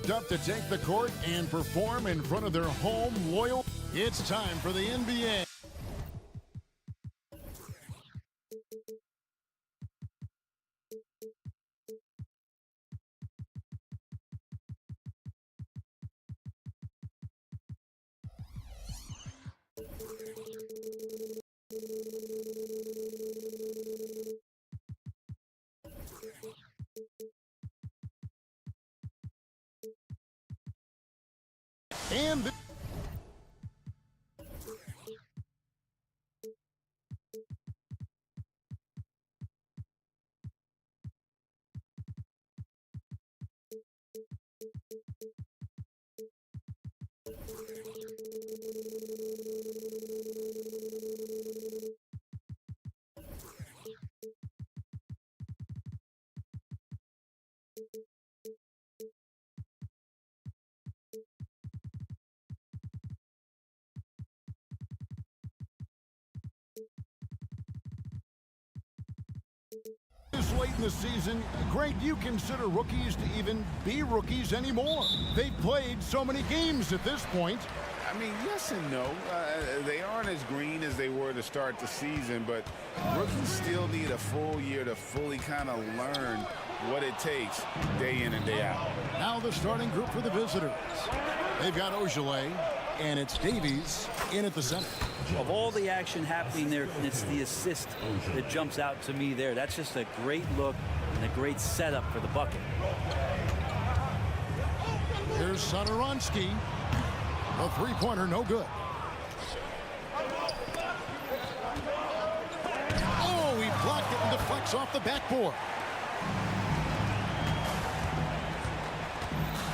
Up to take the court and perform in front of their home loyal. It's time for the NBA. And late in the season, Greg, do you consider rookies to even be rookies anymore? They've played so many games at this point. I mean, yes and no. They aren't as green as they were to start the season, but rookies still need a full year to fully kind of learn what it takes day in and day out. Now the starting group for the visitors. They've got Ogilvy, and it's Davies in at the center. Of all the action happening there, it's the assist that jumps out to me there. That's just a great look and a great setup for the bucket. Here's Satoransky. A three-pointer, no good. Oh, he blocked it and deflects off the backboard.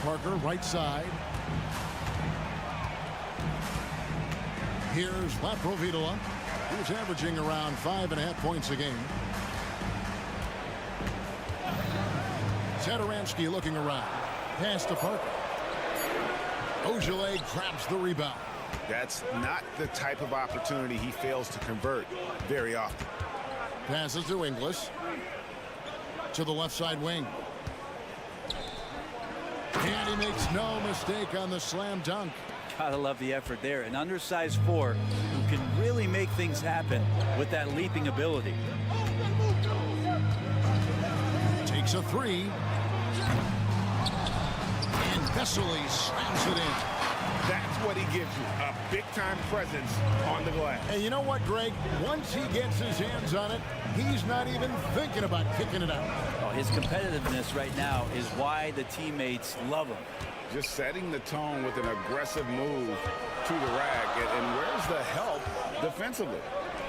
Parker, right side. Here's Laprovitola, who's averaging around 5.5 points a game. Satoransky looking around. Pass to Parker. Ogilvy grabs the rebound. That's not the type of opportunity he fails to convert very often. Passes to Inglis. To the left side wing. And he makes no mistake on the slam dunk. Gotta love the effort there. An undersized four who can really make things happen with that leaping ability. Takes a three. And Vesely slams it in. That's what he gives you, a big-time presence on the glass. And you know what, Greg? Once he gets his hands on it, he's not even thinking about kicking it out. Oh, his competitiveness right now is why the teammates love him. Just setting the tone with an aggressive move to the rack. And where's the help defensively?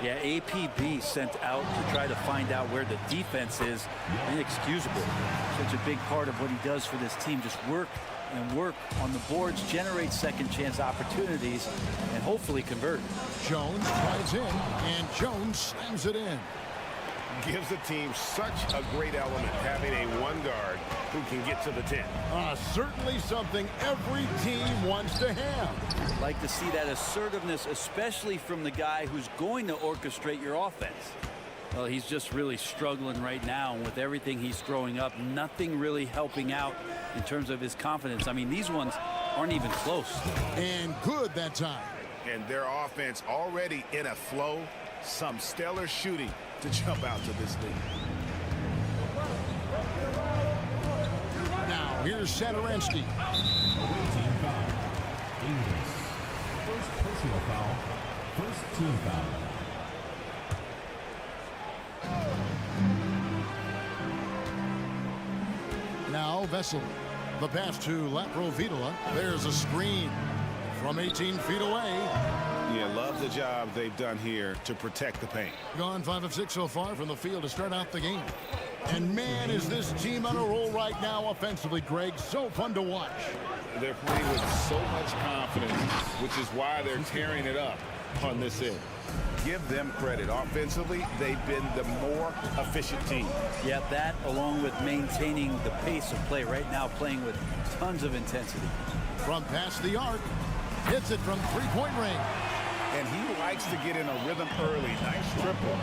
Yeah, APB sent out to try to find out where the defense is. Inexcusable. Such a big part of what he does for this team. Just work and work on the boards, generate second chance opportunities, and hopefully convert. Jones drives in, and Jones slams it in. Gives the team such a great element, having a one guard who can get to the 10. Certainly something every team wants to have. Like to see that assertiveness, especially from the guy who's going to orchestrate your offense. Well, he's just really struggling right now, and with everything he's throwing up, nothing really helping out in terms of his confidence. I mean, these ones aren't even close. And good that time. And their offense already in a flow. Some stellar shooting to jump out to this lead. Now, here's Satoransky. First personal foul. First team foul. Now Vesely. The pass to Laprovitola. There's a screen from 18 feet away. Yeah, love the job they've done here to protect the paint. Gone 5 of 6 so far from the field to start out the game. And man, is this team on a roll right now offensively, Greg. So fun to watch. They're playing with so much confidence, which is why they're tearing it up on this end. Give them credit. Offensively, they've been the more efficient team. Yeah, that along with maintaining the pace of play right now, playing with tons of intensity. From past the arc, hits it from three-point range. And he likes to get in a rhythm early. Nice triple.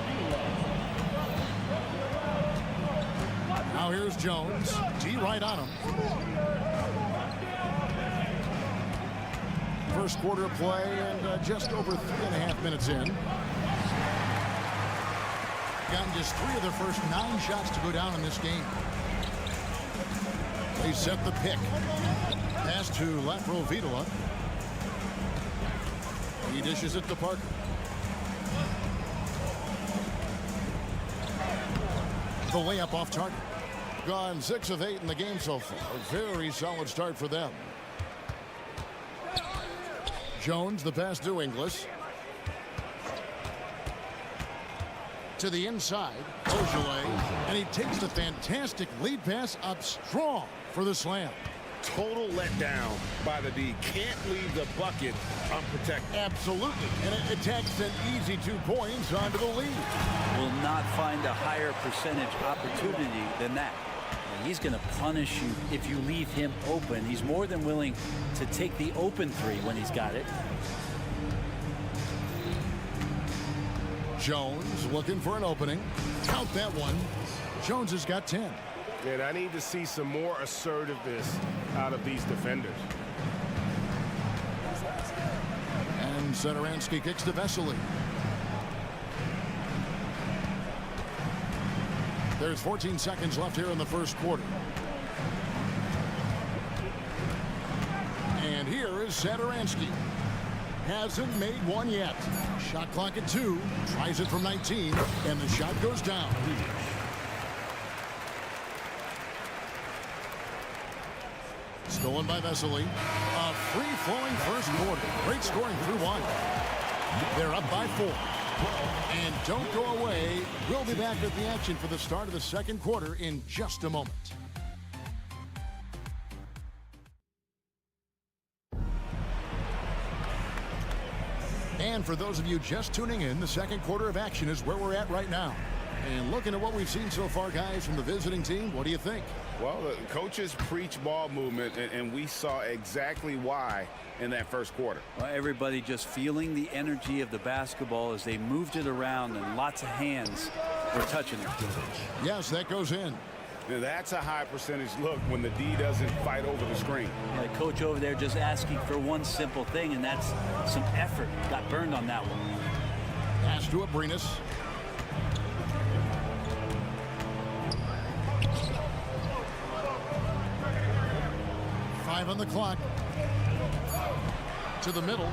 Now here's Jones. G right on him. First quarter of play and just over 3.5 minutes in. Gotten just 3 of their first 9 shots to go down in this game. They set the pick. Pass to Laprovitola. He dishes it to Parker. The layup off target. Gone 6 of 8 in the game so far. A very solid start for them. Jones, the pass to Inglis. To the inside, Beaujolais, and he takes the fantastic lead pass up strong for the slam. Total letdown by the D. Can't leave the bucket unprotected. Absolutely, and it attacks an easy 2 points onto the lead. Will not find a higher percentage opportunity than that. And he's going to punish you if you leave him open. He's more than willing to take the open 3 when he's got it. Jones looking for an opening. Count that one. Jones has got 10. And I need to see some more assertiveness out of these defenders. And Satoransky kicks to Vesely. There's 14 seconds left here in the first quarter. And here is Satoransky. Hasn't made one yet. Shot clock at 2. Tries it from 19. And the shot goes down. Stolen by Vesely. A free-flowing first quarter. Great scoring through 1. They're up by 4. And don't go away. We'll be back with the action for the start of the second quarter in just a moment. And for those of you just tuning in, the second quarter of action is where we're at right now. And looking at what we've seen so far, guys, from the visiting team, what do you think? Well, the coaches preach ball movement, and we saw exactly why in that first quarter. Well, everybody just feeling the energy of the basketball as they moved it around, and lots of hands were touching it. Yes, that goes in. Now, that's a high percentage look when the D doesn't fight over the screen. The coach over there just asking for one simple thing, and that's some effort. Got burned on that one. Pass to Abrinas. On the clock. To the middle.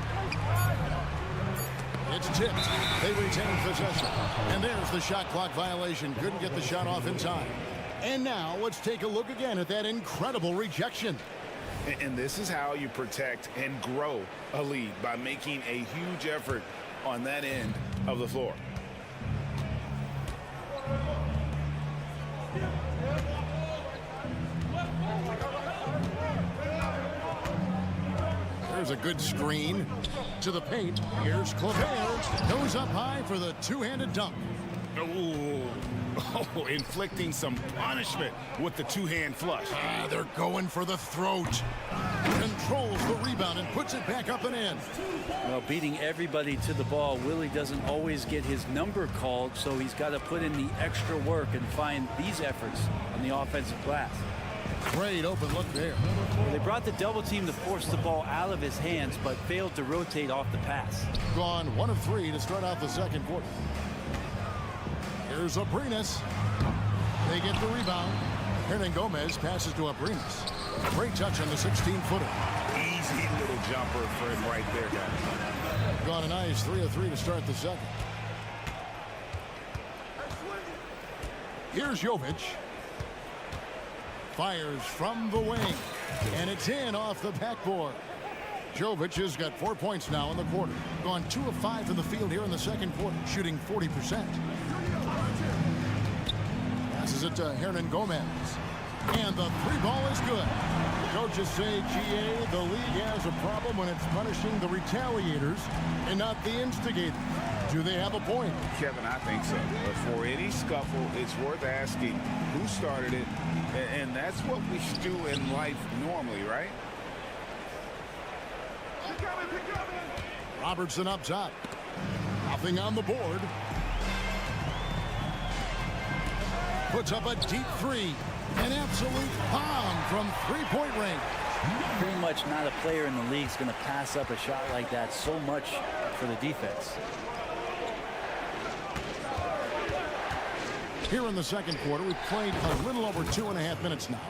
It's tipped. They retain possession. And there's the shot clock violation. Couldn't get the shot off in time. And now let's take a look again at that incredible rejection. And this is how you protect and grow a lead, by making a huge effort on that end of the floor. There's a good screen to the paint. Here's Kleber. Goes up high for the two-handed dunk. Oh, inflicting some punishment with the two-hand flush. They're going for the throat. Controls the rebound and puts it back up and in. Well, beating everybody to the ball, Willie doesn't always get his number called, so he's got to put in the extra work and find these efforts on the offensive glass. Great open look there. Well, they brought the double team to force the ball out of his hands, but failed to rotate off the pass. Gone 1 of 3 to start out the second quarter. Here's Abrinas. They get the rebound. Hernan Gomez passes to Abrinas. Great touch on the 16-footer. Easy little jumper for him right there, guys. Gone a nice 3 of 3 to start the second. Here's Jovic. fires from the wing. And it's in off the backboard. Jovic has got 4 points now in the quarter. Gone 2 of 5 from the field here in the second quarter, shooting 40%. Passes it to Hernan Gomez. And the three ball is good. Coaches say, GA, the league has a problem when it's punishing the retaliators and not the instigators. Do they have a point? Kevin, I think so. But for any scuffle, it's worth asking who started it. And that's what we should do in life normally, right? Robertson up top. Nothing on the board. Puts up a deep three. An absolute bomb from three-point range. Pretty much not a player in the league is going to pass up a shot like that so much for the defense. Here in the second quarter, we've played a little over 2.5 minutes now.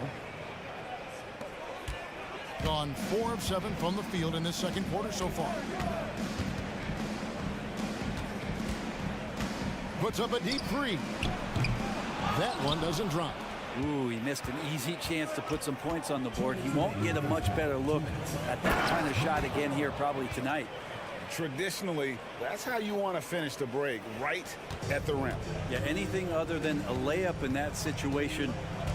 Gone 4 of 7 from the field in this second quarter so far. Puts up a deep three. That one doesn't drop. Ooh, he missed an easy chance to put some points on the board. He won't get a much better look at that kind of shot again here probably tonight. Traditionally, that's how you want to finish the break, right at the rim. Yeah, anything other than a layup in that situation,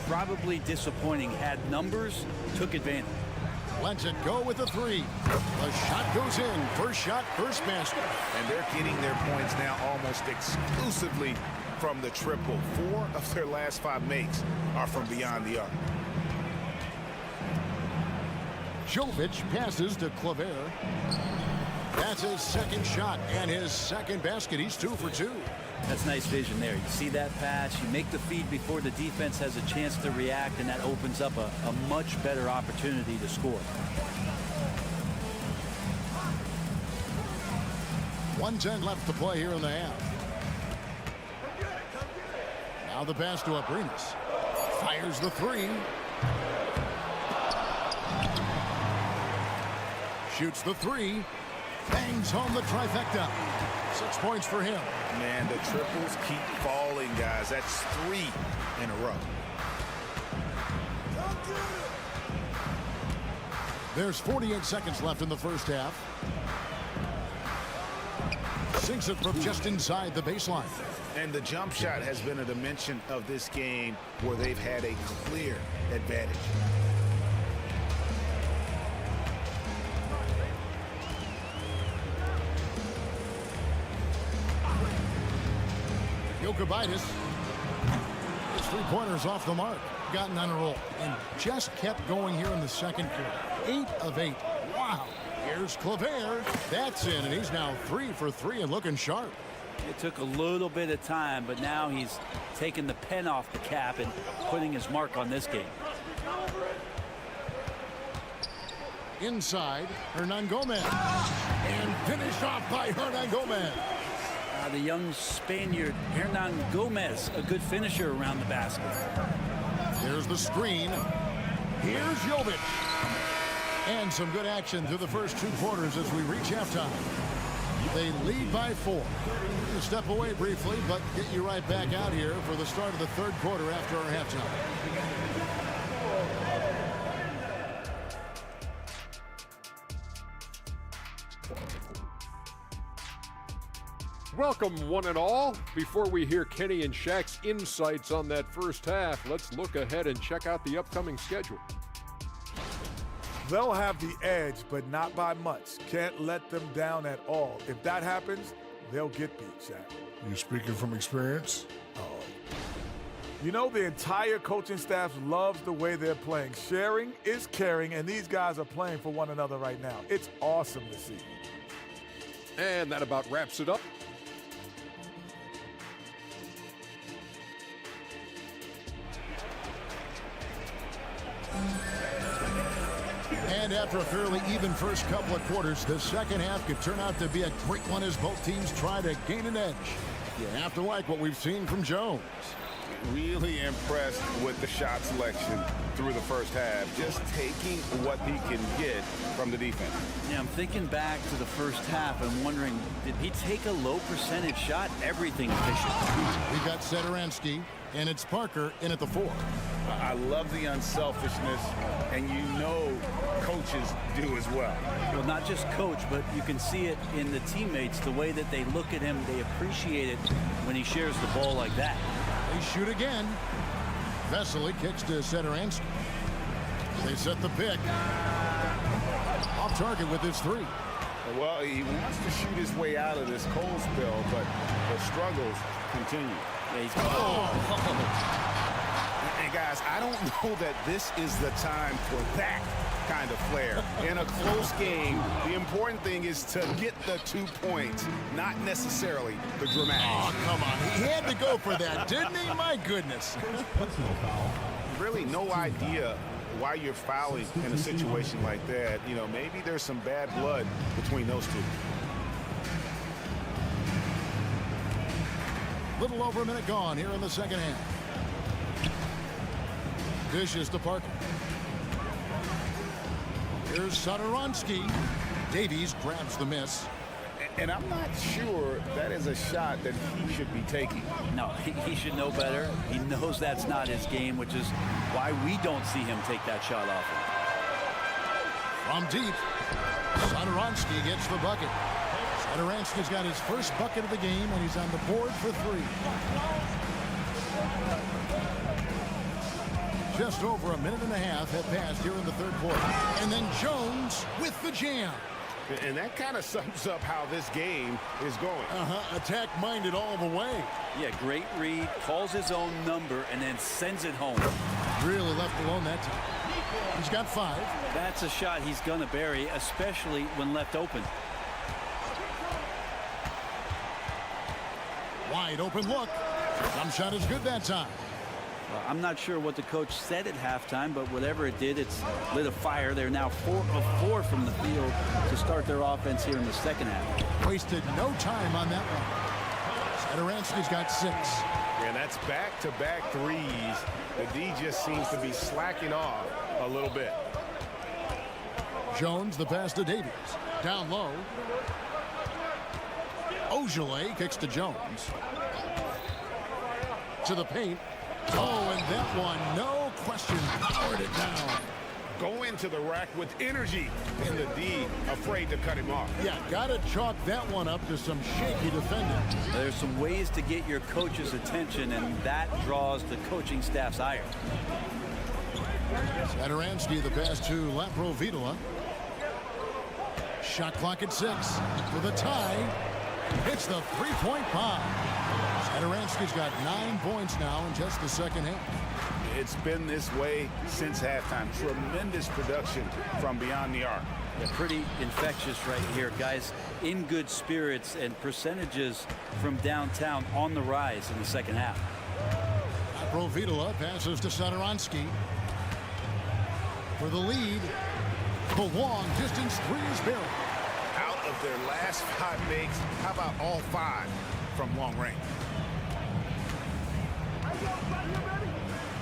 probably disappointing. Had numbers, took advantage. Lets it go with a three. The shot goes in. First shot, first basket. And they're getting their points now almost exclusively from the triple. 4 of their last 5 makes are from beyond the arc. Jovic passes to Claver. That's his second shot and his second basket. He's 2 for 2. That's nice vision there. You see that pass, you make the feed before the defense has a chance to react, and that opens up a much better opportunity to score. 1:10 left to play here in the half. Now the pass to Abrinas. Fires the three. Shoots the three. Bangs home the trifecta. 6 points for him. Man, the triples keep falling, guys. That's 3 in a row. There's 48 seconds left in the first half. Sinks it from just inside the baseline. And the jump shot has been a dimension of this game where they've had a clear advantage. Jokic. His three-pointers off the mark. Gotten on a roll and just kept going here in the second quarter. 8 of 8. Wow. Here's Claver. That's in, and he's now 3 for 3 and looking sharp. It took a little bit of time, but now he's taking the pen off the cap and putting his mark on this game. Inside, Hernan Gomez. And finished off by Hernan Gomez. The young Spaniard, Hernan Gomez, a good finisher around the basket. There's the screen. Here's Jovic. And some good action through the first 2 quarters as we reach halftime. They lead by 4. We'll step away briefly, but get you right back out here for the start of the third quarter after our halftime. Welcome, one and all. Before we hear Kenny and Shaq's insights on that first half, let's look ahead and check out the upcoming schedule. They'll have the edge, but not by much. Can't let them down at all. If that happens, they'll get beat, Shaq. You speaking from experience? You know, the entire coaching staff loves the way they're playing. Sharing is caring, and these guys are playing for one another right now. It's awesome to see. And that about wraps it up. And after a fairly even first couple of quarters, the second half could turn out to be a great one as both teams try to gain an edge. You have to like what we've seen from Jones. Really impressed with the shot selection through the first half, just taking what he can get from the defense. Yeah, I'm thinking back to the first half and wondering, did he take a low percentage shot? Everything efficient. We've got Satoransky. And it's Parker in at the 4. I love the unselfishness, and you know coaches do as well. Well, not just coach, but you can see it in the teammates, the way that they look at him. They appreciate it when he shares the ball like that. They shoot again. Vesely kicks to Satoransky. They set the pick. Off target with his 3. Well, he wants to shoot his way out of this cold spell, but the struggles continue. And guys, I don't know that this is the time for that kind of flair. In a close game, the important thing is to get the 2 points, not necessarily the dramatics. Oh, come on. He had to go for that, didn't he? My goodness. Personal foul. Really no idea why you're fouling in a situation like that. You know, maybe there's some bad blood between those two. Little over a minute gone here in the second half. Dishes to Parker. Here's Satoransky. Davies grabs the miss. And I'm not sure that is a shot that he should be taking. No, he should know better. He knows that's not his game, which is why we don't see him take that shot off him. From deep, Satoransky gets the bucket. Satoransky's got his first bucket of the game, and he's on the board for 3. Just over a minute and a half have passed here in the third quarter. And then Jones with the jam. And that kind of sums up how this game is going. Attack-minded all the way. Yeah, great read, calls his own number, and then sends it home. Really left alone that time. He's got 5. That's a shot he's going to bury, especially when left open. Wide open look. Jump shot is good that time. Well, I'm not sure what the coach said at halftime, but whatever it did, it's lit a fire. They're now 4 of 4 from the field to start their offense here in the second half. Wasted no time on that one. Satoransky's got 6. And that's back-to-back threes. The D just seems to be slacking off a little bit. Jones, the pass to Davies. Down low. Ogilvy kicks to Jones. To the paint. Oh, and that one, no question, powered it down. Go into the rack with energy, and the D afraid to cut him off. Yeah, got to chalk that one up to some shaky defending. There's some ways to get your coach's attention, and that draws the coaching staff's ire. Satoransky, the pass to Laprovitola. Shot clock at 6 with a tie. Hits the 3-point bomb. Satoransky's got 9 points now in just the second half. It's been this way since halftime. Tremendous production from beyond the arc. Yeah, pretty infectious right here. Guys in good spirits, and percentages from downtown on the rise in the second half. Laprovitola passes to Satoransky. For the lead, the long distance 3 is buried. Out of their last 5 makes, how about all 5 from long range?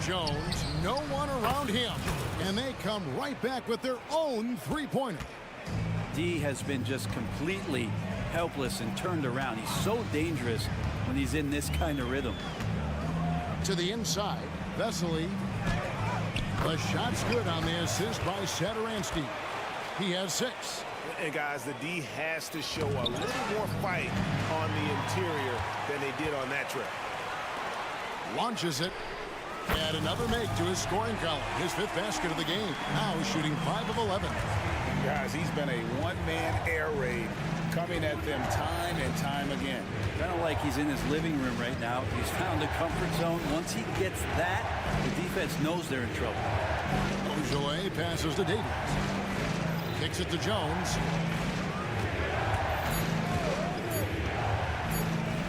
Jones, no one around him, and they come right back with their own 3-pointer. D has been just completely helpless and turned around. He's so dangerous when he's in this kind of rhythm. To the inside, Vesely. The shot's good on the assist by Satoransky. He has 6. And guys, the D has to show a little more fight on the interior than they did on that trip. Launches it. And another make to his scoring column. His 5th basket of the game. Now shooting 5 of 11. Guys, he's been a one-man air raid coming at them time and time again. Kind of like he's in his living room right now. He's found a comfort zone. Once he gets that, the defense knows they're in trouble. Ogilvy passes to Davies. Kicks it to Jones.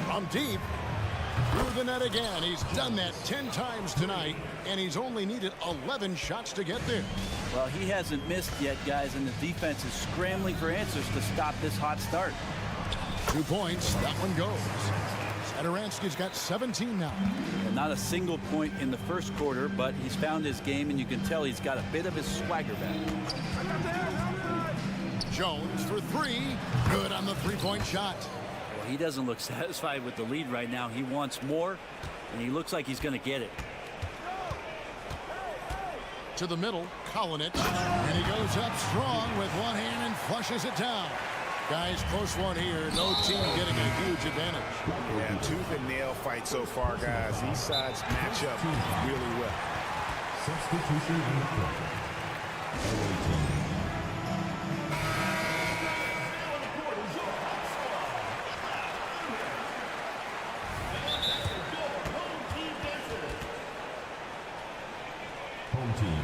From deep. Through the net again. He's done that 10 times tonight, and he's only needed 11 shots to get there. Well, he hasn't missed yet, guys, and the defense is scrambling for answers to stop this hot start. 2 points. That one goes. Satoransky's got 17 now. And not a single point in the first quarter, but he's found his game, and you can tell he's got a bit of his swagger back. Jones for 3. Good on the 3-point shot. Well, he doesn't look satisfied with the lead right now. He wants more, And he looks like he's going to get it. To the middle, Kalinic, and he goes up strong with one hand and flushes it down. Guys, close one here. No team getting a huge advantage. Yeah, tooth and nail fight so far, guys. These sides match up really well. Substitution in the quarter. Away team. Home team.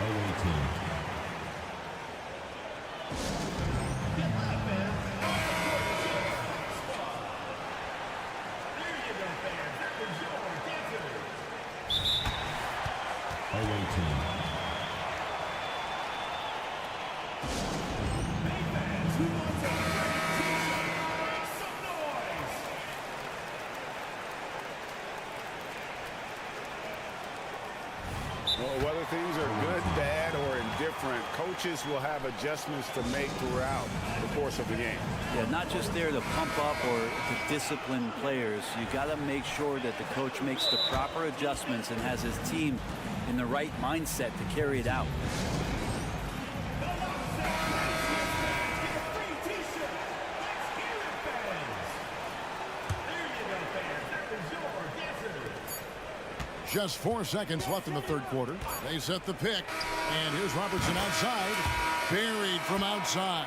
Away team. Away team. Well, whether things are good, bad, or indifferent, coaches will have adjustments to make throughout the course of the game. Yeah, not just there to pump up or to discipline players. You got to make sure that the coach makes the proper adjustments and has his team in the right mindset to carry it out. Just 4 seconds left in the third quarter. They set the pick, and here's Robertson outside, buried from outside.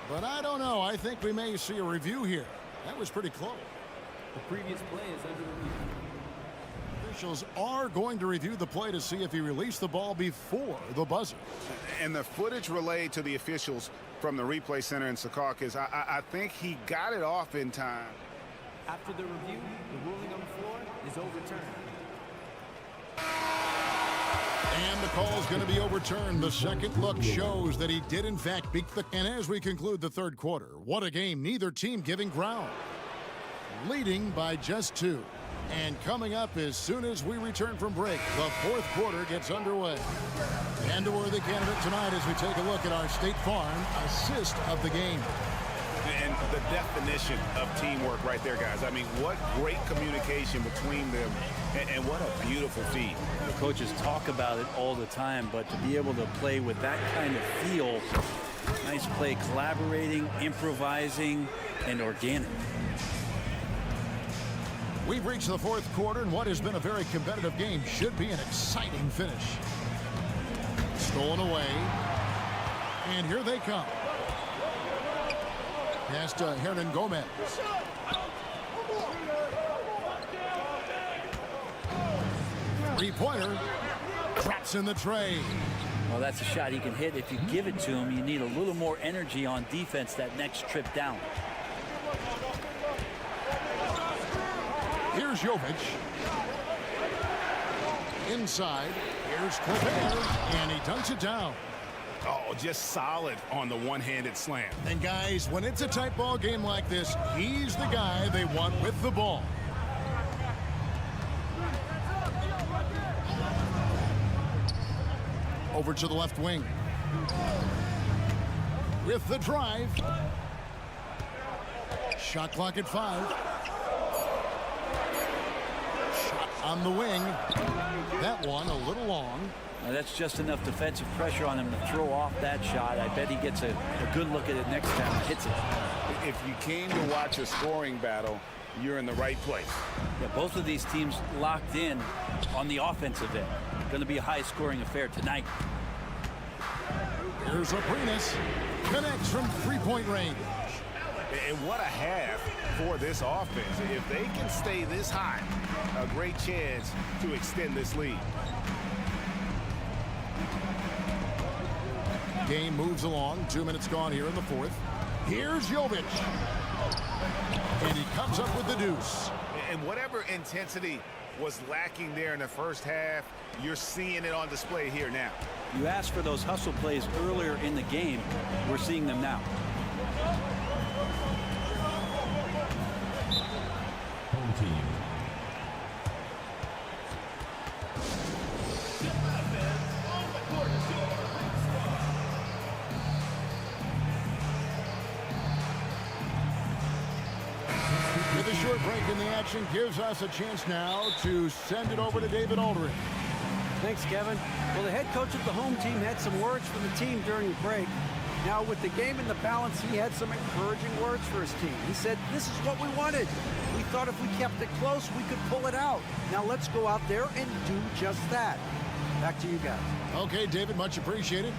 But I don't know. I think we may see a review here. That was pretty close. The previous play is under review. Officials are going to review the play to see if he released the ball before the buzzer. And the footage relayed to the officials from the replay center in Secaucus, I think he got it off in time. After the review, the ruling on the floor is overturned. And the call is going to be overturned. The second look shows that he did, in fact, beat the... And as we conclude the third quarter, what a game. Neither team giving ground. Leading by just 2. And coming up as soon as we return from break, the fourth quarter gets underway. And a worthy candidate tonight as we take a look at our State Farm assist of the game. And the definition of teamwork right there, guys. I mean, what great communication between them, and what a beautiful feed. The coaches talk about it all the time, but to be able to play with that kind of feel, nice play, collaborating, improvising, and organic. We've reached the fourth quarter, and what has been a very competitive game should be an exciting finish. Stolen away, and here they come. Pass to Hernan Gomez. Three-pointer. Traps in the tray. Well, that's a shot he can hit. If you give it to him, you need a little more energy on defense that next trip down. Here's Jovic. Inside. Here's Colbert. And he dunks it down. Oh, just solid on the one-handed slam. And guys, when it's a tight ball game like this, he's the guy they want with the ball. Over to the left wing. With the drive. Shot clock at 5. Shot on the wing. That one a little long. Now that's just enough defensive pressure on him to throw off that shot. I bet he gets a good look at it next time he hits it. If you came to watch a scoring battle, you're in the right place. Yeah, both of these teams locked in on the offensive end. Going to be a high-scoring affair tonight. Here's Aprinas. Connects from three-point range. And what a half for this offense. If they can stay this high, a great chance to extend this lead. Game moves along. 2 minutes gone here in the fourth. Here's Jovic. And he comes up with the deuce. And whatever intensity was lacking there in the first half, you're seeing it on display here now. You asked for those hustle plays earlier in the game. We're seeing them now. Home team. the short break in the action gives us a chance now to send it over to David Aldridge. Thanks, Kevin. Well, the head coach of the home team had some words for the team during the break. Now, with the game in the balance, he had some encouraging words for his team. He said, this is what we wanted. We thought if we kept it close, we could pull it out. Now, let's go out there and do just that. Back to you guys. Okay, David, much appreciated.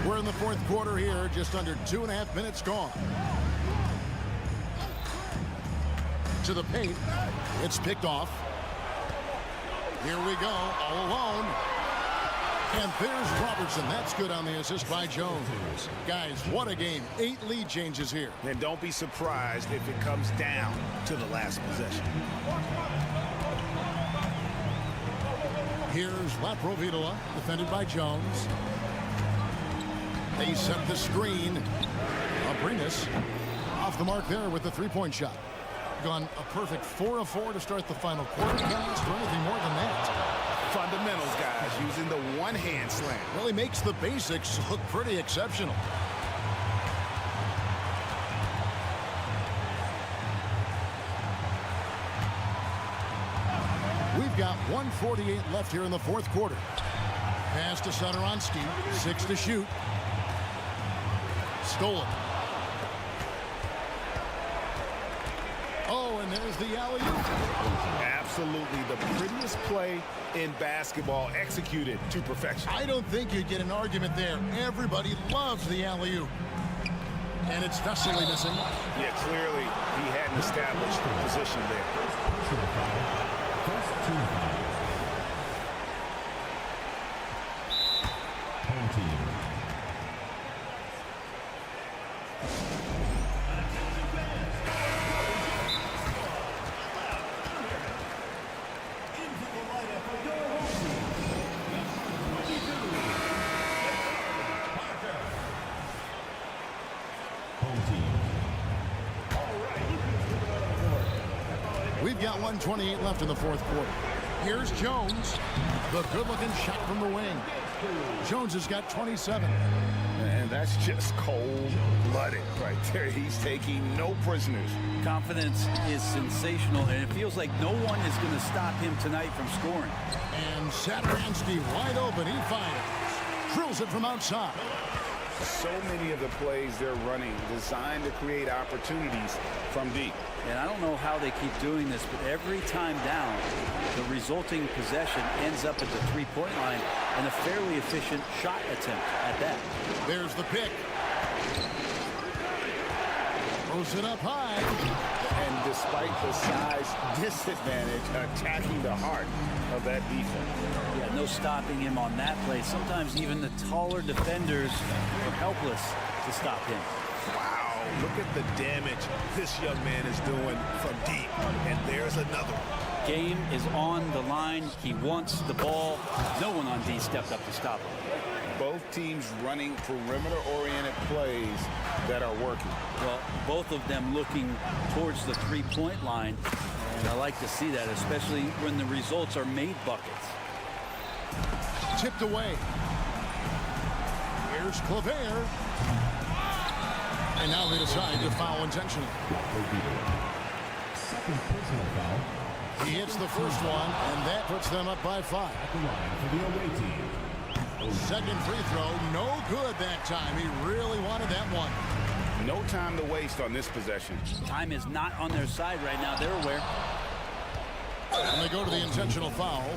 We're in the fourth quarter here, just under 2.5 minutes gone. To the paint. It's picked off. Here we go, all alone. And there's Robertson. That's good on the assist by Jones. Guys, what a game. 8 lead changes here. And don't be surprised if it comes down to the last possession. Here's Laprovitola, defended by Jones. They set the screen. Abrinas off the mark there with the three-point shot. Gone a perfect 4 of 4 to start the final quarter. Can't ask for anything more than that. Fundamentals, guys, using the one-hand slam. Well, he makes the basics look pretty exceptional. We've got 1:48 left here in the fourth quarter. Pass to Satoransky. 6 to shoot. Stolen. Oh, and there's the alley-oop. Absolutely the prettiest play in basketball, executed to perfection. I don't think you'd get an argument there. Everybody loves the alley-oop. And it's Vesely missing. Yeah, clearly he hadn't established position there. Home team. We've got 1:28 left in the fourth quarter. Here's Jones. The good-looking shot from the wing. Jones has got 27. And that's just cold-blooded right there. He's taking no prisoners. Confidence is sensational, and it feels like no one is going to stop him tonight from scoring. And Satoransky wide open. He fires. Drills it from outside. So many of the plays they're running designed to create opportunities from deep. And I don't know how they keep doing this, but every time down, the resulting possession ends up at the three-point line and a fairly efficient shot attempt at that. There's the pick. Throws it up high. And despite the size disadvantage, attacking the heart of that defense. Yeah, no stopping him on that play. Sometimes even the taller defenders are helpless to stop him. Wow, look at the damage this young man is doing from deep. And there's another one. Game is on the line. He wants the ball. No one on D stepped up to stop him. Both teams running perimeter-oriented plays that are working. Well, both of them looking towards the three-point line. And I like to see that, especially when the results are made buckets. Tipped away. Here's Claver. And now they decide to foul intentionally. Second personal foul. He hits the first one, and that puts them up by 5. At the line for the away team. Second free throw, no good that time. He really wanted that one. No time to waste on this possession. Time is not on their side right now. They're aware. And they go to the intentional foul.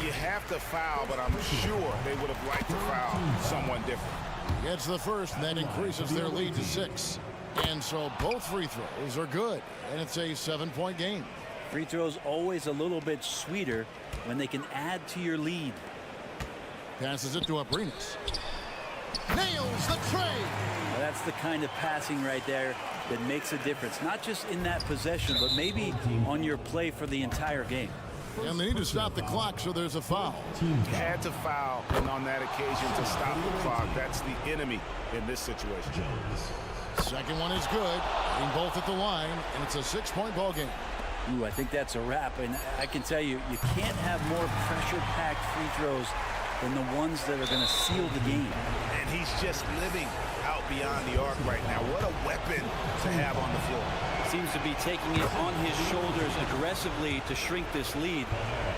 You have to foul, but I'm sure they would have liked to foul someone different. Gets the first, and that increases their lead to 6. And so both free throws are good, and it's a 7-point game. Free throws always a little bit sweeter when they can add to your lead. Passes it to Abrinas. Nails the tray. Now that's the kind of passing right there that makes a difference. Not just in that possession, but maybe on your play for the entire game. And they need to stop the clock, so there's a foul. Had to foul, and on that occasion to stop the clock. That's the enemy in this situation. Second one is good. Getting both at the line, and it's a 6-point ball game. Ooh, I think that's a wrap. And I can tell you, you can't have more pressure-packed free throws than the ones that are going to seal the game. And he's just living out beyond the arc right now. What a weapon to have on the floor. Seems to be taking it on his shoulders aggressively to shrink this lead.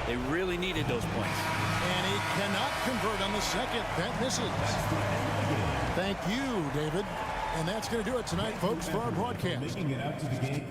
They really needed those points. And he cannot convert on the second. That misses. Thank you, David. And that's going to do it tonight, folks, for our broadcast. Making it out to the game.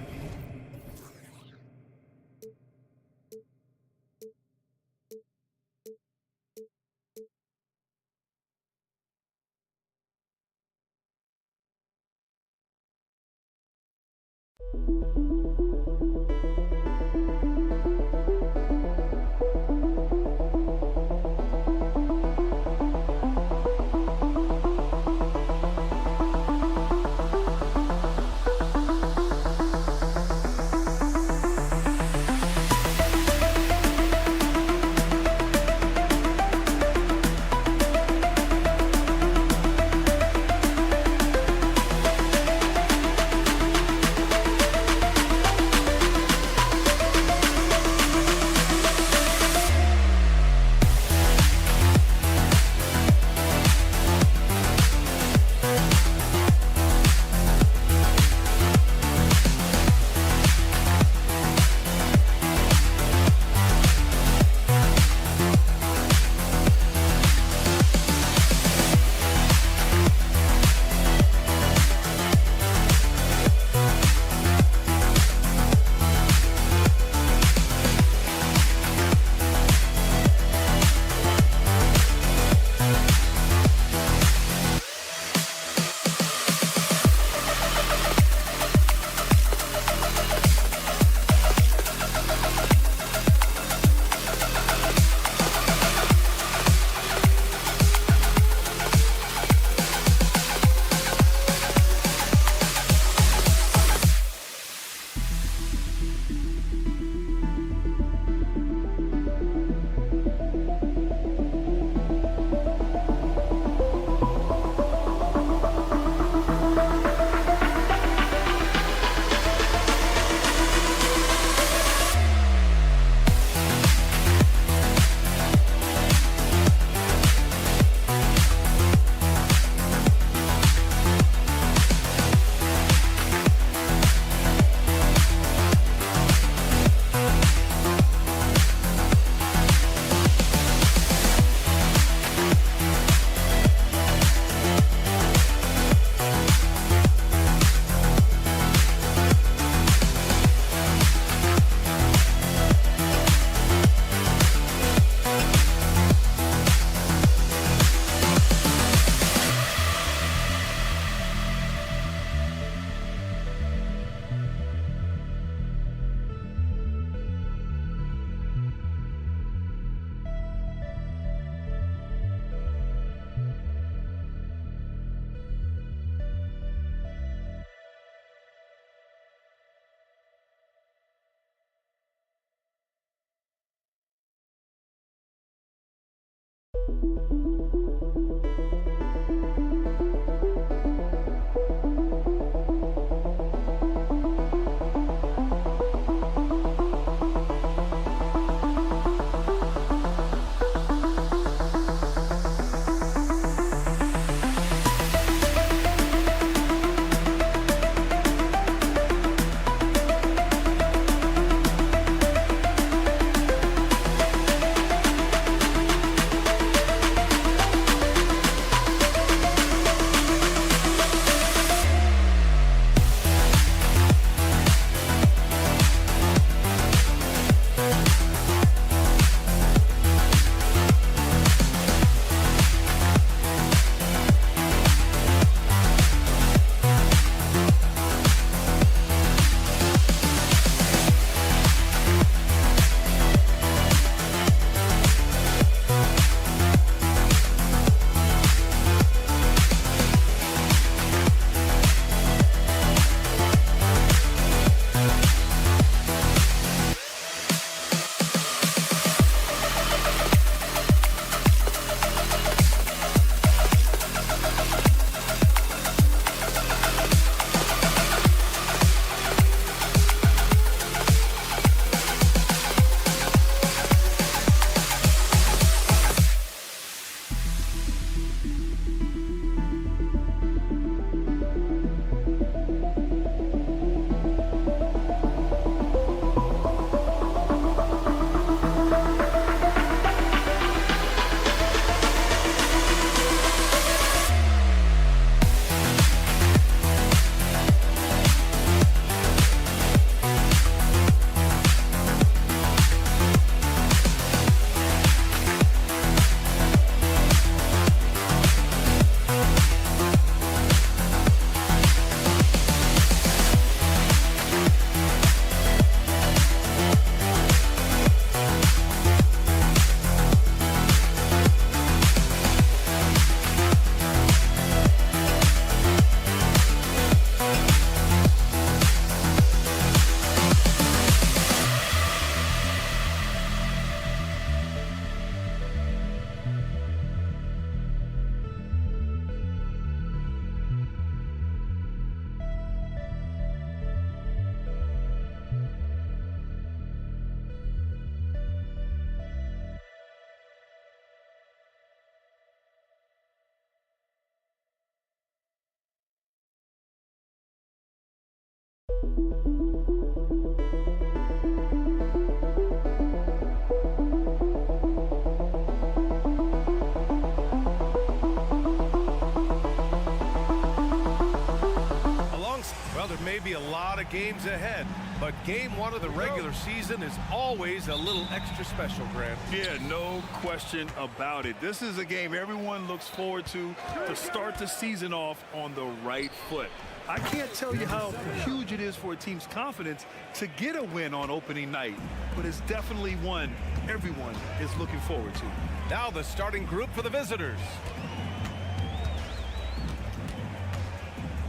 be a lot of games ahead, but game one of the regular season is always a little extra special, Grant. Yeah, no question about it. This is a game everyone looks forward to start the season off on the right foot. I can't tell you how huge it is for a team's confidence to get a win on opening night, but it's definitely one everyone is looking forward to. Now the starting group for the visitors.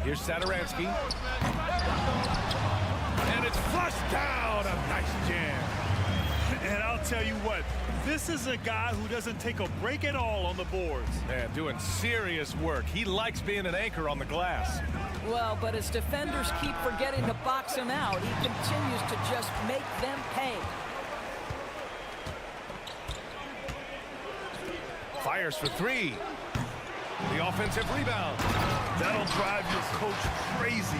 Here's Satoransky. And it's flushed down. A nice jam. And I'll tell you what, this is a guy who doesn't take a break at all on the boards. Man, doing serious work. He likes being an anchor on the glass. Well, but as defenders keep forgetting to box him out, he continues to just make them pay. Fires for three. The offensive rebound. That'll drive your coach crazy,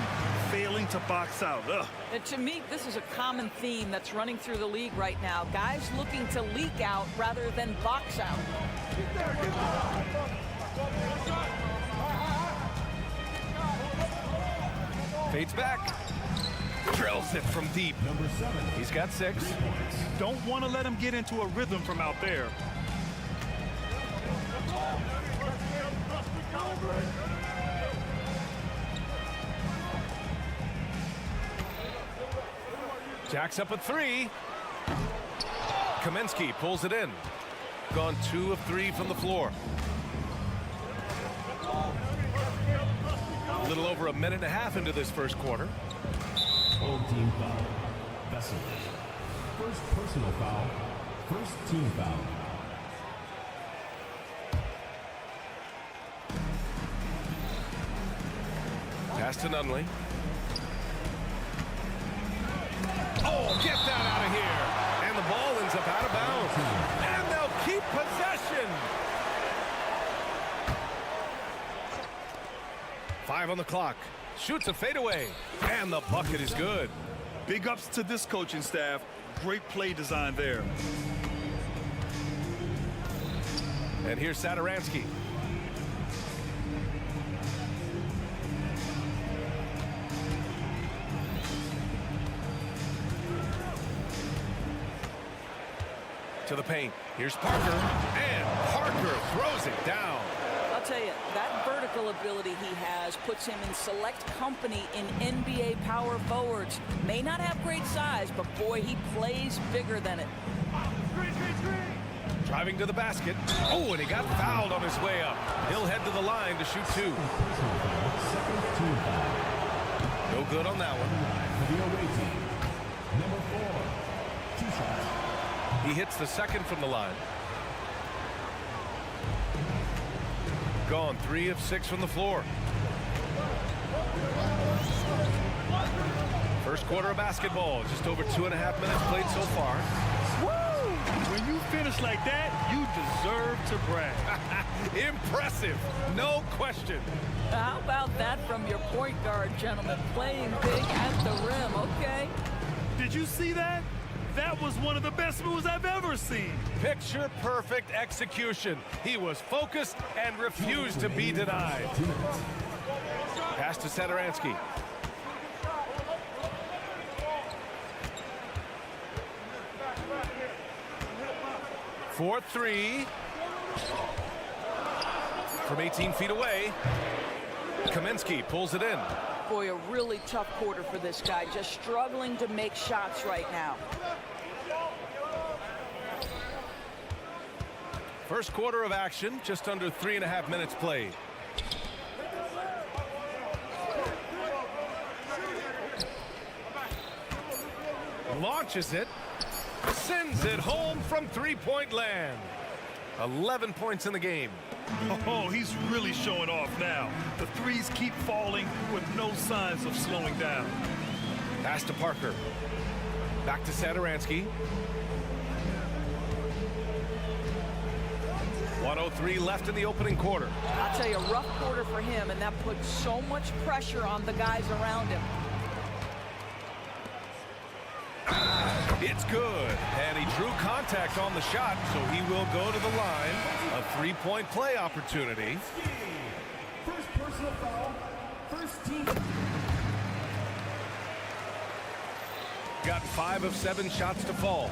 failing to box out. Ugh. And to me, this is a common theme that's running through the league right now. Guys looking to leak out rather than box out. Fades back. Drills it from deep. Number 7. He's got 6. Don't want to let him get into a rhythm from out there. Jacks up at 3. Kaminsky pulls it in. Gone 2 of 3 from the floor. A little over a minute and a half into this first quarter. Old team foul. Vessel. First personal foul. First team foul. Pass to Nunley. Oh, get that out of here. And the ball ends up out of bounds. And they'll keep possession. 5 on the clock. Shoots a fadeaway. And the bucket is good. Big ups to this coaching staff. Great play design there. And here's Satoransky. To the paint. Here's Parker. And Parker throws it down. I'll tell you, that vertical ability he has puts him in select company in NBA power forwards. May not have great size, but boy, he plays bigger than it. Driving to the basket. Oh, and he got fouled on his way up. He'll head to the line to shoot 2. No good on that one. For the away team. Number 4. 2 shots. He hits the second from the line. Gone 3 of 6 from the floor. First quarter of basketball. Just over 2.5 minutes played so far. Woo! When you finish like that, you deserve to brag. Impressive. No question. How about that from your point guard, gentlemen? Playing big at the rim, okay? Did you see that? That was one of the best moves I've ever seen. Picture perfect execution. He was focused and refused to be denied. Pass to Satoransky. For 3. From 18 feet away. Kaminsky pulls it in. Boy, a really tough quarter for this guy. Just struggling to make shots right now. First quarter of action, just under 3.5 minutes played. Launches it, sends it home from three-point land. 11 points in the game. Oh, he's really showing off now. The threes keep falling with no signs of slowing down. Pass to Parker. Back to Satoransky. 1:03 left in the opening quarter. I'll tell you, a rough quarter for him, and that puts so much pressure on the guys around him. It's good, and he drew contact on the shot, so he will go to the line. A three-point play opportunity. First personal foul. First team. Gotten 5 of 7 shots to fall.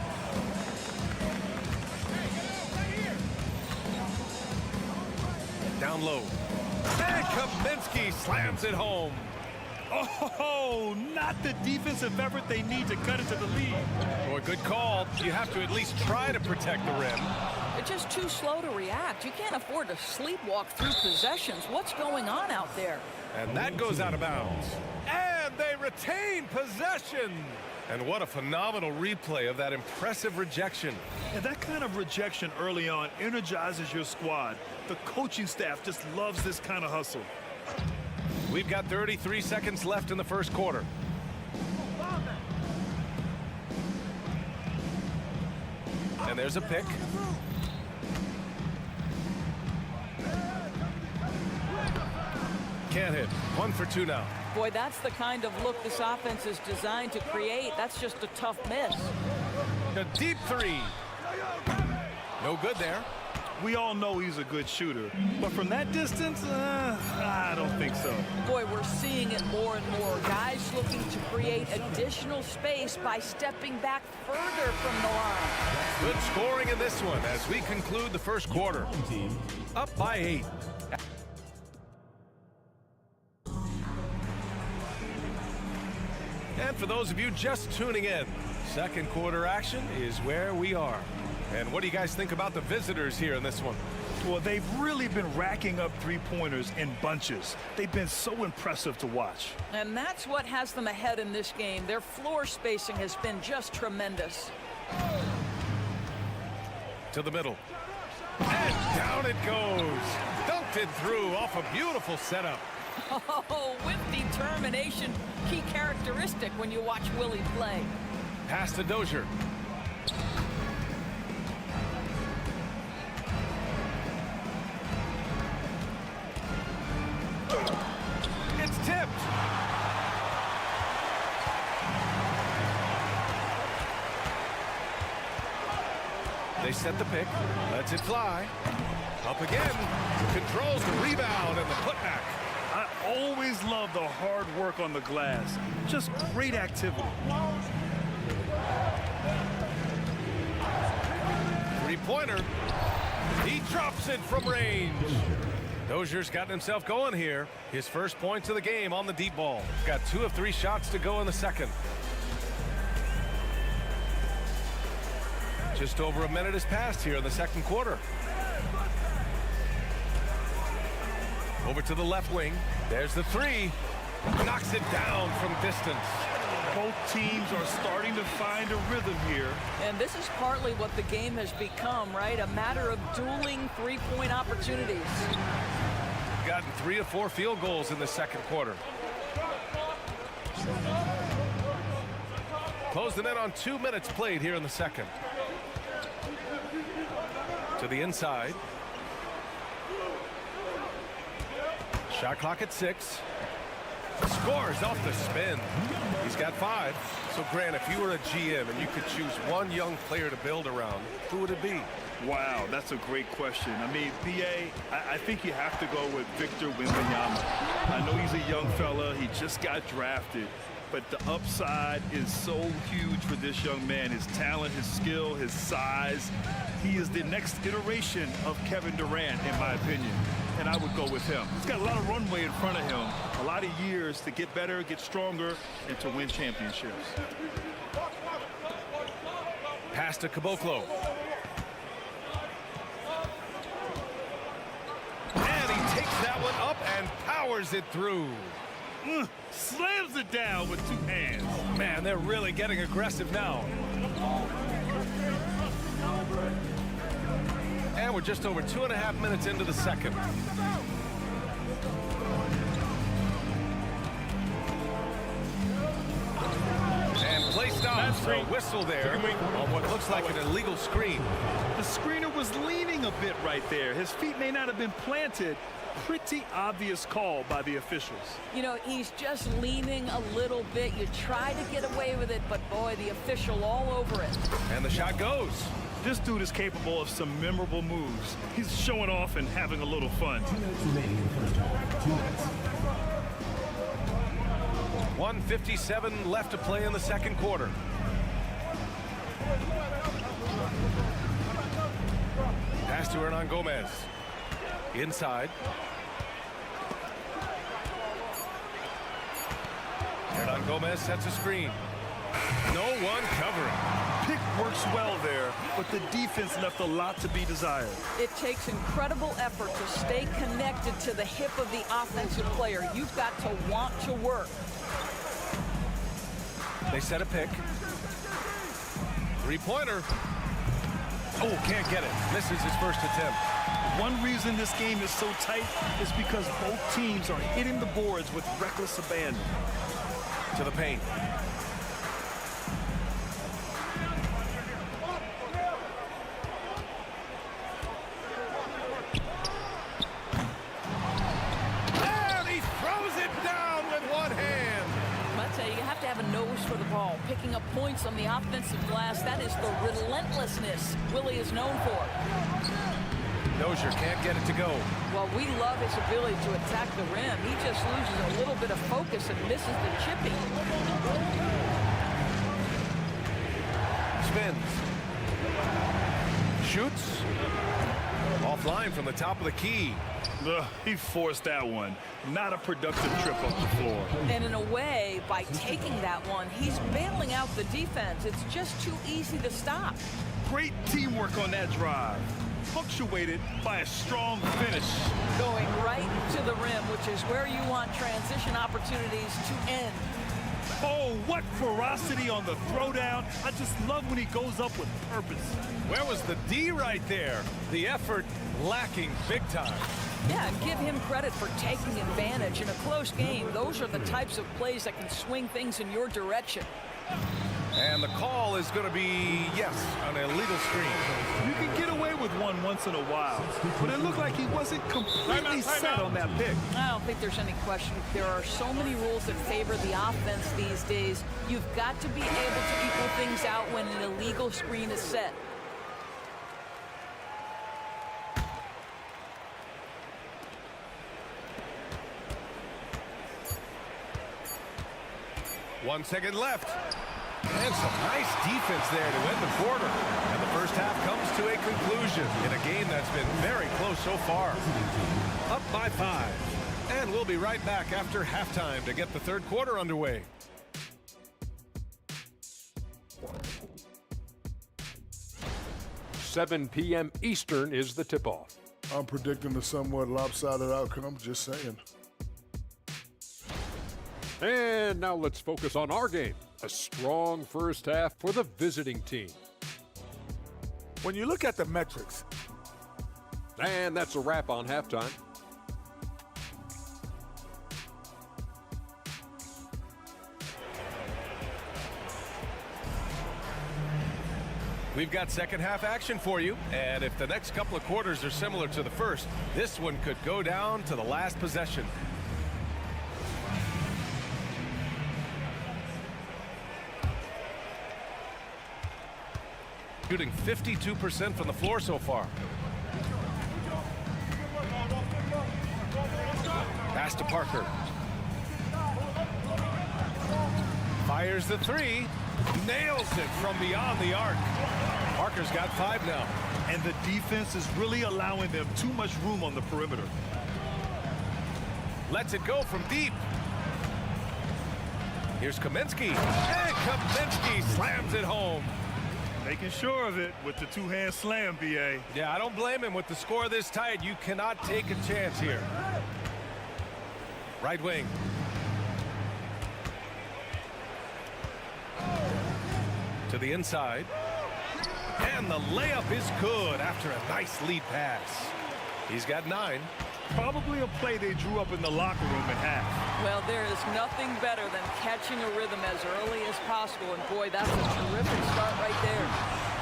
Down low. And Kaminsky slams it home. Oh, not the defensive effort they need to cut into the lead. Boy, good call. You have to at least try to protect the rim. They're just too slow to react. You can't afford to sleepwalk through possessions. What's going on out there? And that goes out of bounds. And they retain possession. And what a phenomenal replay of that impressive rejection. And that kind of rejection early on energizes your squad. The coaching staff just loves this kind of hustle. We've got 33 seconds left in the first quarter. And there's a pick. Can't hit. 1 for 2 now. Boy, that's the kind of look this offense is designed to create. That's just a tough miss. A deep 3. No good there. We all know he's a good shooter, but from that distance, I don't think so. Boy, we're seeing it more and more. Guys looking to create additional space by stepping back further from the line. Good scoring in this one as we conclude the first quarter. Up by 8. And for those of you just tuning in, second quarter action is where we are. And what do you guys think about the visitors here in this one? Well, they've really been racking up three-pointers in bunches. They've been so impressive to watch. And that's what has them ahead in this game. Their floor spacing has been just tremendous. To the middle. And down it goes. Dunked it through off a beautiful setup. Oh, with determination. Key characteristic when you watch Willie play. Pass to Dozier. It's tipped. They set the pick. Lets it fly. Up again. Controls the rebound and the putback. I always love the hard work on the glass. Just great activity. Three-pointer. He drops it from range. Dozier's gotten himself going here. His first points of the game on the deep ball. Got 2 of 3 shots to go in the second. Just over a minute has passed here in the second quarter. Over to the left wing. There's the 3. Knocks it down from distance. Both teams are starting to find a rhythm here. And this is partly what the game has become, right? A matter of dueling three-point opportunities. Gotten 3 of 4 field goals in the second quarter. Closing in on 2 minutes played here in the second. To the inside. Shot clock at 6. Scores off the spin. He's got 5. So, Grant, if you were a GM and you could choose one young player to build around, who would it be? Wow, that's a great question. I mean, PA, I think you have to go with Victor Wembanyama. I know he's a young fella. He just got drafted. But the upside is so huge for this young man. His talent, his skill, his size. He is the next iteration of Kevin Durant, in my opinion. And I would go with him. He's got a lot of runway in front of him. A lot of years to get better, get stronger, and to win championships. Pass to Caboclo. And he takes that one up and powers it through. Slams it down with 2 hands. Man, they're really getting aggressive now. And we're just over 2.5 minutes into the second. And play stops. So whistle there on what looks like an illegal screen. The screener was leaning a bit right there. His feet may not have been planted. Pretty obvious call by the officials. You know, he's just leaning a little bit. You try to get away with it, but boy, the official all over it. And the shot goes. This dude is capable of some memorable moves. He's showing off and having a little fun. 2 minutes remaining in the first half. 2 minutes. 1:57 left to play in the second quarter. Pass to Hernan Gomez. Inside. Hernan Gomez sets a screen. No one covering. Pick works well there, but the defense left a lot to be desired. It takes incredible effort to stay connected to the hip of the offensive player. You've got to want to work. They set a pick. Three-pointer. Oh, can't get it. Misses his first attempt. One reason this game is so tight is because both teams are hitting the boards with reckless abandon. To the paint. And he throws it down with one hand. I tell you, you have to have a nose for the ball. Picking up points on the offensive glass, that is the relentlessness Willie is known for. Dozier can't get it to go. Well, we love his ability to attack the rim. He just loses a little bit of focus and misses the chipping. Spins. Shoots. Offline from the top of the key. He forced that one. Not a productive trip up the floor. And in a way, by taking that one, he's bailing out the defense. It's just too easy to stop. Great teamwork on that drive. Punctuated by a strong finish. Going right to the rim, which is where you want transition opportunities to end. Oh, what ferocity on the throwdown. I just love when he goes up with purpose. Where was the D right there? The effort lacking big time. Yeah, and give him credit for taking advantage in a close game. Those are the types of plays that can swing things in your direction. And the call is going to be, yes, an illegal screen. You can get away with one once in a while, but it looked like he wasn't completely set on that pick. I don't think there's any question. There are so many rules that favor the offense these days. You've got to be able to equal things out when an illegal screen is set. One second left. And some nice defense there to end the quarter. And the first half comes to a conclusion in a game that's been very close so far. Up by 5. And we'll be right back after halftime to get the third quarter underway. $7 p.m. Eastern is the tip-off. I'm predicting a somewhat lopsided outcome, just saying. And now let's focus on our game. A strong first half for the visiting team. When you look at the metrics. And that's a wrap on halftime. We've got second half action for you. And if the next couple of quarters are similar to the first, this one could go down to the last possession. Shooting 52% from the floor so far. Pass to Parker. Fires the three. Nails it from beyond the arc. Parker's got 5 now. And the defense is really allowing them too much room on the perimeter. Lets it go from deep. Here's Kaminsky. And Kaminsky slams it home. Making sure of it with the two-hand slam, B.A. Yeah, I don't blame him. With the score this tight, you cannot take a chance here. Right wing. To the inside. And the layup is good after a nice lead pass. He's got 9. Probably a play they drew up in the locker room at half. Well, there is nothing better than catching a rhythm as early as possible. And boy, that's a terrific start right there.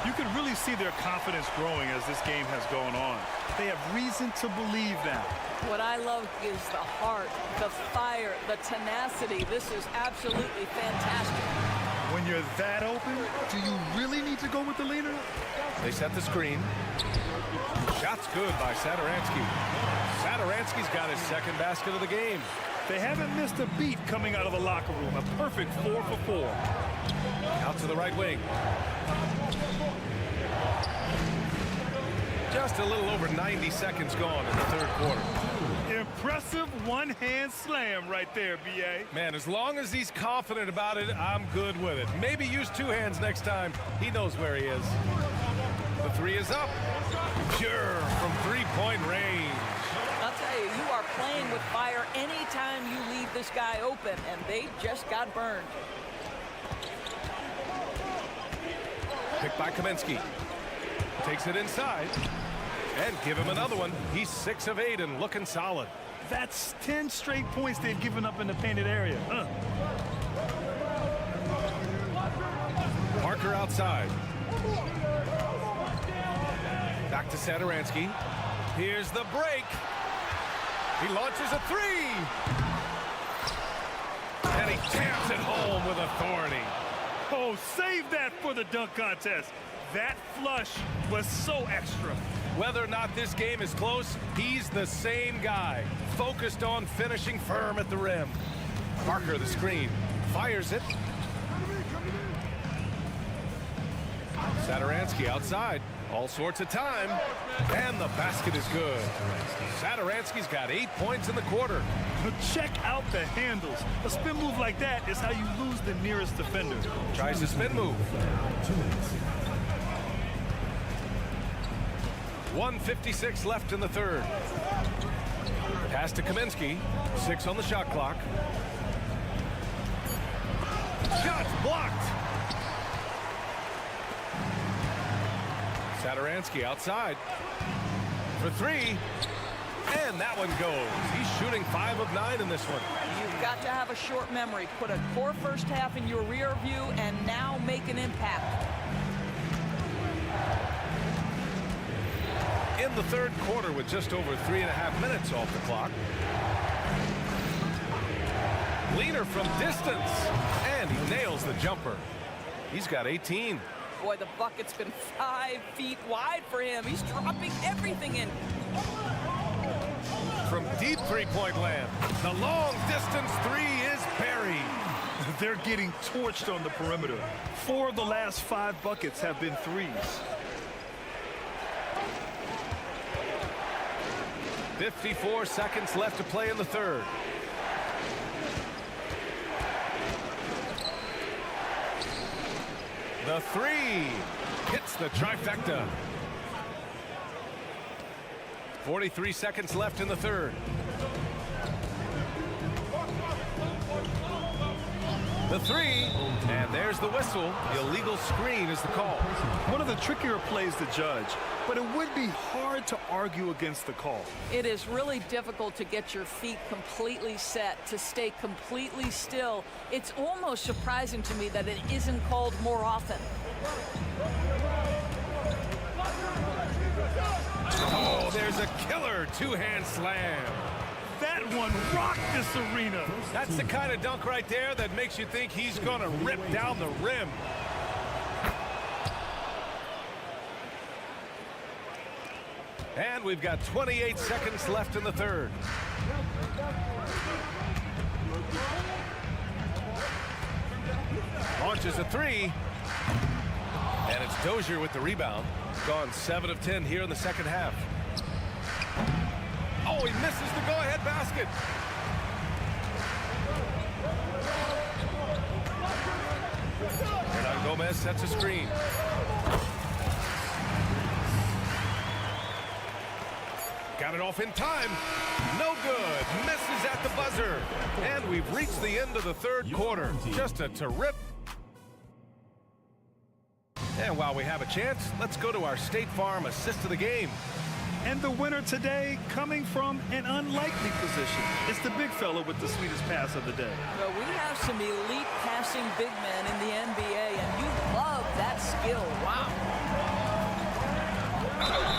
You can really see their confidence growing as this game has gone on. They have reason to believe that. What I love is the heart, the fire, the tenacity. This is absolutely fantastic. When you're that open, do you really need to go with the leader? They set the screen. Shot's good by Satoransky. Satoransky's got his second basket of the game. They haven't missed a beat coming out of the locker room. A perfect 4 for 4. Out to the right wing. Just a little over 90 seconds gone in the third quarter. Impressive one-hand slam right there, B.A. Man, as long as he's confident about it, I'm good with it. Maybe use two hands next time. He knows where he is. The three is up. Pure from three-point range. I'll tell you, you are playing with fire anytime you leave this guy open, and they just got burned. Picked by Kaminsky. Takes it inside. And give him another one. He's 6 of 8 and looking solid. That's 10 straight points they've given up in the painted area. Parker outside. Back to Satoransky. Here's the break. He launches a three. And he jams it home with authority. Oh, save that for the dunk contest. That flush was so extra. Whether or not this game is close, he's the same guy, focused on finishing firm at the rim. Parker, the screen, fires it. Satoransky outside, all sorts of time, and the basket is good. Satoransky's got 8 points in the quarter. Check out the handles. A spin move like that is how you lose the nearest defender. Tries the spin move. 1:56 left in the third. Pass to Kaminsky. 6 on the shot clock. Shots blocked. Satoransky outside for 3. And that one goes. He's shooting 5 of 9 in this one. You've got to have a short memory. Put a poor first half in your rear view and now make an impact. In the third quarter with just over 3.5 minutes off the clock. Leaner from distance, and he nails the jumper. He's got 18. Boy, the bucket's been 5 feet wide for him. He's dropping everything in. From deep three-point land, the long distance three is buried. They're getting torched on the perimeter. 4 of the last 5 buckets have been threes. 54 seconds left to play in the third. The three hits the trifecta. 43 seconds left in the third. The three, and there's the whistle. The illegal screen is the call. One of the trickier plays to judge, but it would be hard to argue against the call. It is really difficult to get your feet completely set, to stay completely still. It's almost surprising to me that it isn't called more often. Oh, there's a killer two-hand slam. That one rocked this arena. That's the kind of dunk right there that makes you think he's going to rip down the rim. And we've got 28 seconds left in the third. Launches a three. And it's Dozier with the rebound. Gone 7 of 10 here in the second half. Oh, he misses the go-ahead basket. Hernan Gomez sets a screen. Got it off in time. No good. Misses at the buzzer. And we've reached the end of the third quarter. Just a terrific. And while we have a chance, let's go to our State Farm assist of the game. And the winner today coming from an unlikely position. It's the big fella with the sweetest pass of the day. Well, we have some elite passing big men in the NBA, and you love that skill. Wow.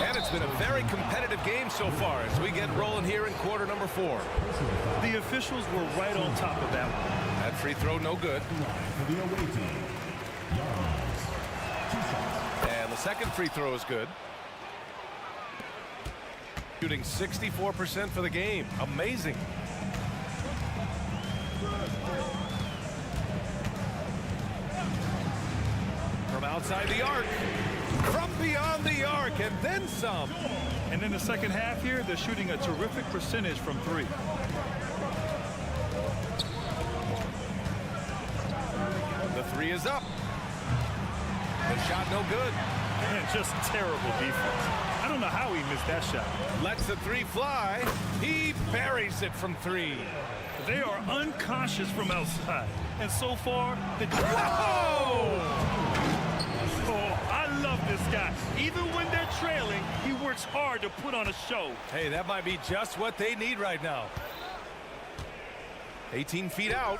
And it's been a very competitive game so far as we get rolling here in quarter number 4. The officials were right on top of that one. That free throw no good. And the second free throw is good. Shooting 64% for the game. Amazing. From outside the arc. From beyond the arc, and then some. And in the second half here, they're shooting a terrific percentage from three. The three is up. The shot no good. Man, just terrible defense. I don't know how he missed that shot. Lets the three fly. He buries it from three. They are uncautious from outside. And so far, the... Whoa! Oh, I love this guy. Even when they're trailing, he works hard to put on a show. Hey, that might be just what they need right now. 18 feet out.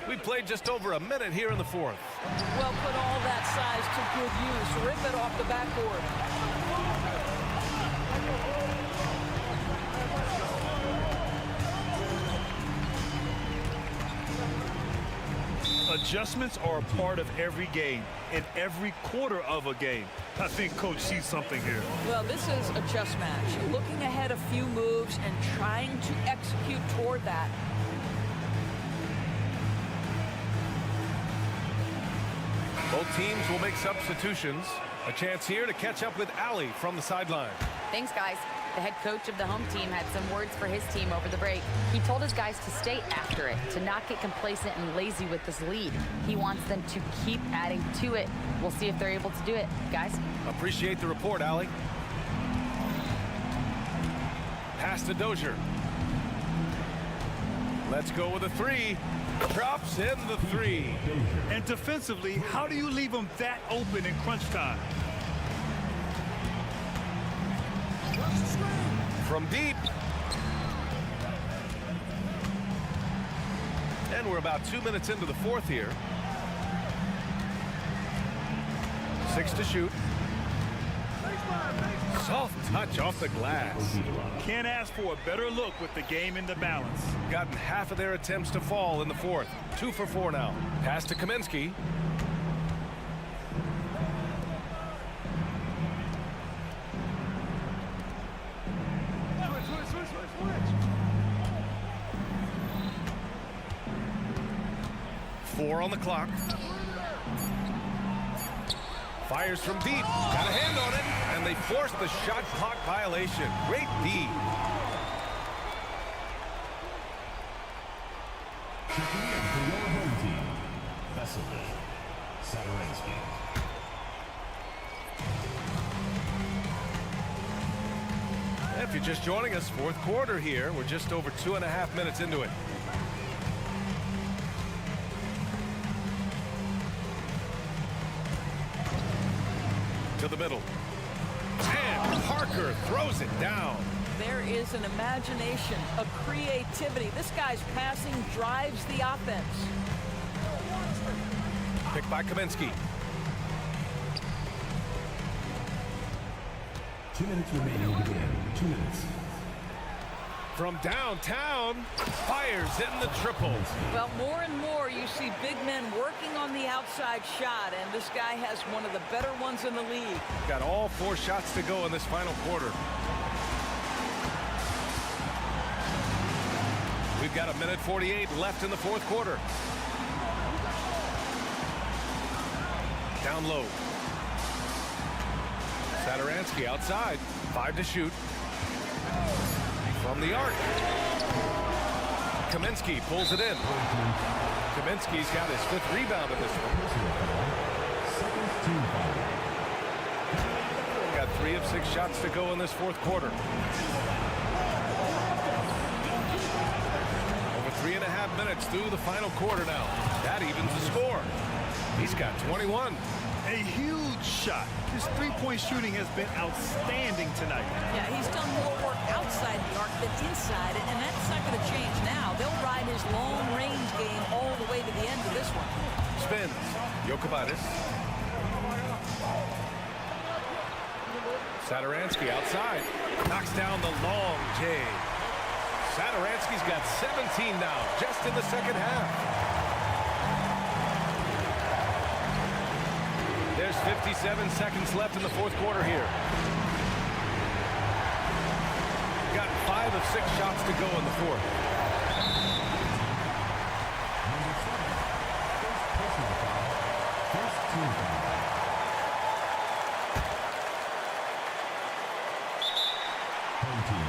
We played just over a minute here in the fourth. Well, put all that size to good use. Rip it off the backboard. Adjustments are a part of every game, in every quarter of a game. I think Coach sees something here. Well, this is a chess match. Looking ahead a few moves and trying to execute toward that. Both teams will make substitutions. A chance here to catch up with Allie from the sideline. Thanks, guys. The head coach of the home team had some words for his team over the break. He told his guys to stay after it, to not get complacent and lazy with this lead. He wants them to keep adding to it. We'll see if they're able to do it, guys. Appreciate the report, Allie. Pass to Dozier. Let's go with a three. Drops in the three. And defensively, how do you leave them that open in crunch time? From deep. And we're about 2 minutes into the fourth here. 6 to shoot. Soft touch off the glass. Can't ask for a better look with the game in the balance. Gotten half of their attempts to fall in the fourth. 2 for 4 now. Pass to Kaminsky. Four on the clock. Fires from deep. Got a hand on it, and they force the shot clock violation. Great D. Checking in for your home team. Vesely. Sadaransky. If you're just joining us, fourth quarter here. We're just over 2.5 minutes into it. To the middle. And Parker throws it down. There is an imagination, a creativity. This guy's passing drives the offense. Picked by Kaminsky. 2 minutes remaining in the game. 2 minutes. From downtown, fires in the triple. Well, more and more you see big men working on the outside shot, and this guy has one of the better ones in the league. Got all 4 shots to go in this final quarter. We've got 1:48 left in the fourth quarter. Down low. Sadaransky outside. 5 to shoot. From the arc. Kaminsky pulls it in. Kaminsky's got his 5th rebound of this one. Got 3 of 6 shots to go in this fourth quarter. Over 3.5 minutes through the final quarter now. That evens the score. He's got 21. A huge shot. His three-point shooting has been outstanding tonight. Yeah, he's done more work outside the arc than inside it, and that's not going to change now. They'll ride his long-range game all the way to the end of this one. Spins. Jokibatis. Sadaransky outside. Knocks down the long J. Sadaransky's got 17 now, just in the second half. There's 57 seconds left in the fourth quarter here. Got 5 5 of 6 shots to go in the fourth. First team foul. Home team.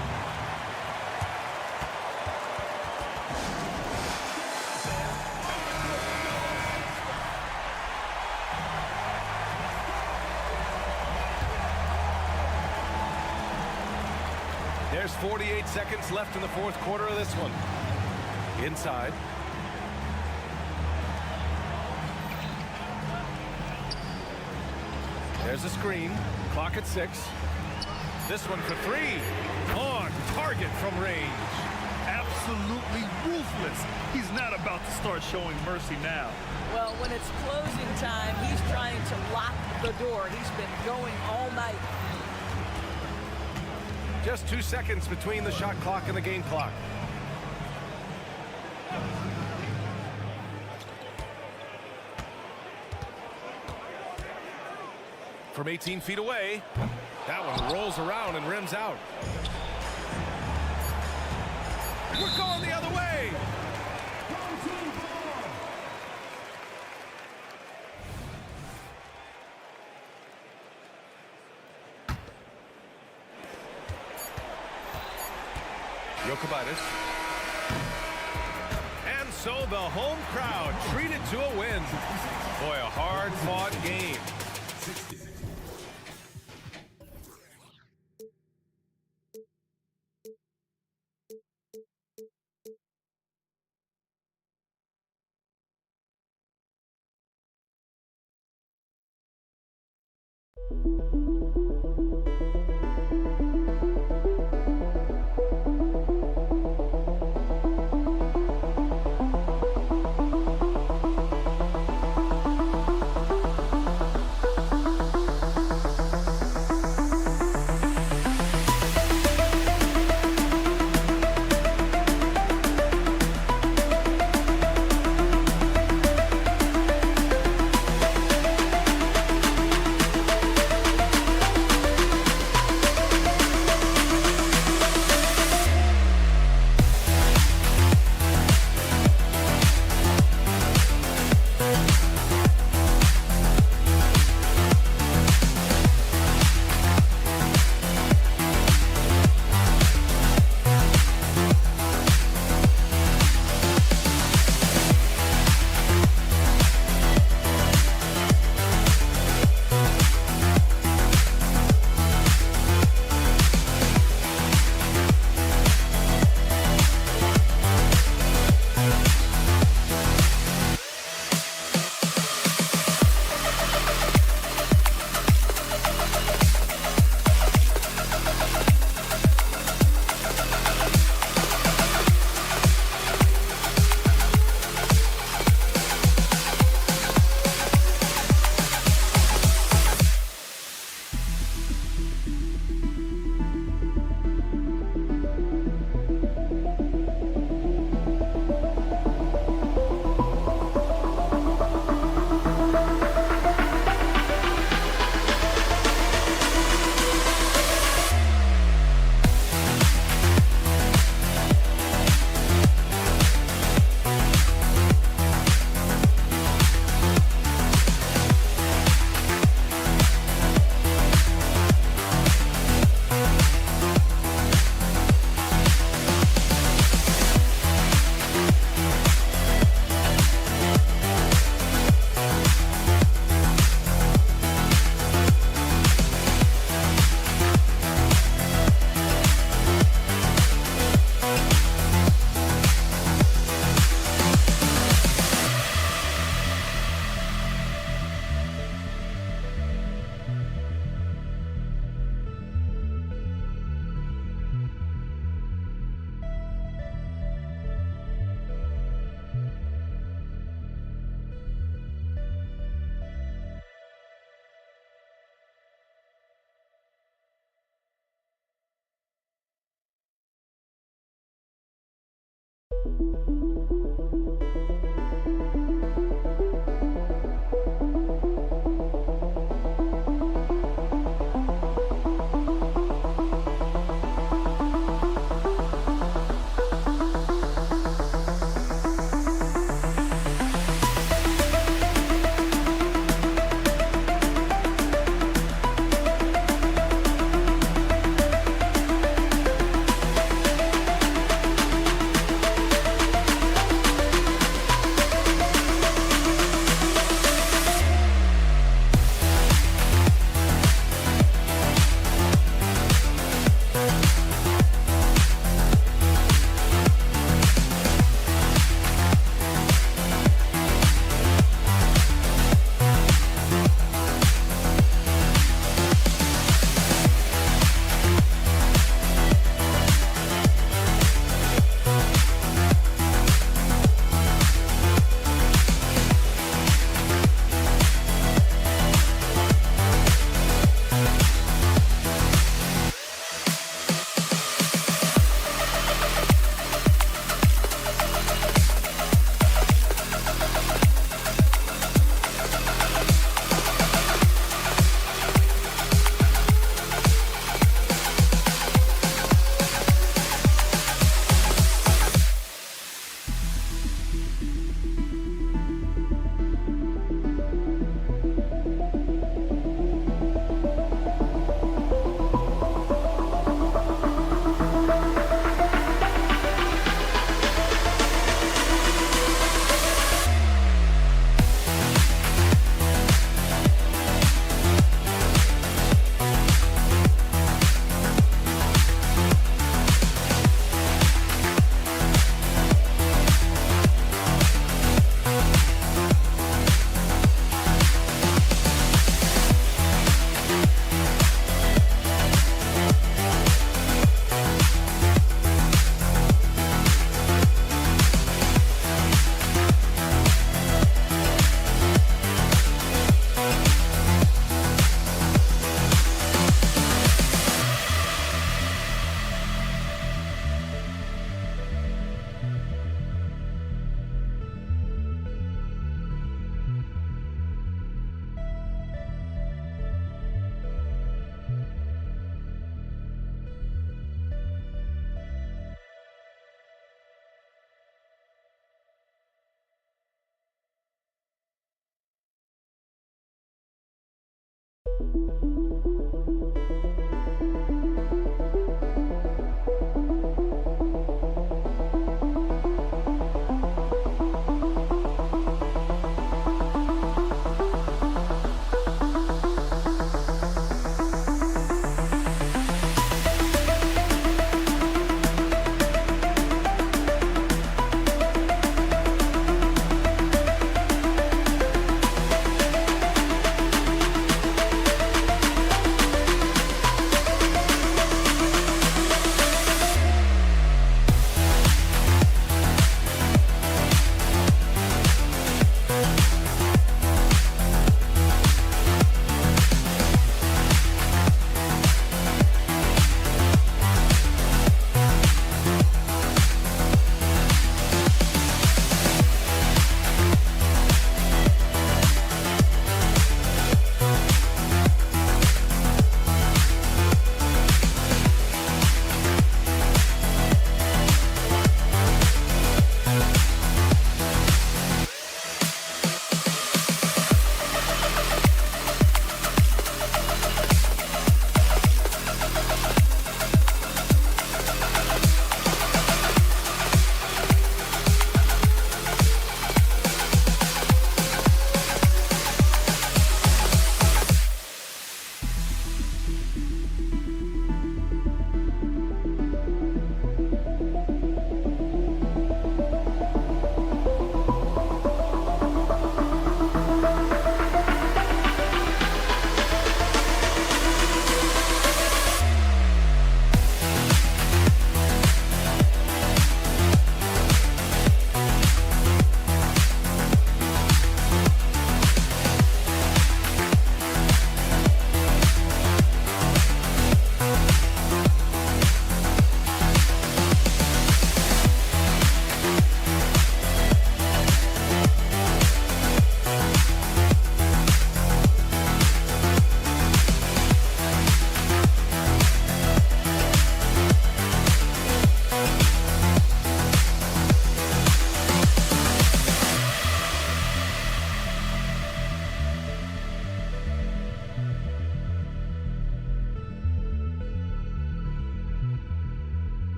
There's 48 seconds left in the fourth quarter of this one. Inside. There's a screen. Clock at 6. This one for 3. On target from range. Absolutely ruthless. He's not about to start showing mercy now. Well, when it's closing time, he's trying to lock the door. He's been going all night. Just 2 seconds between the shot clock and the game clock. From 18 feet away, that one rolls around and rims out. We're going the other way. Jokic. And so the home crowd treated to a win. Boy, a hard-fought game.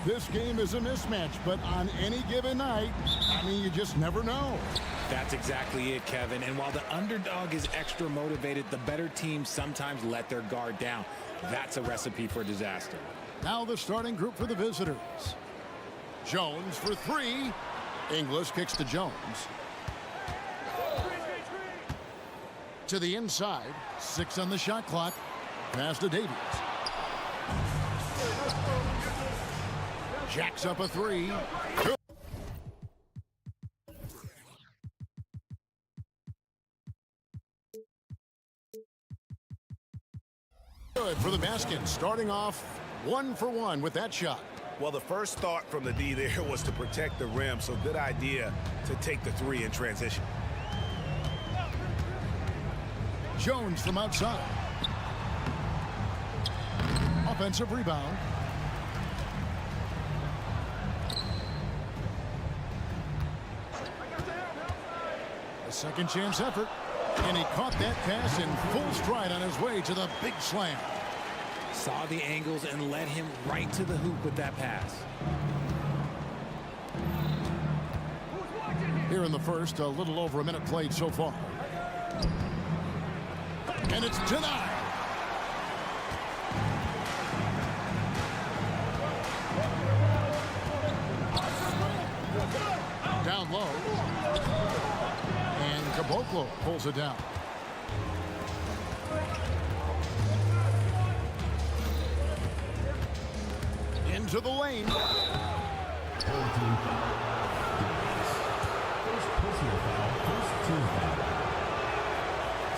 This game is a mismatch, but on any given night, I mean, you just never know. That's exactly it, Kevin. And while the underdog is extra motivated, the better teams sometimes let their guard down. That's a recipe for disaster. Now the starting group for the visitors. Jones for three. Inglis kicks to Jones. To the inside. 6 on the shot clock. Pass to Davies. Jacks up a three. Good for the basket. Starting off 1 for 1 with that shot. Well, the first thought from the D there was to protect the rim, so good idea to take the three in transition. Jones from outside. Offensive rebound. A second chance effort. And he caught that pass in full stride on his way to the big slam. Saw the angles and led him right to the hoop with that pass. Here in the first, a little over a minute played so far. And it's denied. Down low. And Caboclo pulls it down. Into the lane.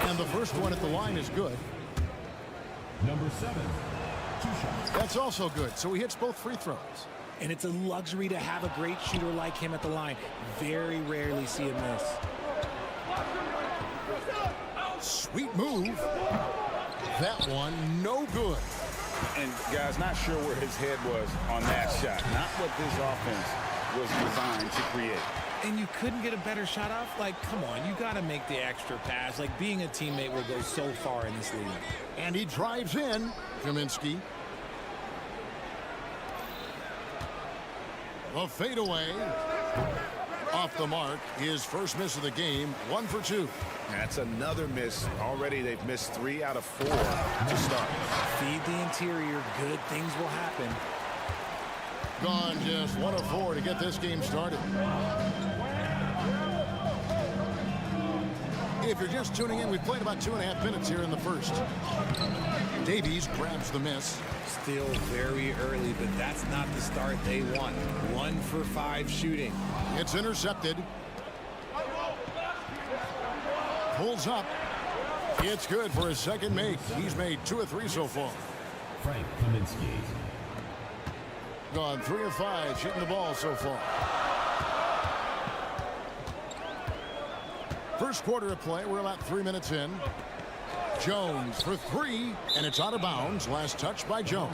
And the first one at the line is good. Number 7, 2 shots. That's also good. So he hits both free throws. And it's a luxury to have a great shooter like him at the line. Very rarely see him miss. Sweet move. That one, no good. And, guys, not sure where his head was on that shot. Not what this offense was designed to create. And you couldn't get a better shot off? Like, come on, you got to make the extra pass. Like, being a teammate will go so far in this league. And he drives in. Kaminsky. A fadeaway. Off the mark. His first miss of the game. 1 for 2. That's another miss. Already they've missed 3 out of 4 to start. Feed the interior. Good things will happen. Gone just 1 of 4 to get this game started. If you're just tuning in, we've played about 2.5 minutes here in the first. Davies grabs the miss. Still very early, but that's not the start they want. 1 for 5 shooting. It's intercepted. Pulls up. It's good for his second make. He's made 2 of 3 so far. Frank Kaminsky. Gone 3 of 5 shooting the ball so far. First quarter of play. We're about 3 minutes in. Jones for 3, and it's out of bounds. Last touch by Jones.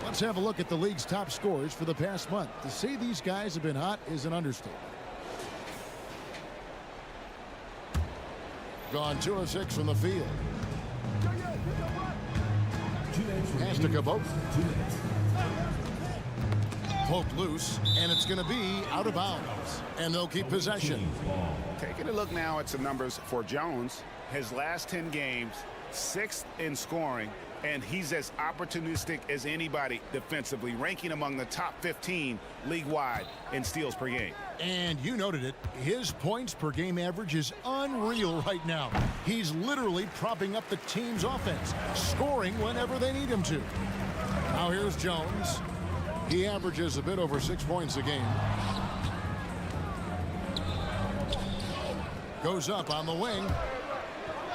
Let's have a look at the league's top scorers for the past month. To say these guys have been hot is an understatement. Gone 2 of 6 from the field. Pass to Caboclo. Poked loose, and it's going to be out of bounds. And they'll keep possession. Taking a look now at some numbers for Jones. His last 10 games, 6th in scoring, and he's as opportunistic as anybody defensively, ranking among the top 15 league-wide in steals per game. And you noted it, his points per game average is unreal right now. He's literally propping up the team's offense, scoring whenever they need him to. Now here's Jones. He averages a bit over 6 points a game. Goes up on the wing.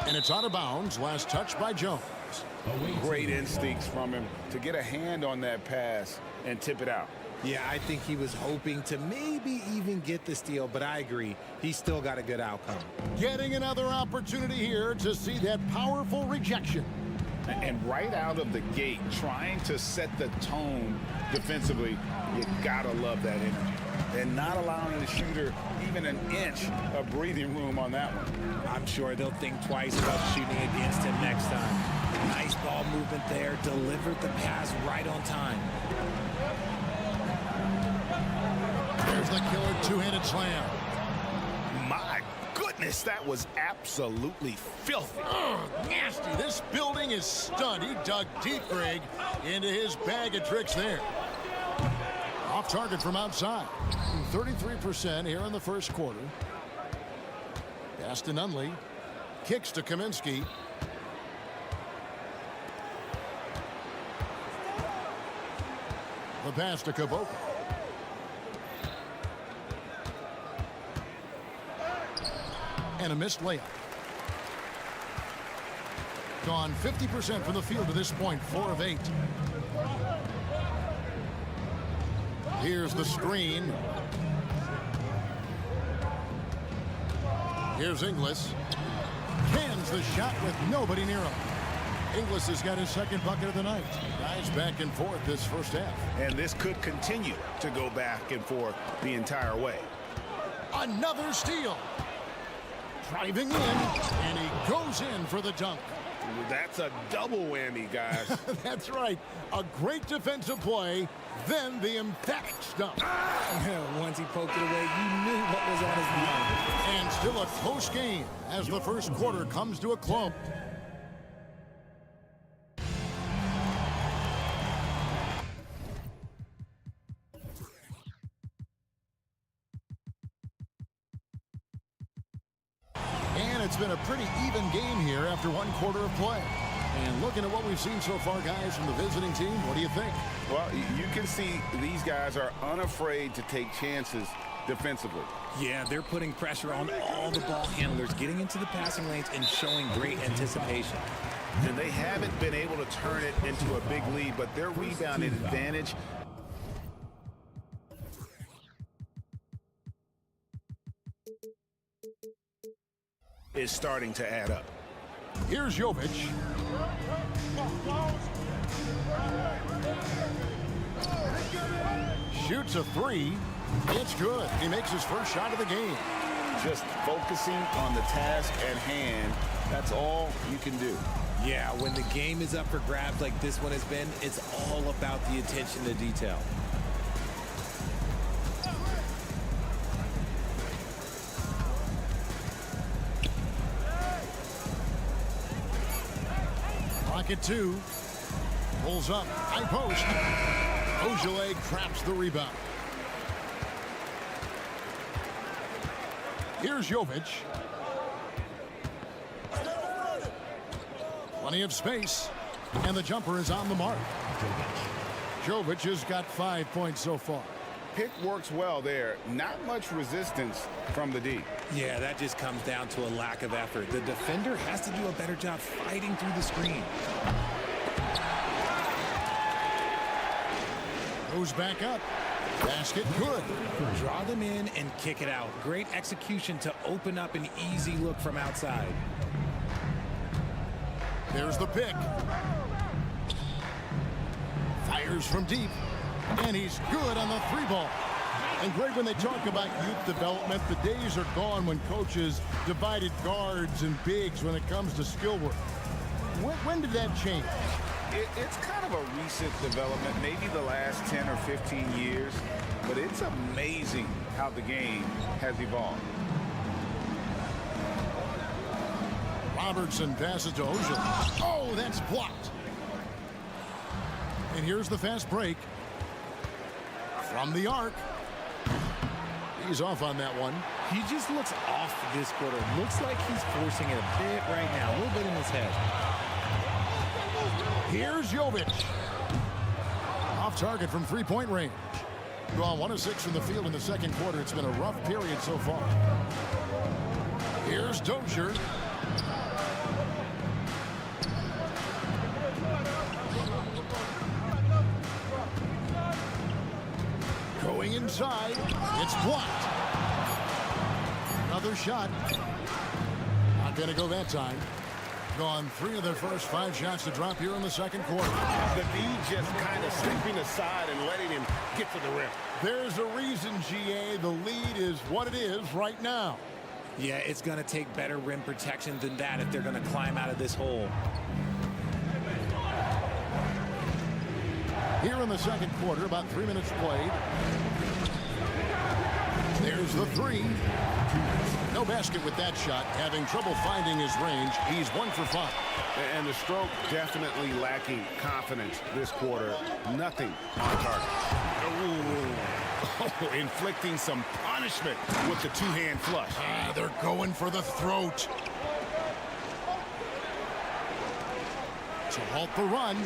And it's out of bounds. Last touch by Jones. Nuggets. Great instincts from him to get a hand on that pass and tip it out. Yeah, I think he was hoping to maybe even get the steal, but I agree. He's still got a good outcome. Getting another opportunity here to see that powerful rejection. And right out of the gate, trying to set the tone defensively, you gotta love that energy. And not allowing the shooter even an inch of breathing room on that one. I'm sure they'll think twice about shooting against him next time. Nice ball movement there, delivered the pass right on time. There's the killer two-handed slam. My goodness, that was absolutely filthy. Nasty. This building is stunned. He dug deep, Greg, into his bag of tricks there. Off target from outside. 33% here in the first quarter. Pass to Nunley. Kicks to Kaminsky. The pass to Kuboka. And a missed layup. Gone 50% from the field to this point, 4 of 8. Here's the screen. Here's Inglis. Cans the shot with nobody near him. Inglis has got his second bucket of the night. Guys back and forth this first half. And this could continue to go back and forth the entire way. Another steal. Driving in, and he goes in for the dunk. That's a double whammy, guys. That's right. A great defensive play, then the emphatic dunk. Once he poked it away, you knew what was on his mind. And still a close game as the first quarter comes to a close. It's been a pretty even game here after one quarter of play. And looking at what we've seen so far, guys, from the visiting team, what do you think? Well, you can see these guys are unafraid to take chances defensively. Yeah, they're putting pressure on all the ball handlers, getting into the passing lanes and showing great anticipation. And they haven't been able to turn it into a big lead, but their rebounding advantage is starting to add up. Here's Jovic. Shoots a three. It's good. He makes his first shot of the game. Just focusing on the task at hand. That's all you can do. Yeah, when the game is up for grabs like this one has been, it's all about the attention to detail. Pocket 2. Pulls up. High post. Ogilvy craps the rebound. Here's Jovic. Plenty of space. And the jumper is on the mark. Jovic has got 5 points so far. Pick works well there. Not much resistance from the D. Yeah, that just comes down to a lack of effort. The defender has to do a better job fighting through the screen. Goes back up. Basket good. Draw them in and kick it out. Great execution to open up an easy look from outside. There's the pick. Fires from deep. And he's good on the three ball. And Greg, when they talk about youth development, the days are gone when coaches divided guards and bigs when it comes to skill work. When did that change? It's kind of a recent development, maybe the last 10 or 15 years, but it's amazing how the game has evolved. Robertson passes to Ozil. Oh, that's blocked. And here's the fast break. From the arc. He's off on that one. He just looks off this quarter. Looks like he's forcing it a bit right now. A little bit in his head. Here's Jovic. Off target from three-point range. Gone 1 of 6 from the field in the second quarter. It's been a rough period so far. Here's Dozier. inside. It's blocked. Another shot. Not going to go that time. Gone 3 of their first 5 shots to drop here in the second quarter. The D just kind of stepping aside and letting him get to the rim. There's a reason, GA, the lead is what it is right now. Yeah, it's going to take better rim protection than that if they're going to climb out of this hole. Here in the second quarter, about 3 minutes played. There's the 3. No basket with that shot. Having trouble finding his range. He's 1 for 5. And the stroke definitely lacking confidence this quarter. Nothing on target. Oh, inflicting some punishment with the 2-hand flush. They're going for the throat. To halt the run.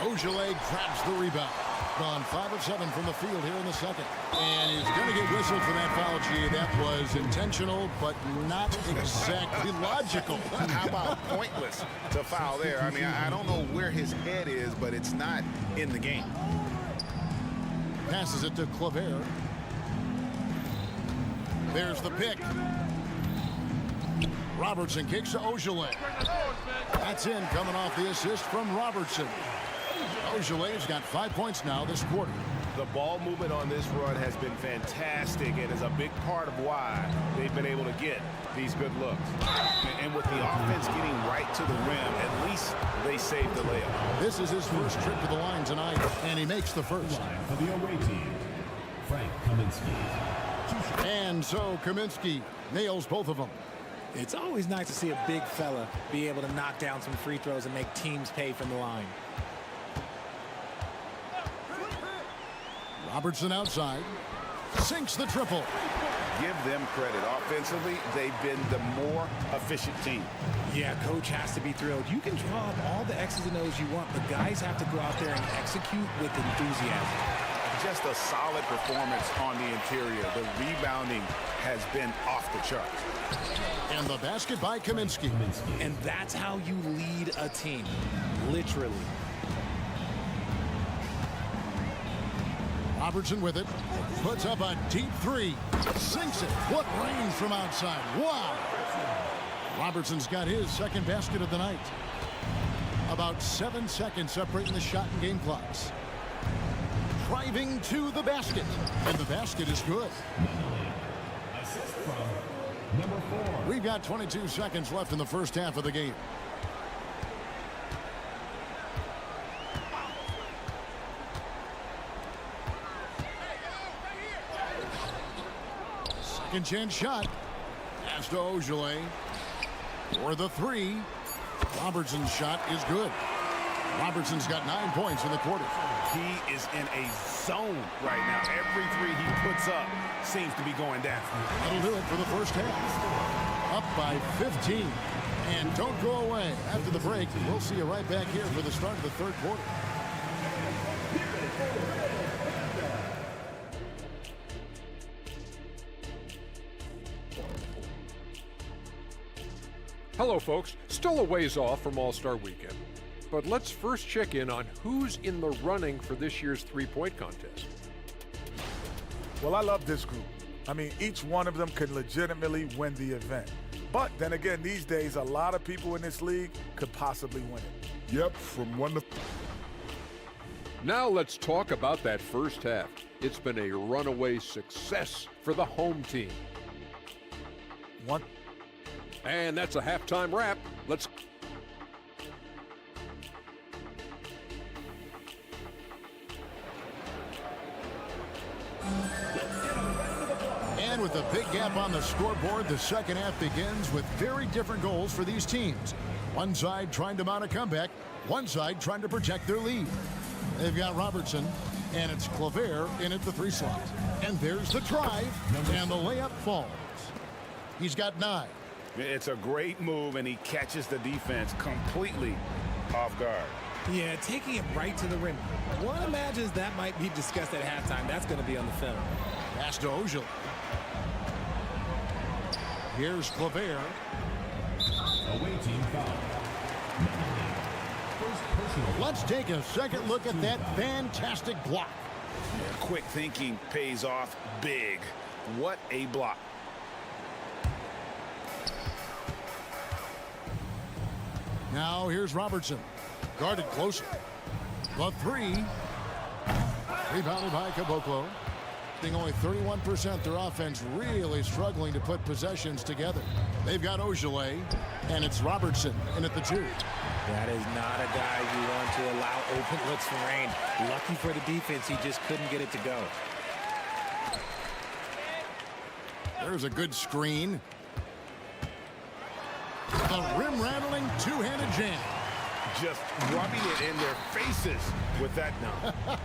Ojeleye grabs the rebound. Gone 5 of 7 from the field here in the second. And he's going to get whistled for that foul, G. That was intentional, but not exactly logical. How about pointless to foul there? I mean, I don't know where his head is, but it's not in the game. Passes it to Claver. There's the pick. Robertson kicks to Ojeleye. That's in, coming off the assist from Robertson. Ojele's got 5 points now this quarter. The ball movement on this run has been fantastic and is a big part of why they've been able to get these good looks. And with the offense getting right to the rim, at least they saved the layup. This is his first trip to the line tonight, and he makes the first. For the away team, Frank Kaminsky. And so Kaminsky nails both of them. It's always nice to see a big fella be able to knock down some free throws and make teams pay from the line. Robertson outside. Sinks the triple. Give them credit. Offensively, they've been the more efficient team. Yeah, coach has to be thrilled. You can draw up all the X's and O's you want, but guys have to go out there and execute with enthusiasm. Just a solid performance on the interior. The rebounding has been off the charts. And the basket by Kaminsky. And that's how you lead a team. Literally. Robertson with it. Puts up a deep 3. Sinks it. What range from outside. Wow. Robertson's got his second basket of the night. About 7 seconds separating the shot and game clocks. Driving to the basket. And the basket is good. Assist from number 4. We've got 22 seconds left in the first half of the game. Second chance shot. Pass to Ojeleye. For the 3. Robertson's shot is good. Robertson's got 9 points in the quarter. He is in a zone right now. Every 3 he puts up seems to be going down. That'll do it for the first half. Up by 15. And don't go away. After the break, we'll see you right back here for the start of the third quarter. Hello, folks. Still a ways off from All-Star Weekend. But let's first check in on who's in the running for this year's three-point contest. Well, I love this group. I mean, each one of them can legitimately win the event. But then again, these days, a lot of people in this league could possibly win it. Yep, from 1 to... Now let's talk about that first half. It's been a runaway success for the home team. And that's a halftime wrap. Let's... And with a big gap on the scoreboard, the second half begins with very different goals for these teams. One side trying to mount a comeback, one side trying to protect their lead. They've got Robertson, and it's Claver in at the 3 slot. And there's the drive, and the layup falls. He's got 9. It's a great move, and he catches the defense completely off guard. Yeah, taking it right to the rim. One imagines that might be discussed at halftime. That's going to be on the film. Pass to Ojeleye. Here's Claver. Away team foul. Let's take a second look at that fantastic block. quick thinking pays off big. What a block. Now here's Robertson. Guarded closer. The three. Rebounded by Caboclo. Being only 31%, their offense really struggling to put possessions together. They've got Ogilvy, and it's Robertson in at the 2. That is not a guy you want to allow open looks from range. Lucky for the defense, he just couldn't get it to go. There's a good screen. A rim-rattling two-handed jam. Just rubbing it in their faces with that now.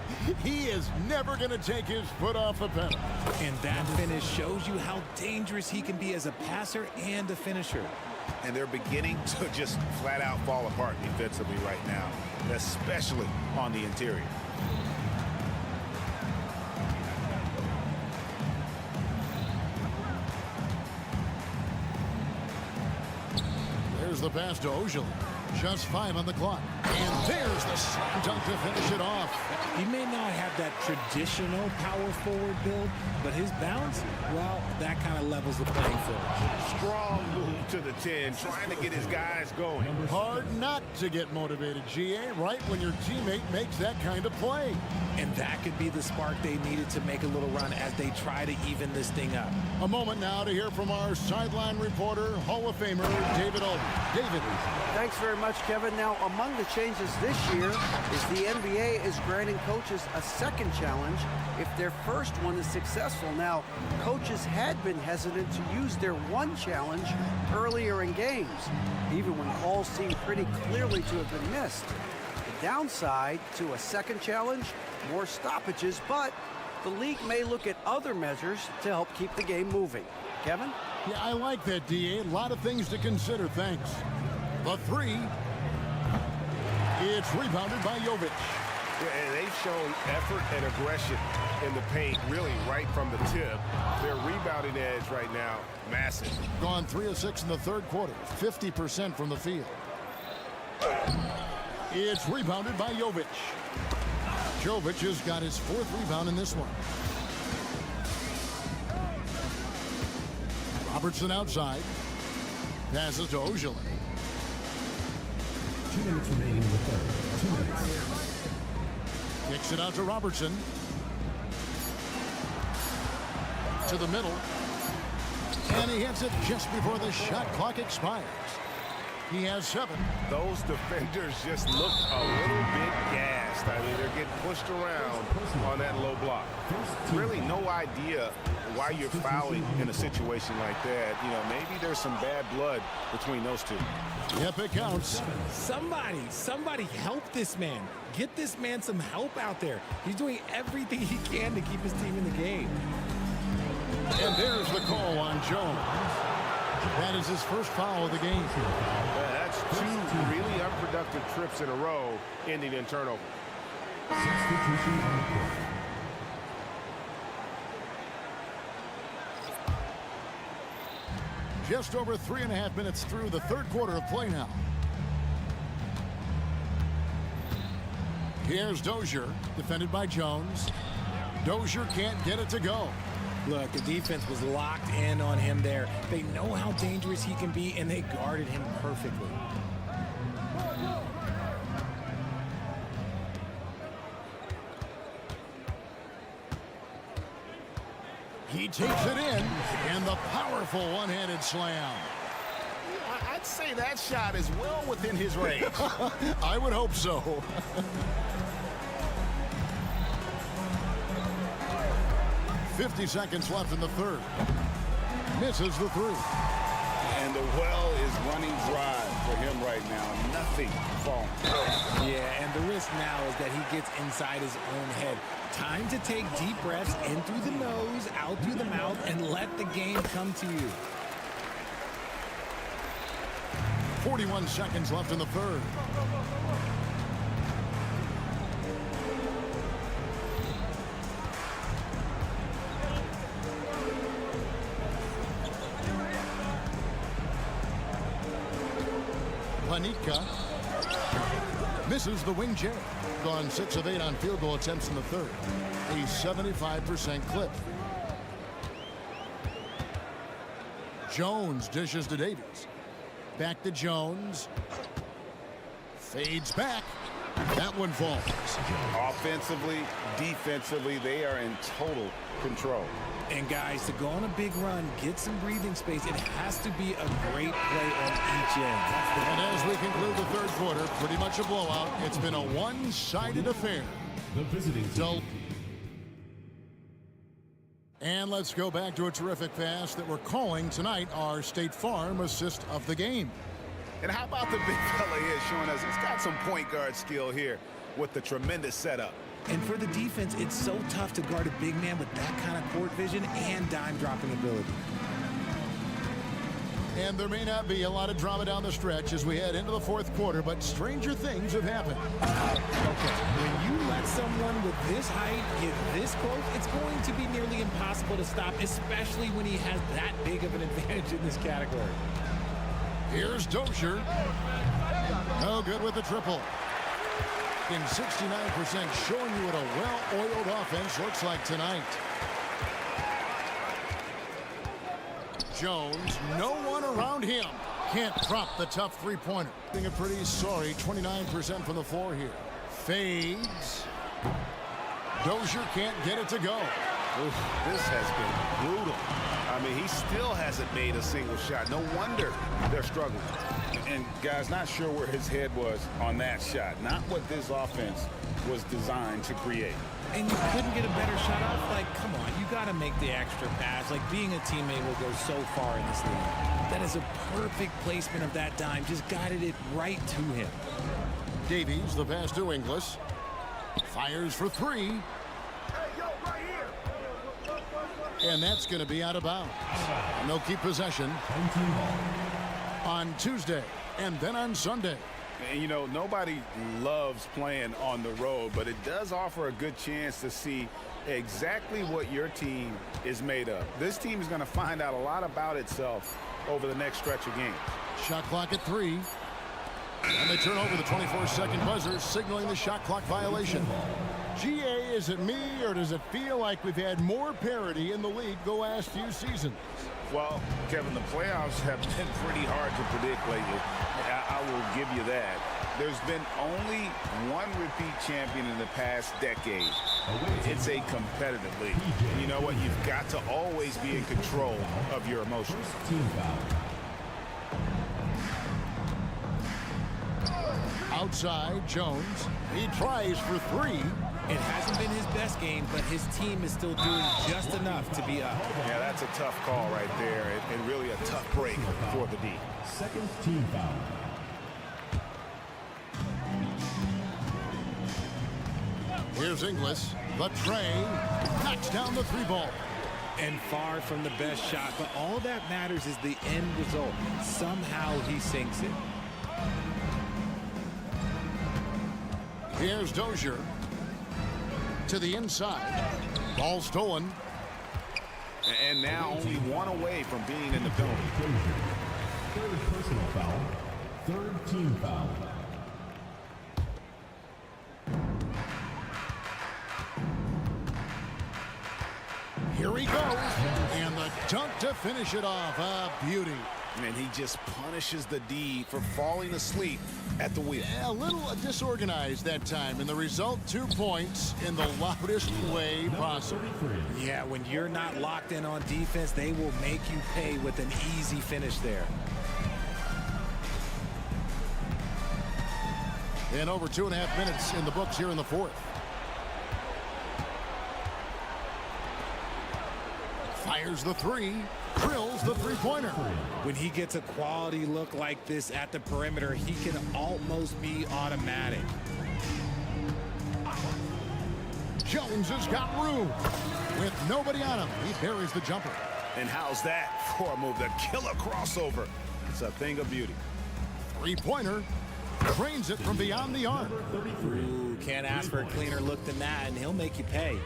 He is never going to take his foot off the pedal. And that finish shows you how dangerous he can be as a passer and a finisher. And they're beginning to just flat out fall apart defensively right now, especially on the interior. There's the pass to Ogilvy. Just 5 on the clock. And there's the slam dunk to finish it off. He may not have that traditional power forward build, but his bounce, well, that kind of levels the playing field. Strong move to the 10, trying to get his guys going. Hard not to get motivated, GA, right when your teammate makes that kind of play. And that could be the spark they needed to make a little run as they try to even this thing up. A moment now to hear from our sideline reporter, Hall of Famer David Aldridge. David. Thanks very much, Kevin. Now, among the changes this year is the NBA is granting coaches a second challenge if their first one is successful. Now, coaches had been hesitant to use their one challenge earlier in games, even when calls seemed pretty clearly to have been missed. The downside to a second challenge, more stoppages, but the league may look at other measures to help keep the game moving. Kevin? Yeah, I like that, DA. A lot of things to consider. Thanks. The three. It's rebounded by Jovic. Yeah, and they've shown effort and aggression in the paint, really right from the tip. Their rebounding edge right now, massive. Gone 3 of 6 in the third quarter, 50% from the field. It's rebounded by Jovic. Jovic has got his 4th rebound in this one. Robertson outside. Passes to Ogilvy. 2 minutes remaining in the third. 2 minutes. Kicks it out to Robertson. To the middle. And he hits it just before the shot clock expires. He has 7. Those defenders just look a little bit gassed. I mean, they're getting pushed around on that low block. Really no idea why you're fouling in a situation like that. You know, maybe there's some bad blood between those two. Yep, it counts. Somebody help this man. Get this man some help out there. He's doing everything he can to keep his team in the game. And there's the call on Jones. That is his first foul of the game. That's 2 really unproductive trips in a row, ending in turnover. Just over 3.5 minutes through the third quarter of play now. Here's Dozier, defended by Jones. Dozier can't get it to go. Look, the defense was locked in on him there. They know how dangerous he can be, and they guarded him perfectly. He takes it in, and the powerful one-handed slam. I'd say that shot is well within his range. I would hope so. .50 seconds left in the third. Misses the 3. And the well is running dry for him right now. Nothing falling. Yeah, and the risk now is that he gets inside his own head. Time to take deep breaths in through the nose, out through the mouth, and let the game come to you. 41 seconds left in the third. Panika misses the wing chair. Gone 6 of 8 on field goal attempts in the third. a 75% clip. Jones dishes to Davies. Back to Jones. Fades back. That one falls. Offensively, defensively, they are in total control. And guys, to go on a big run, get some breathing space, it has to be a great play on each end. And as we conclude the third quarter, pretty much a blowout. It's been a one-sided affair. The visiting team. And let's go back to a terrific pass that we're calling tonight our State Farm assist of the game. And how about the big fella here showing us he's got some point guard skill here with the tremendous setup. And for the defense, it's so tough to guard a big man with that kind of court vision and dime dropping ability. And there may not be a lot of drama down the stretch as we head into the fourth quarter, but stranger things have happened. Okay, when you let someone with this height get this close, it's going to be nearly impossible to stop, especially when he has that big of an advantage in this category. Here's Dozier. No good with the triple. In 69%, showing you what a well-oiled offense looks like tonight. Jones, no one around him. Can't drop the tough three-pointer. Being a pretty sorry 29% from the floor here. Fades. Dozier can't get it to go. Oof, this has been brutal. I mean, he still hasn't made a single shot. No wonder they're struggling. And guys, not sure where his head was on that shot. Not what this offense was designed to create. And you couldn't get a better shot off? Like, come on, you got to make the extra pass. Like, being a teammate will go so far in this league. That is a perfect placement of that dime. Just guided it right to him. Davies, the pass to Inglis. Fires for three. And that's going to be out of bounds. And they'll keep possession on Tuesday and then on Sunday. And, you know, nobody loves playing on the road, but it does offer a good chance to see exactly what your team is made of. This team is going to find out a lot about itself over the next stretch of games. Shot clock at 3. And they turn over the 24-second buzzer, signaling the shot clock violation. GA, is it me, or does it feel like we've had more parity in the league the last few seasons? Well, Kevin, the playoffs have been pretty hard to predict lately. I will give you that. There's been only one repeat champion in the past decade. It's a competitive league. And you know what? You've got to always be in control of your emotions. Outside, Jones. He tries for 3. It hasn't been his best game, but his team is still doing just enough to be up. Yeah, that's a tough call right there, and really a tough break for the D. Second team foul. Here's Inglis. The tray knocks down the 3 ball. And far from the best shot, but all that matters is the end result. Somehow he sinks it. Here's Dozier. To the inside. Ball stolen. And now only one away from being in the penalty. Third personal foul. Third team foul. Here he goes. And the dunk to finish it off. A beauty. And he just punishes the D for falling asleep at the wheel. Yeah, a little disorganized that time, and the result, 2 points in the loudest way possible. Yeah, when you're not locked in on defense, they will make you pay with an easy finish there. And over 2.5 minutes in the books here in the fourth. Fires the 3, drills the 3-pointer. When he gets a quality look like this at the perimeter, he can almost be automatic. Jones has got room. With nobody on him, he buries the jumper. And how's that for a move? The killer crossover. It's a thing of beauty. 3-pointer. Drains it from beyond the arc. Ooh, can't ask for a cleaner look than that, and he'll make you pay.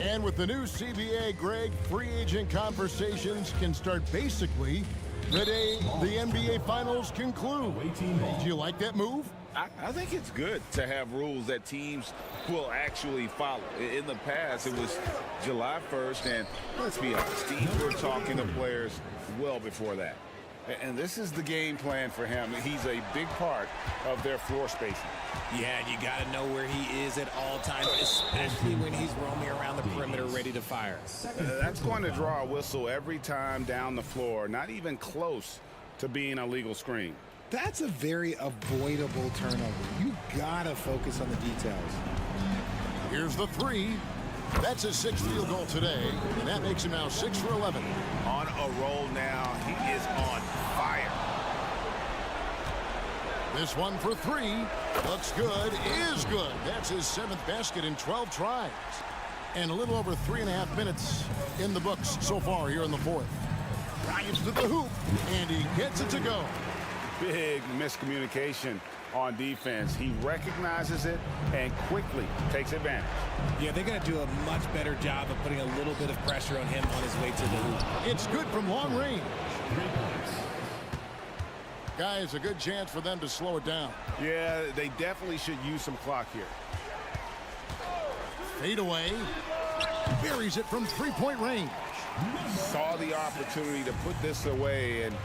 And with the new CBA, Greg, free agent conversations can start basically the day the NBA Finals conclude. Do you like that move? I think it's good to have rules that teams will actually follow. In the past, it was July 1st, and let's be honest, teams were talking to players well before that. And this is the game plan for him. He's a big part of their floor spacing. Yeah, you got to know where he is at all times, especially when he's roaming around the perimeter ready to fire. That's going to draw a whistle every time down the floor, not even close to being a legal screen. That's a very avoidable turnover. You got to focus on the details. Here's the three. That's his 6th field goal today, and that makes him now 6 for 11. On a roll now. He is on fire. This one for 3. Looks good. Is good. That's his 7th basket in 12 tries. And a little over 3.5 minutes in the books so far here in the 4th. Drives to the hoop, and he gets it to go. Big miscommunication on defense. He recognizes it and quickly takes advantage. Yeah, they're going to do a much better job of putting a little bit of pressure on him on his way to the hoop. It's good from long range. Guys, a good chance for them to slow it down. Yeah, they definitely should use some clock here. Fade away. Buries it from 3-point range. Saw the opportunity to put this away and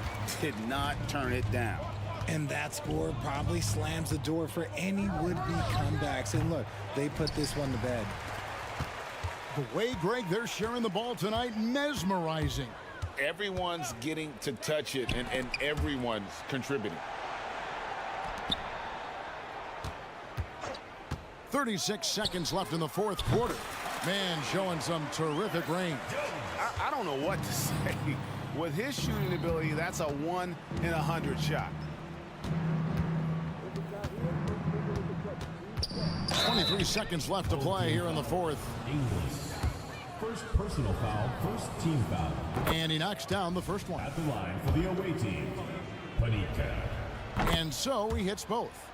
did not turn it down. And that score probably slams the door for any would-be comebacks. And look, they put this one to bed. The way, Greg, they're sharing the ball tonight, mesmerizing. Everyone's getting to touch it, and everyone's contributing. 36 seconds left in the 4th quarter. Man, showing some terrific range. I don't know what to say. With his shooting ability, that's a 1 in 100 shot. 23 seconds left to play here in the 4th. First personal foul, first team foul. And he knocks down the first one. At the line for the away team, Panika. And so he hits both.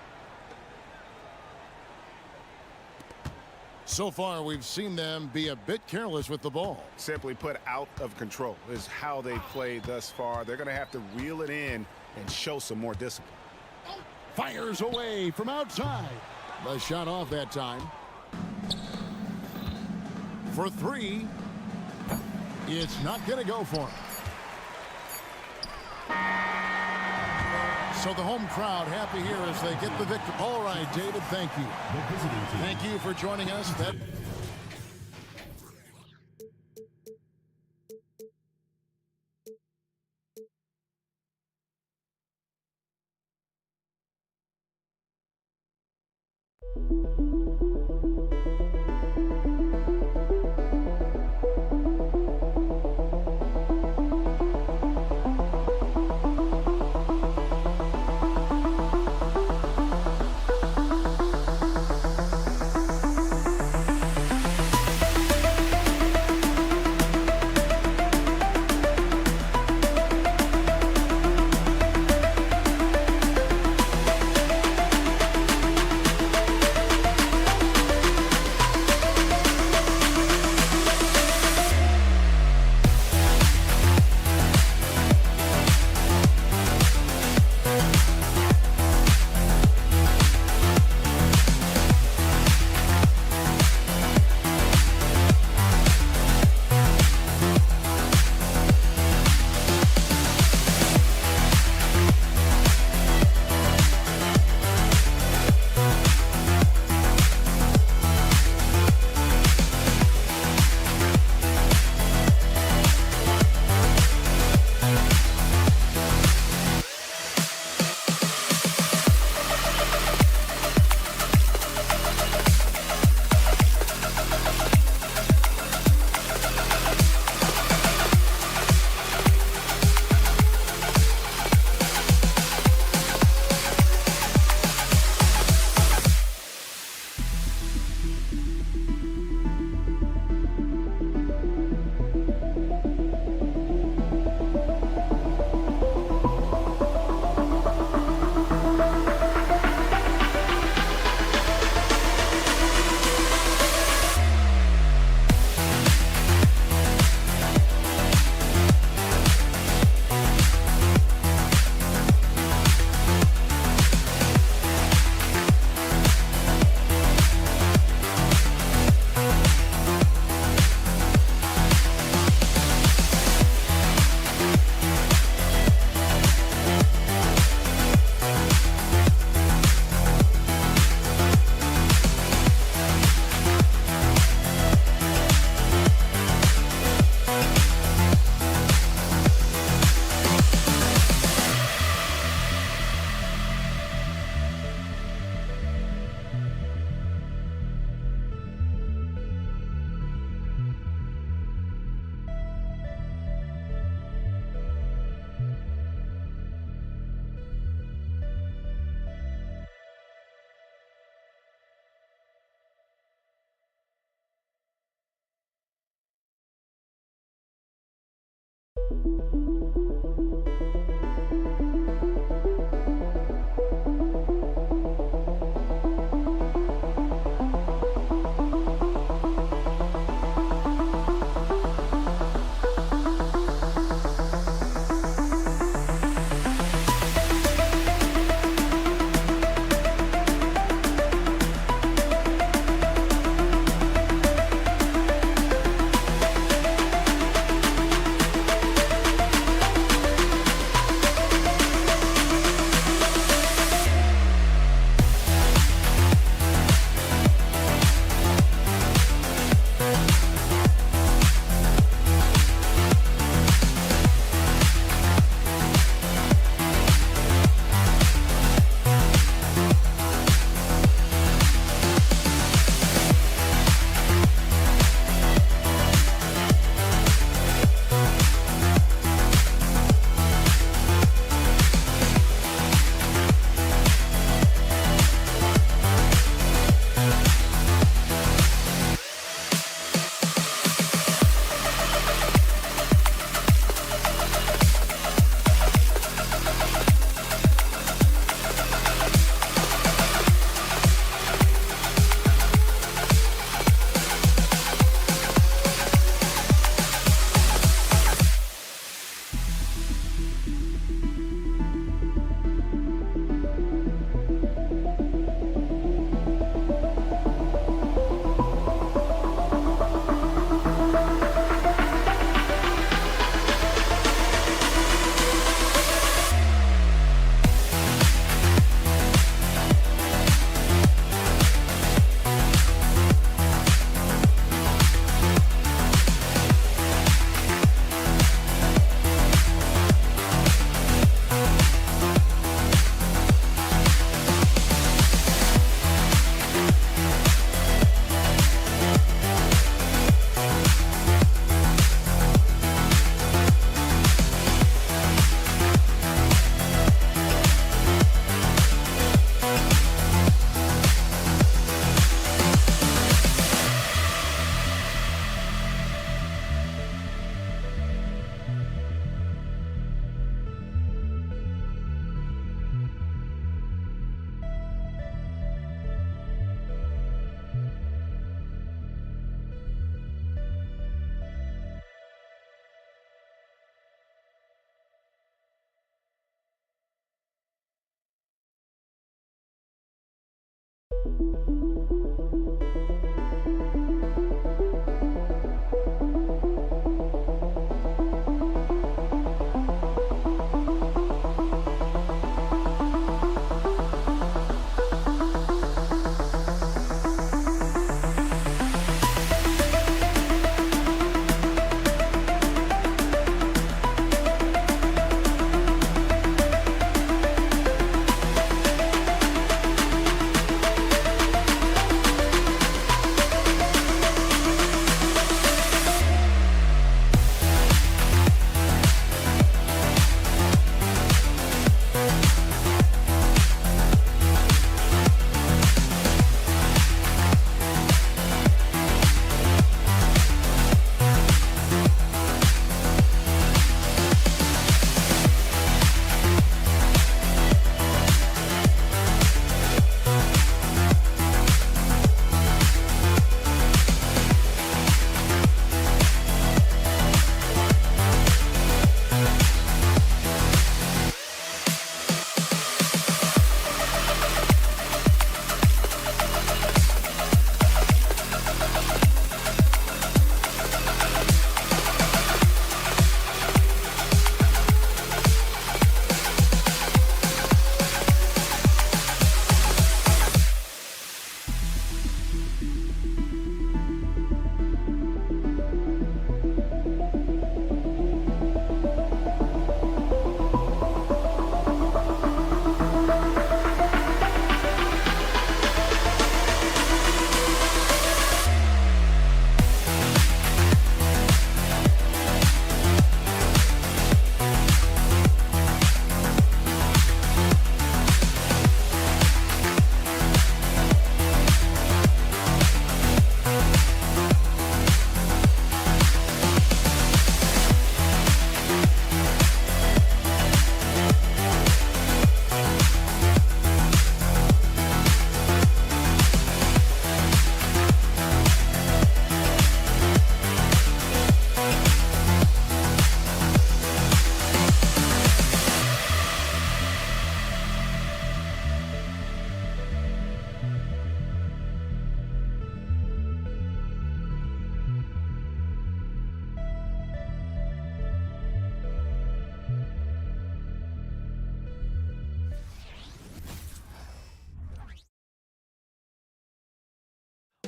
So far, we've seen them be a bit careless with the ball. Simply put, out of control is how they played thus far. They're going to have to reel it in and show some more discipline. Fires away from outside. The shot off that time. For 3. It's not going to go for him. So the home crowd happy here as they get the victory. All right, David, thank you. Thank you for joining us.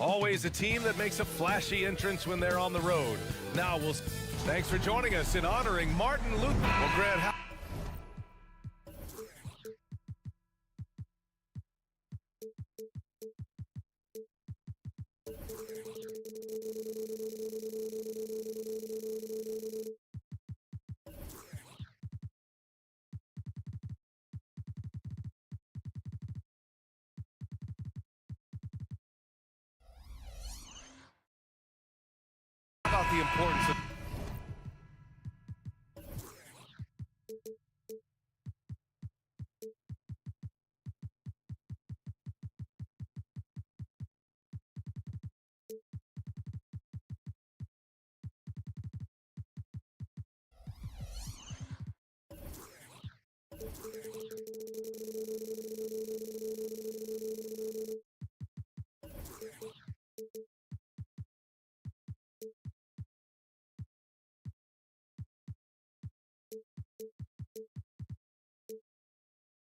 Always a team that makes a flashy entrance when they're on the road. Now thanks for joining us in honoring Martin Luther. Well, Grant, how about the importance of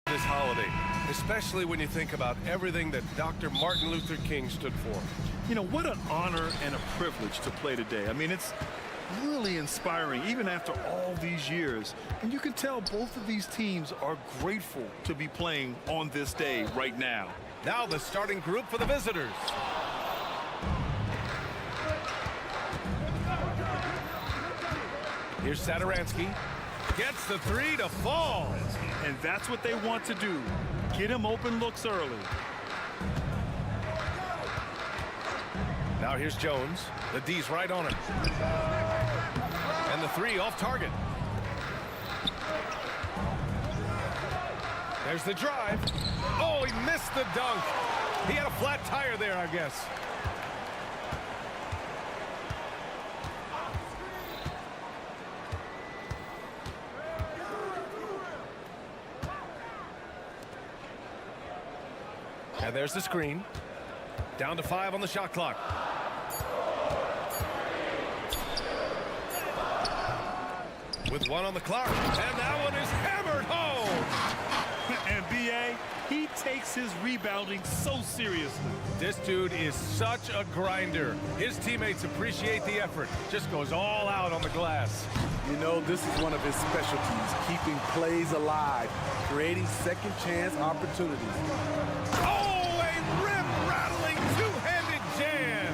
this holiday, especially when you think about everything that Dr. Martin Luther King stood for. You know, what an honor and a privilege to play today. I mean, it's really inspiring, even after all these years. And you can tell both of these teams are grateful to be playing on this day right now. Now the starting group for the visitors. Here's Sadaransky. Gets the three to fall. And that's what they want to do. Get him open looks early. Now here's Jones. The D's right on him. And the three off target. There's the drive. Oh, he missed the dunk. He had a flat tire there, I guess. And there's the screen. Down to 5 on the shot clock. With 1 on the clock. And that one is hammered home. And B.A., he takes his rebounding so seriously. This dude is such a grinder. His teammates appreciate the effort. Just goes all out on the glass. You know, this is one of his specialties, keeping plays alive, creating second chance opportunities. Oh, a rim-rattling two-handed jam.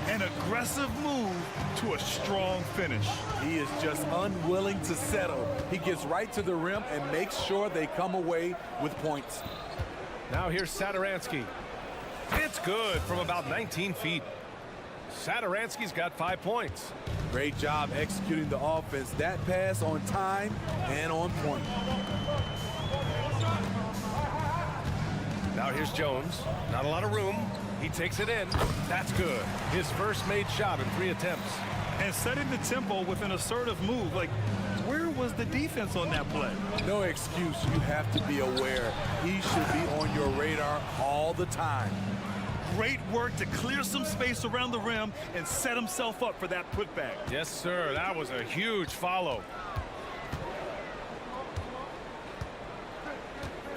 An aggressive move to a strong finish. He is just unwilling to settle. He gets right to the rim and makes sure they come away with points. Now here's Sadaransky. It's good from about 19 feet. Sadaransky's got 5 points. Great job executing the offense. That pass on time and on point. Now here's Jones. Not a lot of room. He takes it in. That's good. His first made shot in 3 attempts. And setting the tempo with an assertive move. Like, where was the defense on that play? No excuse. You have to be aware. He should be on your radar all the time. Great work to clear some space around the rim and set himself up for that putback. Yes, sir. That was a huge follow.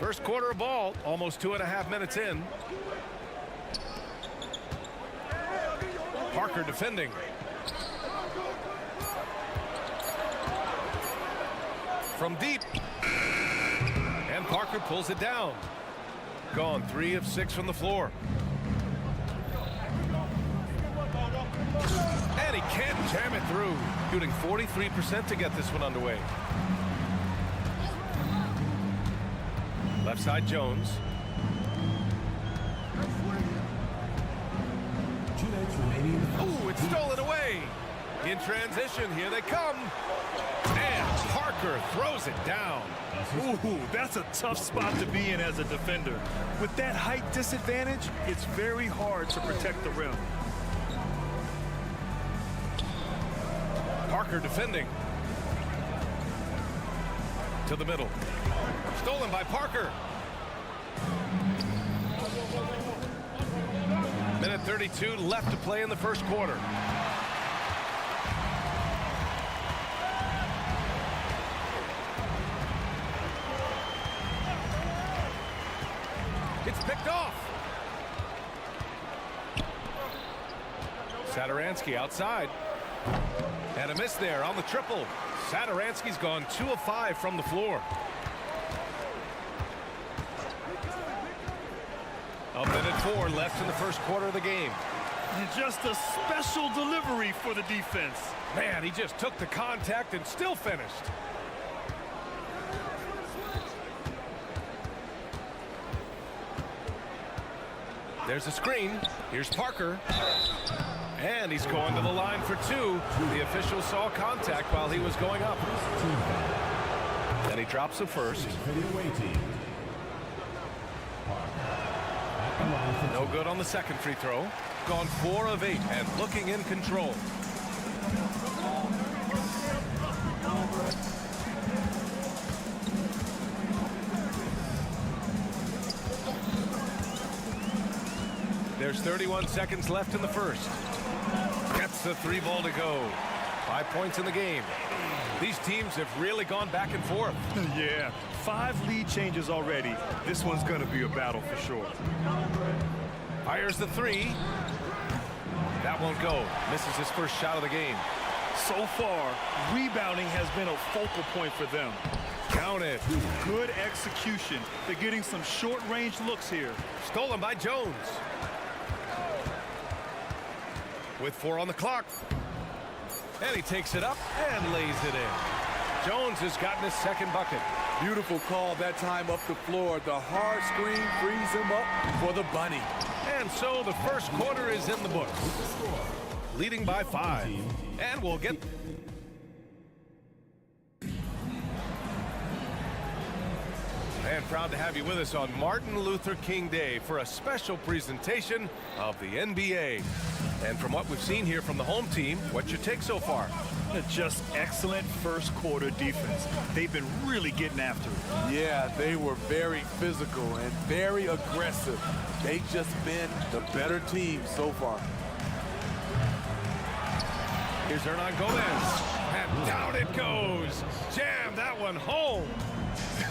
First quarter of ball, almost 2.5 minutes in. Parker defending. From deep. And Parker pulls it down. Gone 3 of 6 from the floor. And he can't jam it through. Shooting 43% to get this one underway. Left side Jones. Ooh, it's stolen away. In transition, here they come. And Parker throws it down. Ooh, that's a tough spot to be in as a defender. With that height disadvantage, it's very hard to protect the rim. Parker defending. To the middle. Stolen by Parker. Minute 32 left to play in the first quarter. It's picked off. Satoransky outside. And a miss there on the triple. Satoransky's gone 2 of 5 from the floor. A minute 4 left in the first quarter of the game. And just a special delivery for the defense. Man, he just took the contact and still finished. There's a screen. Here's Parker. And he's going to the line for 2. The official saw contact while he was going up. And he drops the first. No good on the second free throw. Gone 4 of 8 and looking in control. There's 31 seconds left in the first. Gets the 3 ball to go. 5 points in the game. These teams have really gone back and forth. Yeah, 5 lead changes already. This one's going to be a battle for sure. Fires the 3. That won't go. Misses his first shot of the game. So far, rebounding has been a focal point for them. Count it. Good execution. They're getting some short-range looks here. Stolen by Jones. With 4 on the clock. And he takes it up and lays it in. Jones has gotten his second bucket. Beautiful call that time up the floor. The hard screen frees him up for the bunny. And so the first quarter is in the books. Leading by 5. And we'll get... And proud to have you with us on Martin Luther King Day for a special presentation of the NBA. And from what we've seen here from the home team, what's your take so far? Just excellent first quarter defense. They've been really getting after it. Yeah, they were very physical and very aggressive. They've just been the better team so far. Here's Hernan Gomez. And down it goes. Jam that one home.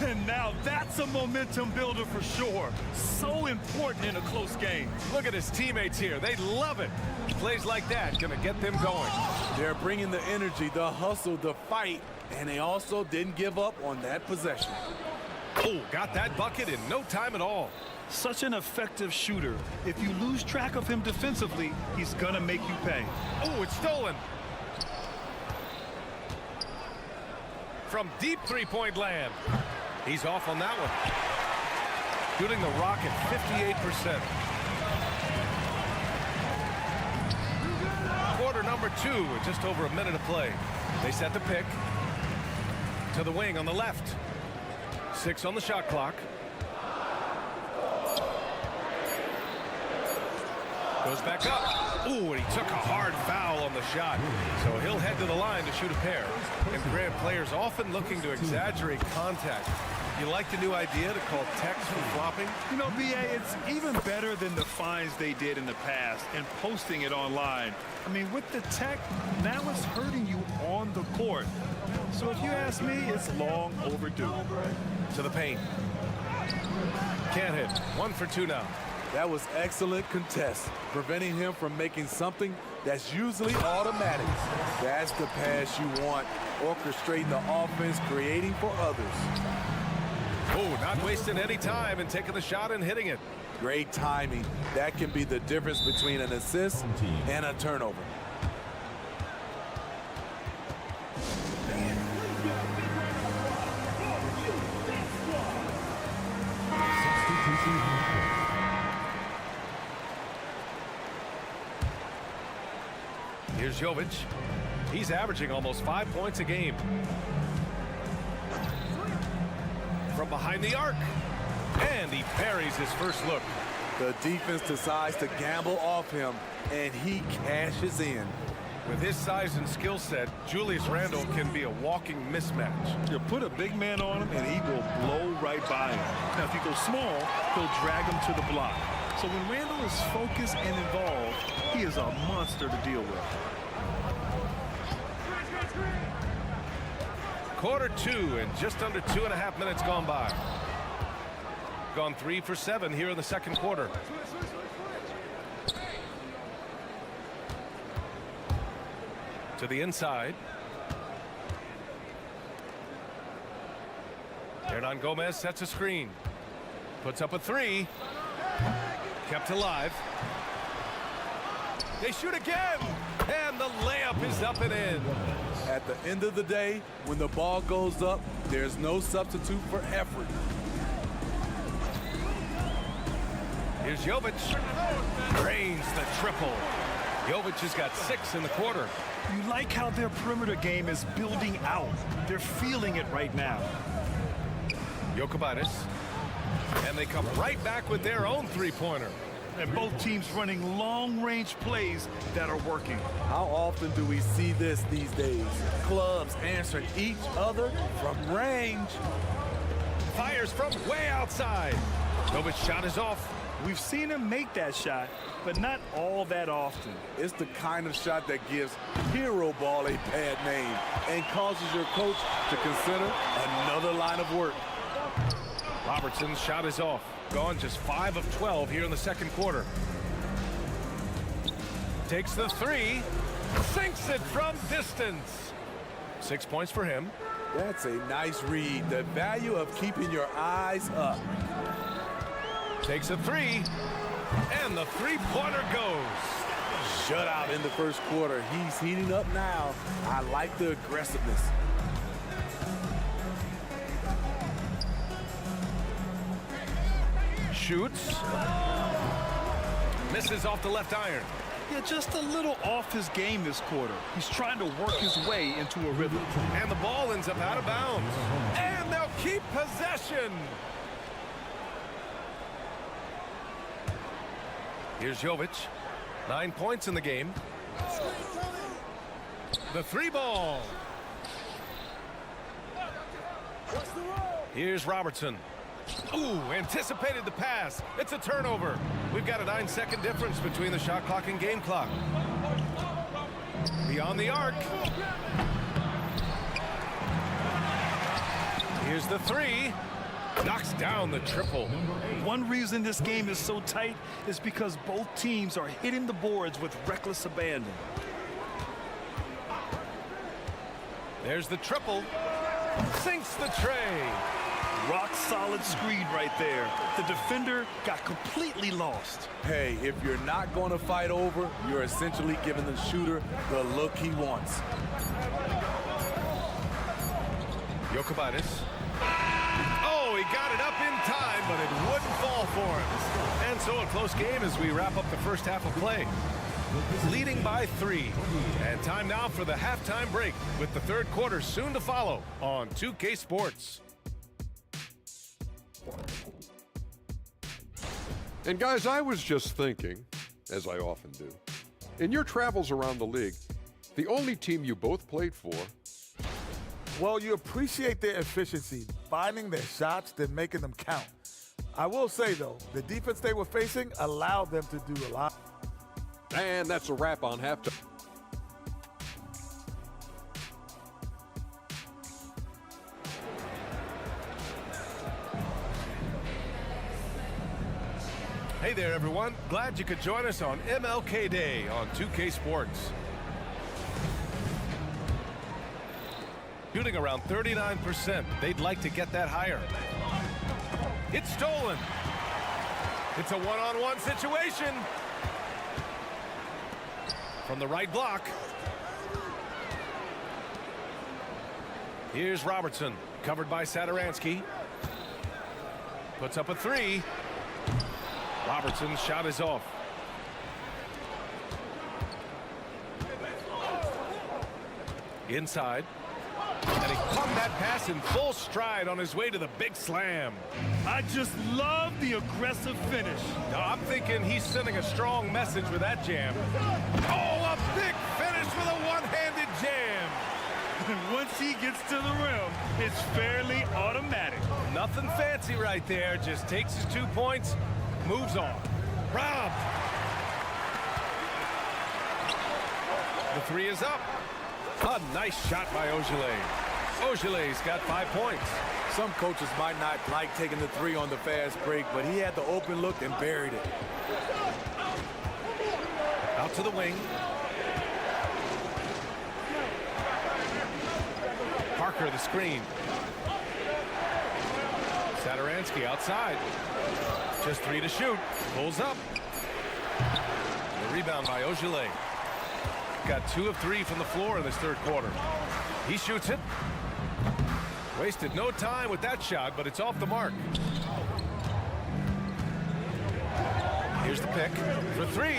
And now that's a momentum builder for sure. So important in a close game. Look at his teammates here. They love it. Plays like that gonna get them going. They're bringing the energy, the hustle, the fight, and they also didn't give up on that possession. Oh, got that bucket in no time at all. Such an effective shooter. If you lose track of him defensively, he's gonna make you pay. Oh, it's stolen. From deep three-point land. He's off on that one. Shooting the Rocket 58%. Quarter number 2 with just over a minute of play. They set the pick to the wing on the left. 6 on the shot clock. Goes back up. Ooh, and he took a hard foul on the shot. So he'll head to the line to shoot a pair. And Grant, players often looking to exaggerate contact. You like the new idea to call techs for flopping? You know, B.A., it's even better than the fines they did in the past and posting it online. I mean, with the tech, now it's hurting you on the court. So if you ask me, it's long overdue. To the paint. Can't hit. 1 for 2 now. That was excellent contest, preventing him from making something that's usually automatic. That's the pass you want, orchestrating the offense, creating for others. Oh, not wasting any time and taking the shot and hitting it. Great timing. That can be the difference between an assist and a turnover. Here's Jovic. He's averaging almost 5 points a game. From behind the arc. And he parries his first look. The defense decides to gamble off him, and he cashes in. With his size and skill set, Julius Randle can be a walking mismatch. You put a big man on him, and he will blow right by him. Now, if you go small, he'll drag him to the block. So when Randle is focused and involved, he is a monster to deal with. Quarter 2 and just under 2.5 minutes gone by. Gone 3 for 7 here in the second quarter. To the inside. Hernan Gomez sets a screen. Puts up a three. Kept alive. They shoot again. And the layup is up and in. At the end of the day, when the ball goes up, there's no substitute for effort. Here's Jovic. Drains the triple. Jovic has got 6 in the quarter. You like how their perimeter game is building out. They're feeling it right now. Jokic. And they come right back with their own three-pointer. And both teams running long-range plays that are working. How often do we see this these days? Clubs answering each other from range. Fires from way outside. Jovic's shot is off. We've seen him make that shot, but not all that often. It's the kind of shot that gives hero ball a bad name and causes your coach to consider another line of work. Robertson's shot is off. Gone just 5 of 12 here in the second quarter. Takes the three. Sinks it from distance. 6 points for him. That's a nice read. The value of keeping your eyes up. Takes a three. And the three-pointer goes. Shutout in the first quarter. He's heating up now. I like the aggressiveness. Shoots. Misses off the left iron. Yeah, just a little off his game this quarter. He's trying to work his way into a rhythm. And the ball ends up out of bounds. And they'll keep possession. Here's Jovic. 9 points in the game. The three ball. Here's Robertson. Ooh, anticipated the pass. It's a turnover. We've got a 9-second difference between the shot clock and game clock. Beyond the arc. Here's the three. Knocks down the triple. One reason this game is so tight is because both teams are hitting the boards with reckless abandon. There's the triple. Sinks the tray. Rock solid screen right there. The defender got completely lost. Hey, if you're not going to fight over, you're essentially giving the shooter the look he wants. Jokic. Oh, he got it up in time, but it wouldn't fall for him. And so a close game as we wrap up the first half of play. Leading by 3. And time now for the halftime break with the third quarter soon to follow on 2K Sports. And guys, I was just thinking, as I often do, in your travels around the league, the only team you both played for. Well, you appreciate their efficiency, finding their shots, then making them count. I will say, though, the defense they were facing allowed them to do a lot. And that's a wrap on halftime. Hey there, everyone. Glad you could join us on MLK Day on 2K Sports. Shooting around 39%. They'd like to get that higher. It's stolen. It's a one-on-one situation. From the right block. Here's Robertson, covered by Satoransky. Puts up a three. Robertson's shot is off. Inside. And he caught that pass in full stride on his way to the big slam. I just love the aggressive finish. Now, I'm thinking he's sending a strong message with that jam. Oh, a big finish with a one-handed jam. And once he gets to the rim, it's fairly automatic. Nothing fancy right there. Just takes his 2 points, moves on. Rob. The three is up. A nice shot by Ogilvy. Ogilvy's got 5 points. Some coaches might not like taking the three on the fast break, but he had the open look and buried it. Out to the wing. Parker, the screen. Satoransky outside. Just 3 to shoot. Pulls up. The rebound by Ogilvy. Got 2 of 3 from the floor in this third quarter. He shoots it. Wasted no time with that shot, but it's off the mark. Here's the pick for 3.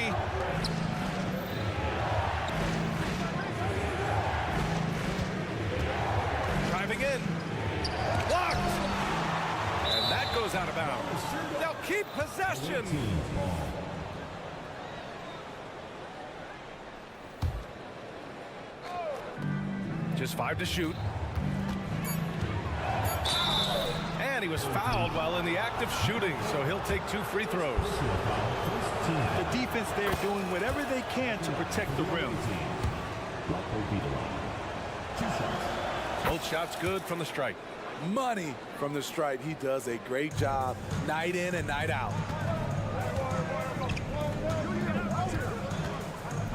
Driving in. Blocked. And that goes out of bounds. They'll keep possession. Just 5 to shoot. And he was fouled while in the act of shooting, so he'll take 2 free throws. The defense there doing whatever they can to protect the rim. Both shots good from the stripe. Money from the stripe. He does a great job night in and night out.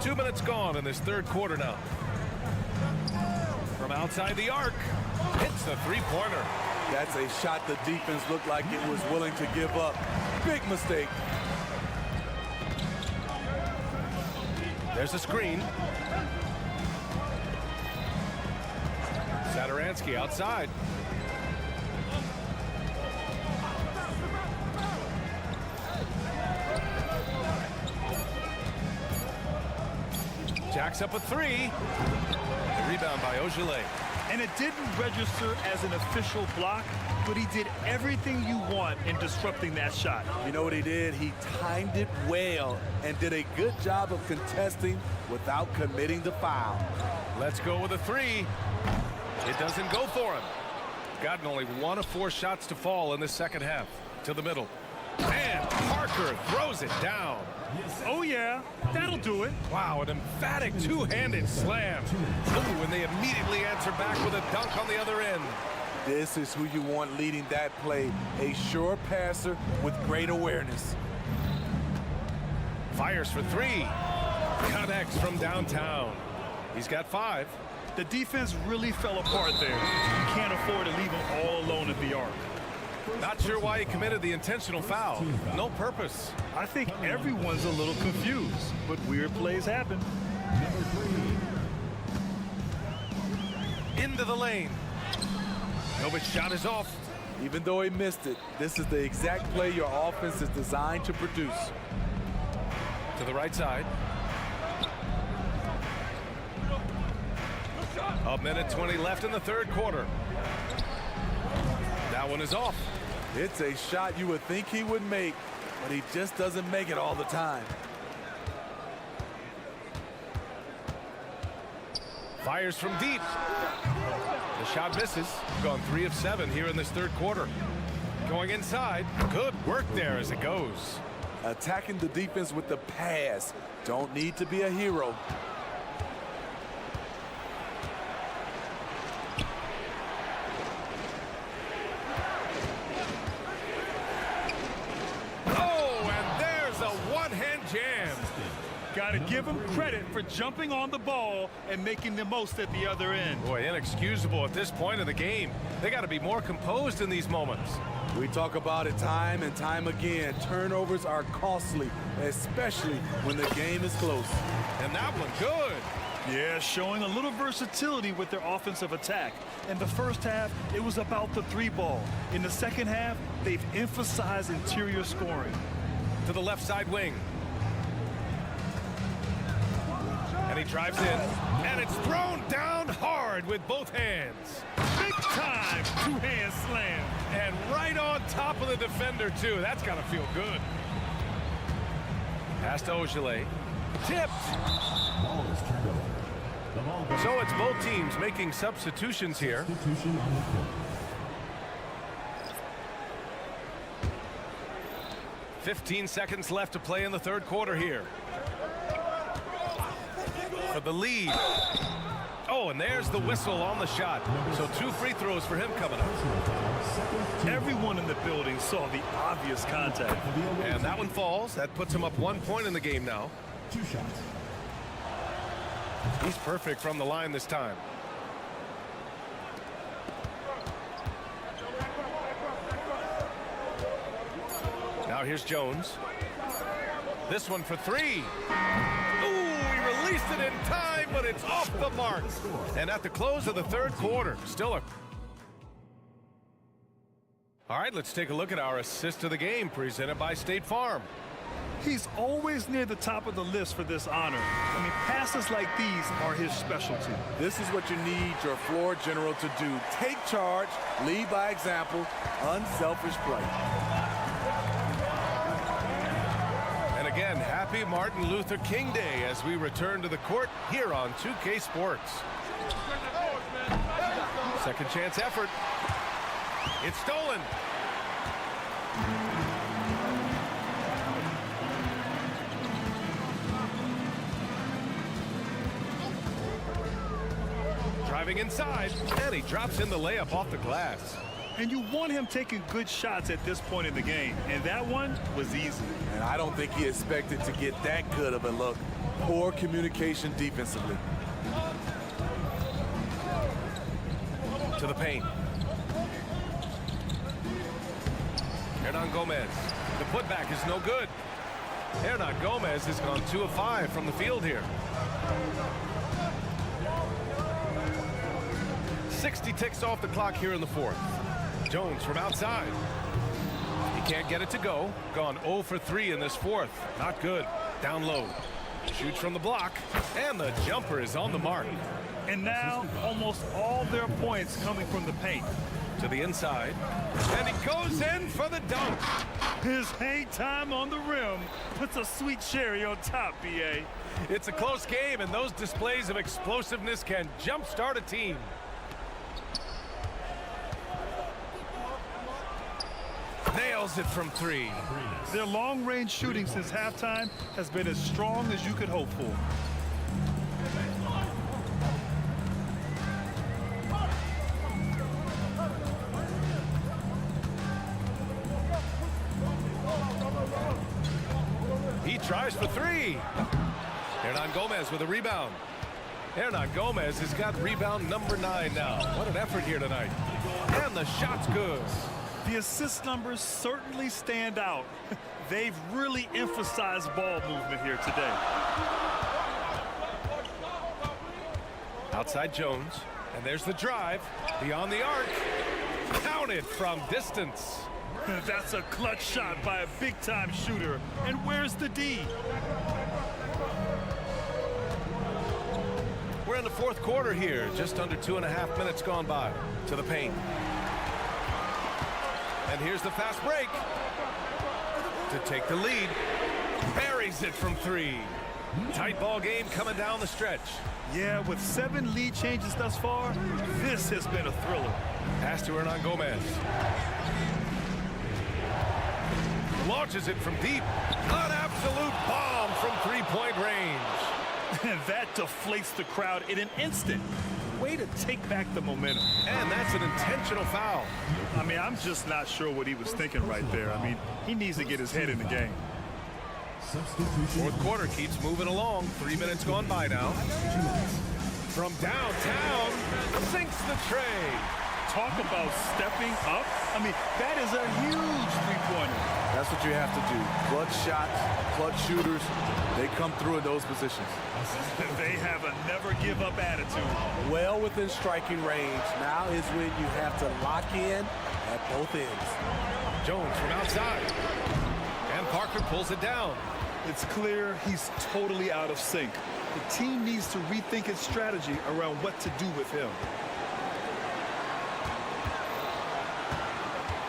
2 minutes gone in this third quarter now. From outside the arc, hits the three-pointer. That's a shot the defense looked like it was willing to give up. Big mistake. There's a screen. Satoransky outside. Jacks up a 3. Rebound by Ogilvy. And it didn't register as an official block, but he did everything you want in disrupting that shot. You know what he did? He timed it well and did a good job of contesting without committing the foul. Let's go with a 3. It doesn't go for him. Gotten only 1 of 4 shots to fall in this second half. To the middle. And Parker throws it down. Oh, yeah. That'll do it. Wow, an emphatic two-handed slam. Ooh, and they immediately answer back with a dunk on the other end. This is who you want leading that play. A sure passer with great awareness. Fires for 3. Connects from downtown. He's got 5. The defense really fell apart there. You can't afford to leave him all alone at the arc. Not sure why he committed the intentional foul. No purpose. I think everyone's a little confused, but weird plays happen. Into the lane. Novic's shot is off. Even though he missed it, this is the exact play your offense is designed to produce. To the right side. A minute 20 left in the third quarter. That one is off. It's a shot you would think he would make, but he just doesn't make it all the time. Fires from deep. The shot misses. Gone 3 of 7 here in this third quarter. Going inside. Good work there as it goes. Attacking the defense with the pass. Don't need to be a hero. Got to give him credit for jumping on the ball and making the most at the other end. Boy, inexcusable at this point of the game. They got to be more composed in these moments. We talk about it time and time again. Turnovers are costly, especially when the game is close. And that one good. Yeah, showing a little versatility with their offensive attack. In the first half, it was about the 3-ball. In the second half, they've emphasized interior scoring. To the left side wing. And he drives in, and it's thrown down hard with both hands. Big time two-hand slam. And right on top of the defender, too. That's got to feel good. Pass to Ogilvy. Tipped. So it's both teams making substitutions here. 15 seconds left to play in the third quarter here. For the lead. Oh, and there's the whistle on the shot. So 2 free throws for him coming up. Everyone in the building saw the obvious contact. And that one falls. That puts him up 1 point in the game now. 2 shots. He's perfect from the line this time. Now here's Jones. This one for three. Ooh, he released it in time, but it's off the mark. And at the close of the third quarter, still a... All right, let's take a look at our assist of the game presented by State Farm. He's always near the top of the list for this honor. I mean, passes like these are his specialty. This is what you need your floor general to do. Take charge, lead by example, unselfish play. And again, happy Martin Luther King Day as we return to the court here on 2K Sports. Second chance effort. It's stolen. Driving inside, and he drops in the layup off the glass. And you want him taking good shots at this point in the game, and that one was easy. And I don't think he expected to get that good of a look. Poor communication defensively. To the paint. Hernan Gomez. The putback is no good. Hernan Gomez has gone 2 of 5 from the field here. 60 ticks off the clock here in the fourth. Jones from outside. He can't get it to go. Gone 0 for 3 in this fourth. Not good. Down low. Shoots from the block. And the jumper is on the mark. And now almost all their points coming from the paint. To the inside. And he goes in for the dunk. His hang time on the rim puts a sweet cherry on top, B.A. It's a close game, and those displays of explosiveness can jumpstart a team. Nails it from 3. Their long-range shooting since halftime has been as strong as you could hope for. He tries for 3. Hernan Gomez with a rebound. Hernan Gomez has got rebound number 9 now. What an effort here tonight. And the shot's good. The assist numbers certainly stand out. They've really emphasized ball movement here today. Outside Jones. And there's the drive. Beyond the arc. Counted from distance. That's a clutch shot by a big-time shooter. And where's the D? We're in the fourth quarter here. Just under 2.5 minutes gone by. To the paint. And here's the fast break. To take the lead. Buries it from 3. Tight ball game coming down the stretch. Yeah, with 7 lead changes thus far, this has been a thriller. Pass to Hernan Gomez. Launches it from deep. An absolute bomb from 3-point range. And that deflates the crowd in an instant. Way to take back the momentum. And that's an intentional foul. I mean, I'm just not sure what he was thinking right there. I mean, he needs to get his head in the game. Fourth quarter keeps moving along. 3 minutes gone by now. From downtown, sinks the tray. Talk about stepping up. I mean, that is a huge three-pointer. That's what you have to do. Clutch shots, clutch shooters, they come through in those positions. They have a never-give-up attitude. Well within striking range. Now is when you have to lock in at both ends. Jones from outside. And Parker pulls it down. It's clear he's totally out of sync. The team needs to rethink its strategy around what to do with him.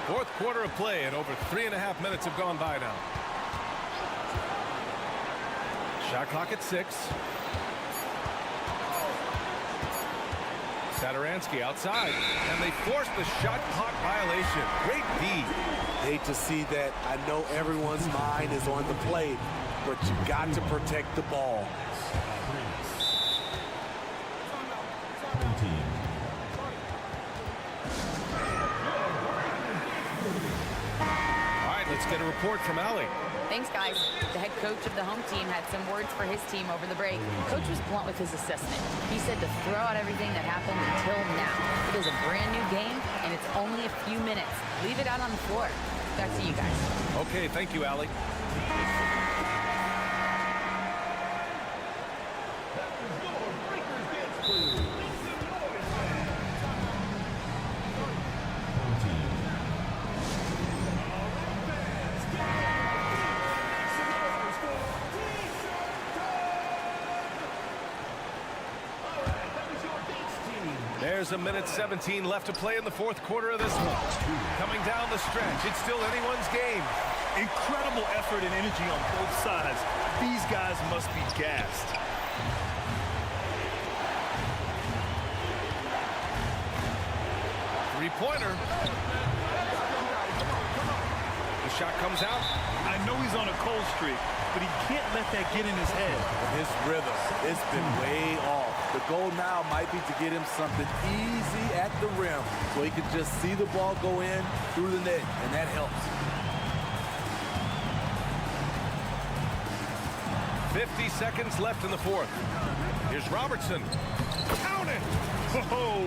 Fourth quarter of play, and over 3.5 minutes have gone by now. Shot clock at 6. Satoransky outside, and they force the shot clock violation. Great D. Hate to see that. I know everyone's mind is on the play, but you got to protect the ball. Let's get a report from Allie. Thanks, guys. The head coach of the home team had some words for his team over the break. Coach was blunt with his assessment. He said to throw out everything that happened until now. It is a brand new game, and it's only a few minutes. Leave it out on the floor. Back to you guys. Okay, thank you, Allie. There's a minute 17 left to play in the fourth quarter of this one. Coming down the stretch, it's still anyone's game. Incredible effort and energy on both sides. These guys must be gassed. Three-pointer. The shot comes out. I know he's on a cold streak, but he can't let that get in his head. His rhythm, it's been way off. The goal now might be to get him something easy at the rim so he can just see the ball go in through the net, and that helps. 50 seconds left in the fourth. Here's Robertson. Count it!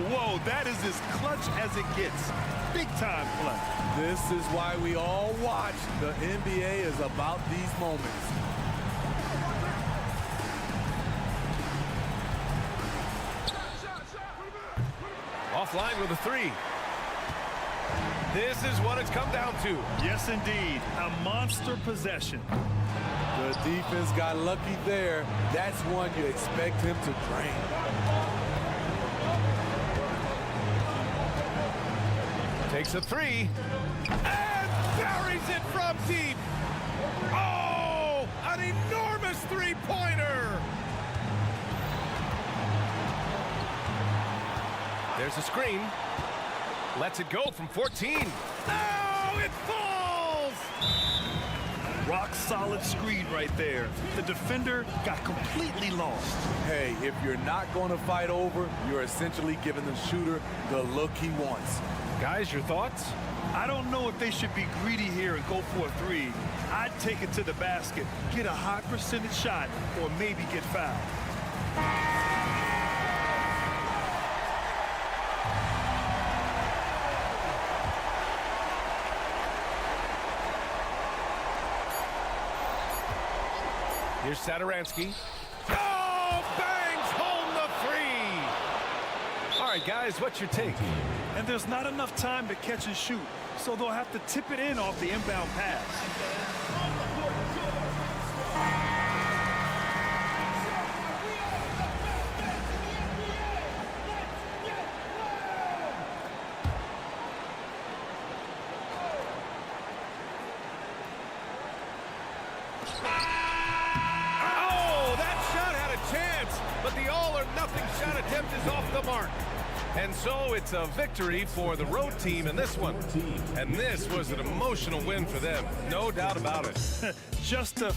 Whoa, that is as clutch as it gets. Big time play. This is why we all watch. The NBA is about these moments. Offline with a three. This is what it's come down to. Yes, indeed. A monster possession. The defense got lucky there. That's one you expect him to drain. Takes a three. And buries it from deep. Oh, an enormous three-pointer. There's a screen. Lets it go from 14. Oh, it falls! Rock solid screen right there. The defender got completely lost. Hey, if you're not going to fight over, you're essentially giving the shooter the look he wants. Guys, your thoughts? I don't know if they should be greedy here and go for a three. I'd take it to the basket, get a high percentage shot, or maybe get fouled. Here's Satoransky. Oh, bangs home the three. All right, guys, what's your take? And there's not enough time to catch and shoot, so they'll have to tip it in off the inbound pass. But the all-or-nothing shot attempt is off the mark. And so it's a victory for the road team in this one. And this was an emotional win for them, no doubt about it. Just a...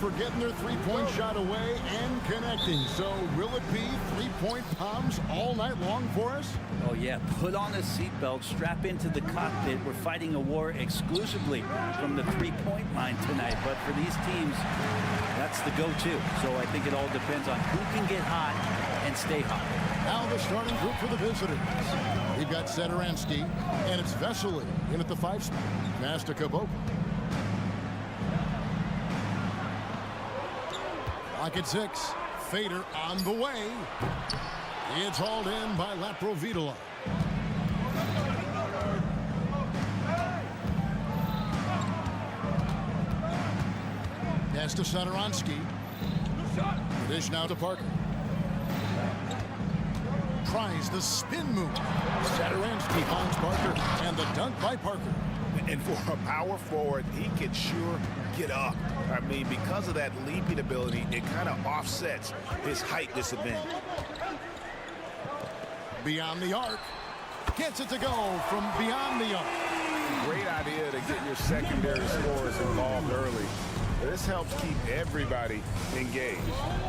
For getting their three-point shot away and connecting. So will it be three-point bombs all night long for us? Oh, yeah. Put on a seatbelt, strap into the cockpit. We're fighting a war exclusively from the three-point line tonight. But for these teams, that's the go-to. So I think it all depends on who can get hot and stay hot. Now the starting group for the visitors. We've got Satoransky, and it's Vesely in at the 5 spot. Pass to Caboclo. Clock at 6. Fader on the way. It's hauled in by Laprovitola. Pass to Satoransky. Dish now to Parker. Tries the spin move. Satoransky finds Parker, and the dunk by Parker. And for a power forward, he can sure get up. I mean, because of that leaping ability, it kind of offsets his height disadvantage. Beyond the arc. Gets it to go from beyond the arc. Great idea to get your secondary scorers involved early. This helps keep everybody engaged.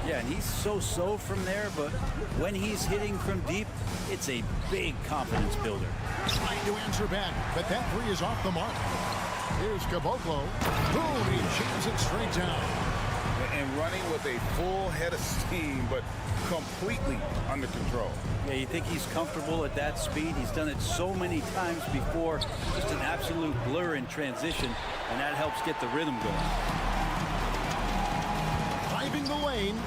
Yeah, and he's so from there, but when he's hitting from deep, it's a big confidence builder. Trying to answer back, but that three is off the mark. Here's Caboclo. Boom, he jams it straight down. And running with a full head of steam, but completely under control. Yeah, you think he's comfortable at that speed? He's done it so many times before. Just an absolute blur in transition, and that helps get the rhythm going. Driving the lane.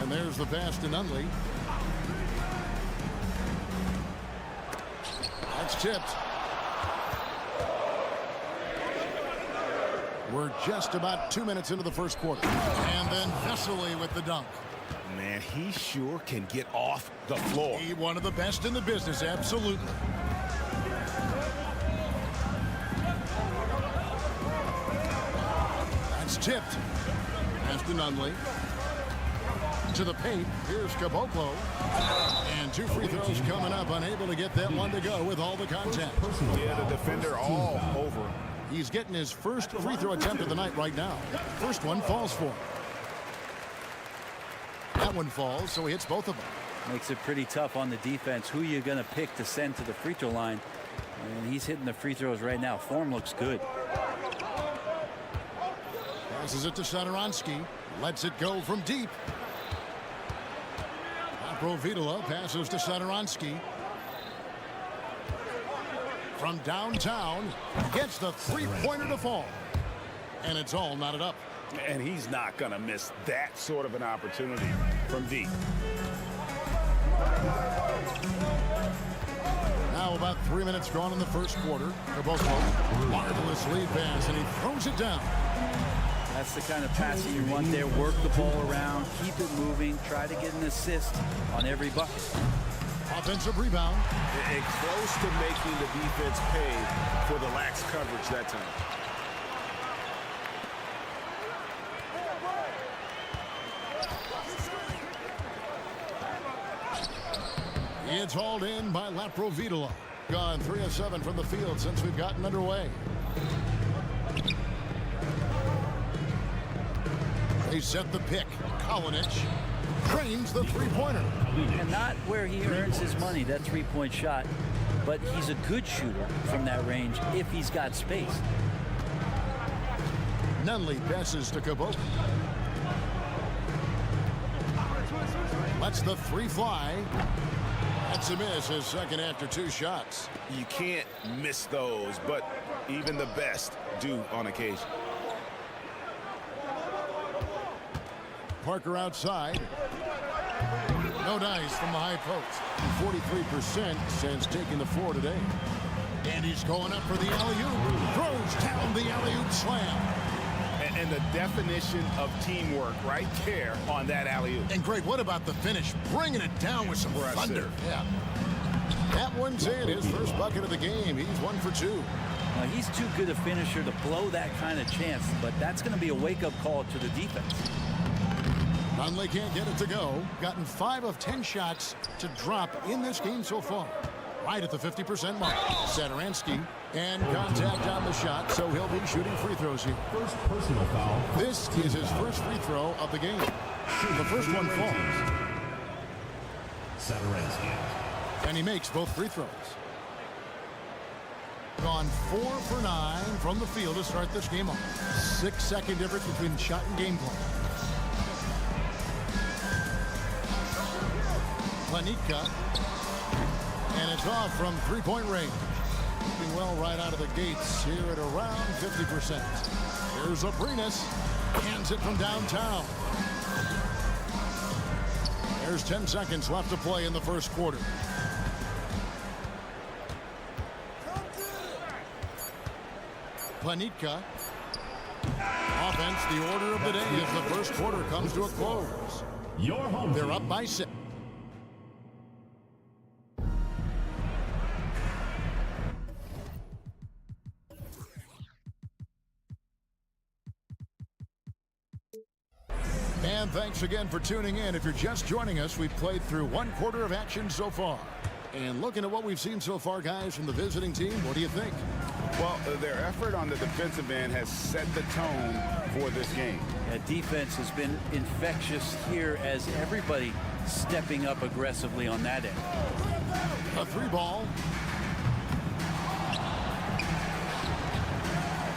And there's the pass to Nunley. That's tipped. We're just about 2 minutes into the first quarter. And then Vesely with the dunk. Man, he sure can get off the floor. He one of the best in the business, absolutely. That's tipped. Pass to Nunley. To the paint. Here's Caboclo. And 2 free throws coming up. Unable to get that one to go with all the contact. Yeah, the defender all over. He's getting his first free throw attempt of the night right now. First one falls for him. That one falls, so he hits both of them. Makes it pretty tough on the defense. Who you're going to pick to send to the free throw line. And he's hitting the free throws right now. Form looks good. Passes it to Satoransky. Lets it go from deep. Laprovitola passes to Satoransky. From downtown, gets the three-pointer to fall. And it's all knotted up. And he's not going to miss that sort of an opportunity from deep. Now about 3 minutes gone in the first quarter. Caboclo, marvelous lead pass, and he throws it down. That's the kind of passing you want there. Work the ball around, keep it moving, try to get an assist on every bucket. Offensive rebound. And close to making the defense pay for the lax coverage that time. It's hauled in by Laprovitola. Gone 3 of 7 from the field since we've gotten underway. They set the pick. Kalinic trains the three-pointer. And not where he earns his money, that three-point shot, but he's a good shooter from that range if he's got space. Nunley passes to Cabot. Lets the three fly. That's a miss, his second after 2 shots. You can't miss those, but even the best do on occasion. Parker outside. No dice from the high post. 43% since taking the floor today. And he's going up for the alley-oop. Throws down the alley-oop slam. And the definition of teamwork right there on that alley-oop. And great, what about the finish? Bringing it down with some thunder. Yeah. That one's in, his first bucket of the game. He's 1 for 2. He's too good a finisher to blow that kind of chance, but that's going to be a wake-up call to the defense. Nunley can't get it to go. Gotten 5 of 10 shots to drop in this game so far. Right at the 50% mark. Saturansky and contact on the shot, so he'll be shooting free throws here. First personal foul. This is his first free throw of the game. The first one falls. Saturansky. And he makes both free throws. Gone 4 for 9 from the field to start this game off. 6-second difference between shot and game clock. Planika. And it's off from three-point range. Doing well right out of the gates here at around 50%. Here's Abrinas. Hands it from downtown. There's 10 seconds left to play in the first quarter. Planika. Offense, the order of the day as the first quarter comes to a close. They're up by 6. And thanks again for tuning in. If you're just joining us, we've played through 1 quarter of action so far. And looking at what we've seen so far, guys, from the visiting team, what do you think? Well, their effort on the defensive end has set the tone for this game. That defense has been infectious here as everybody stepping up aggressively on that end. A 3-ball.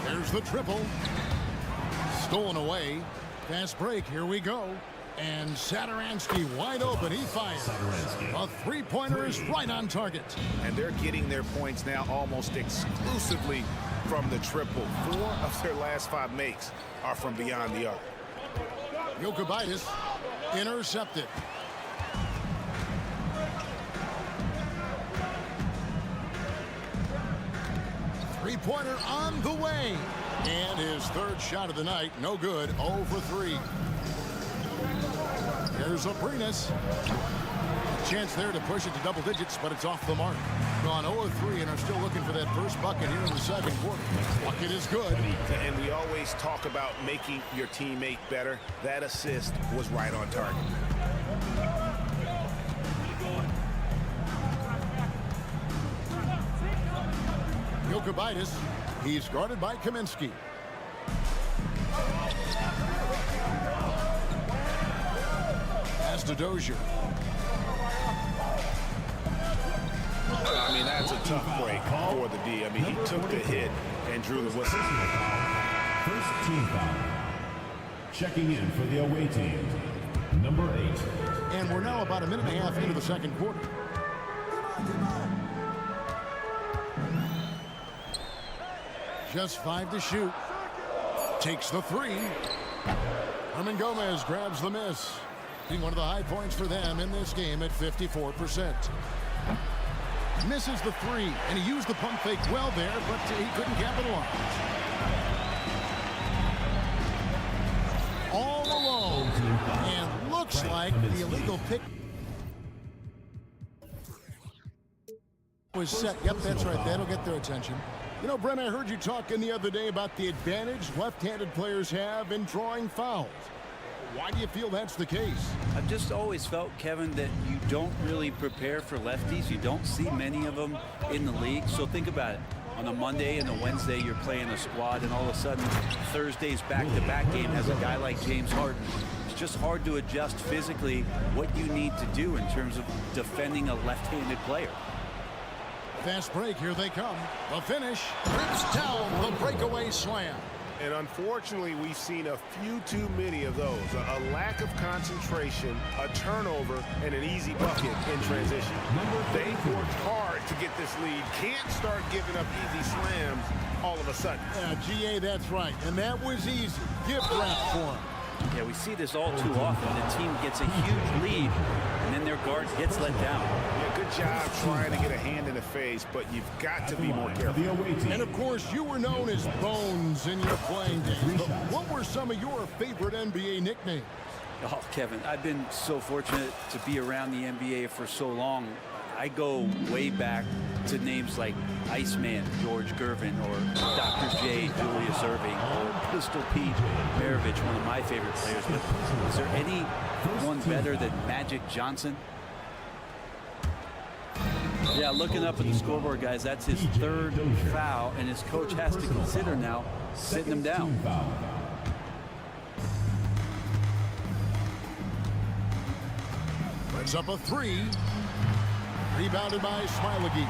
There's the triple. Stolen away. Fast break, here we go. And Saturansky wide open, he fires. A three-pointer is right on target. And they're getting their points now almost exclusively from the triple. 4 of their last 5 makes are from beyond the arc. Jokubaitis intercepted. Three-pointer on the way. And his third shot of the night, no good, 0 for 3. Here's Abrinas. Chance there to push it to double digits, but it's off the mark. Gone 0-3 and are still looking for that first bucket here in the second quarter. Bucket is good. And we always talk about making your teammate better. That assist was right on target. Jokubaitis. He's guarded by Kaminsky. Pass to Dozier. I mean, that's a tough break for the D. I mean, he took the hit and drew the whistle. First team foul. Checking in for the away team, number 8. And we're now about a minute and a half into the second quarter. Just 5 to shoot. Takes the 3. Herman Gomez grabs the miss. Being one of the high points for them in this game at 54%. Misses the 3, and he used the pump fake well there, but he couldn't capitalize. All alone, and looks like the illegal pick. Was set. Yep, that's right. That'll get their attention. You know, Brent, I heard you talking the other day about the advantage left-handed players have in drawing fouls. Why do you feel that's the case? I've just always felt, Kevin, that you don't really prepare for lefties. You don't see many of them in the league. So think about it. On a Monday and a Wednesday, you're playing a squad, and all of a sudden, Thursday's back-to-back game has a guy like James Harden. It's just hard to adjust physically what you need to do in terms of defending a left-handed player. Fast break, here they come. The finish, rips down the breakaway slam. And unfortunately, we've seen a few too many of those. A lack of concentration, a turnover, and an easy bucket in transition. They've worked hard to get this lead. Can't start giving up easy slams all of a sudden. Yeah, GA, that's right. And that was easy. Gift wrap for him. Yeah, we see this all too often. The team gets a huge lead, and then their guard gets let down. Yeah, good job trying to get a hand in the face, but you've got to be more careful. And, of course, you were known as Bones in your playing days. But what were some of your favorite NBA nicknames? Oh, Kevin, I've been so fortunate to be around the NBA for so long. I go way back to names like Iceman, George Gervin, or Dr. J, Julius Erving, or Pistol Pete Maravich, one of my favorite players. But is there anyone better than Magic Johnson? Yeah, looking up at the scoreboard, guys, that's his third foul, and his coach has to consider now sitting him down. Puts up a three. Rebounded by Smilagic.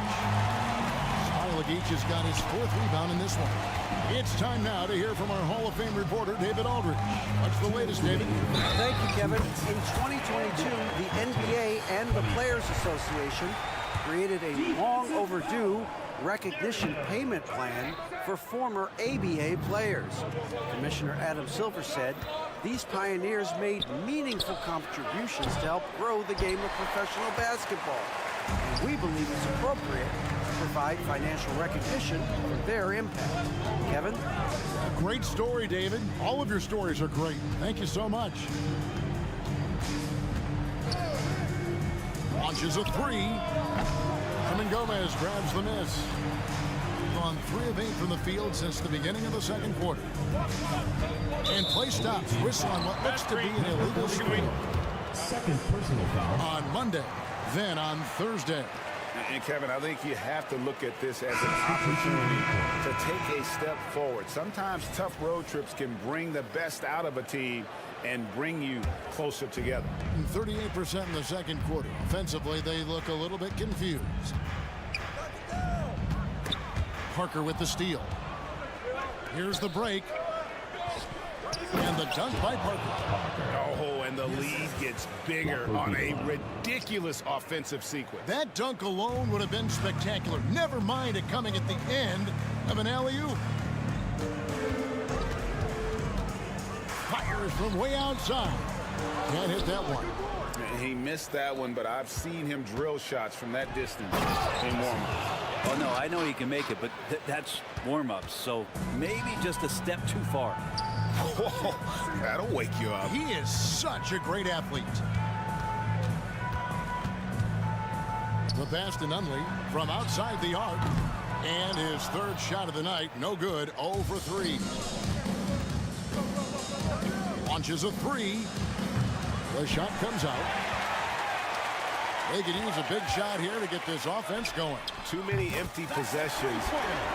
Smilagic has got his fourth rebound in this one. It's time now to hear from our Hall of Fame reporter, David Aldridge. What's the latest, David? Thank you, Kevin. In 2022, the NBA and the Players Association created a long overdue recognition payment plan for former ABA players. Commissioner Adam Silver said these pioneers made meaningful contributions to help grow the game of professional basketball. And we believe it's appropriate to provide financial recognition for their impact. Kevin? A great story, David. All of your stories are great. Thank you so much. Launches a three. Herman Gomez grabs the miss. On 3 of 8 from the field since the beginning of the second quarter. And play stops. Whistle on what looks to be an illegal screen. Second personal foul. On Monday, then on Thursday. And Kevin, I think you have to look at this as an opportunity to take a step forward. Sometimes tough road trips can bring the best out of a team and bring you closer together. 38% in the second quarter. Offensively, they look a little bit confused. Parker with the steal. Here's the break. And the dunk by Parker. Oh, and the lead gets bigger on a ridiculous offensive sequence. That dunk alone would have been spectacular. Never mind it coming at the end of an alley-oop. Fires from way outside. Can't hit that one. He missed that one, but I've seen him drill shots from that distance in warm-ups. Oh, no, I know he can make it, but that's warm-ups, so maybe just a step too far. Whoa, that'll wake you up. He is such a great athlete. The pass to Nunley from outside the arc. And his third shot of the night, no good, 0 for 3. Launches a three. The shot comes out. They could use a big shot here to get this offense going. Too many empty possessions.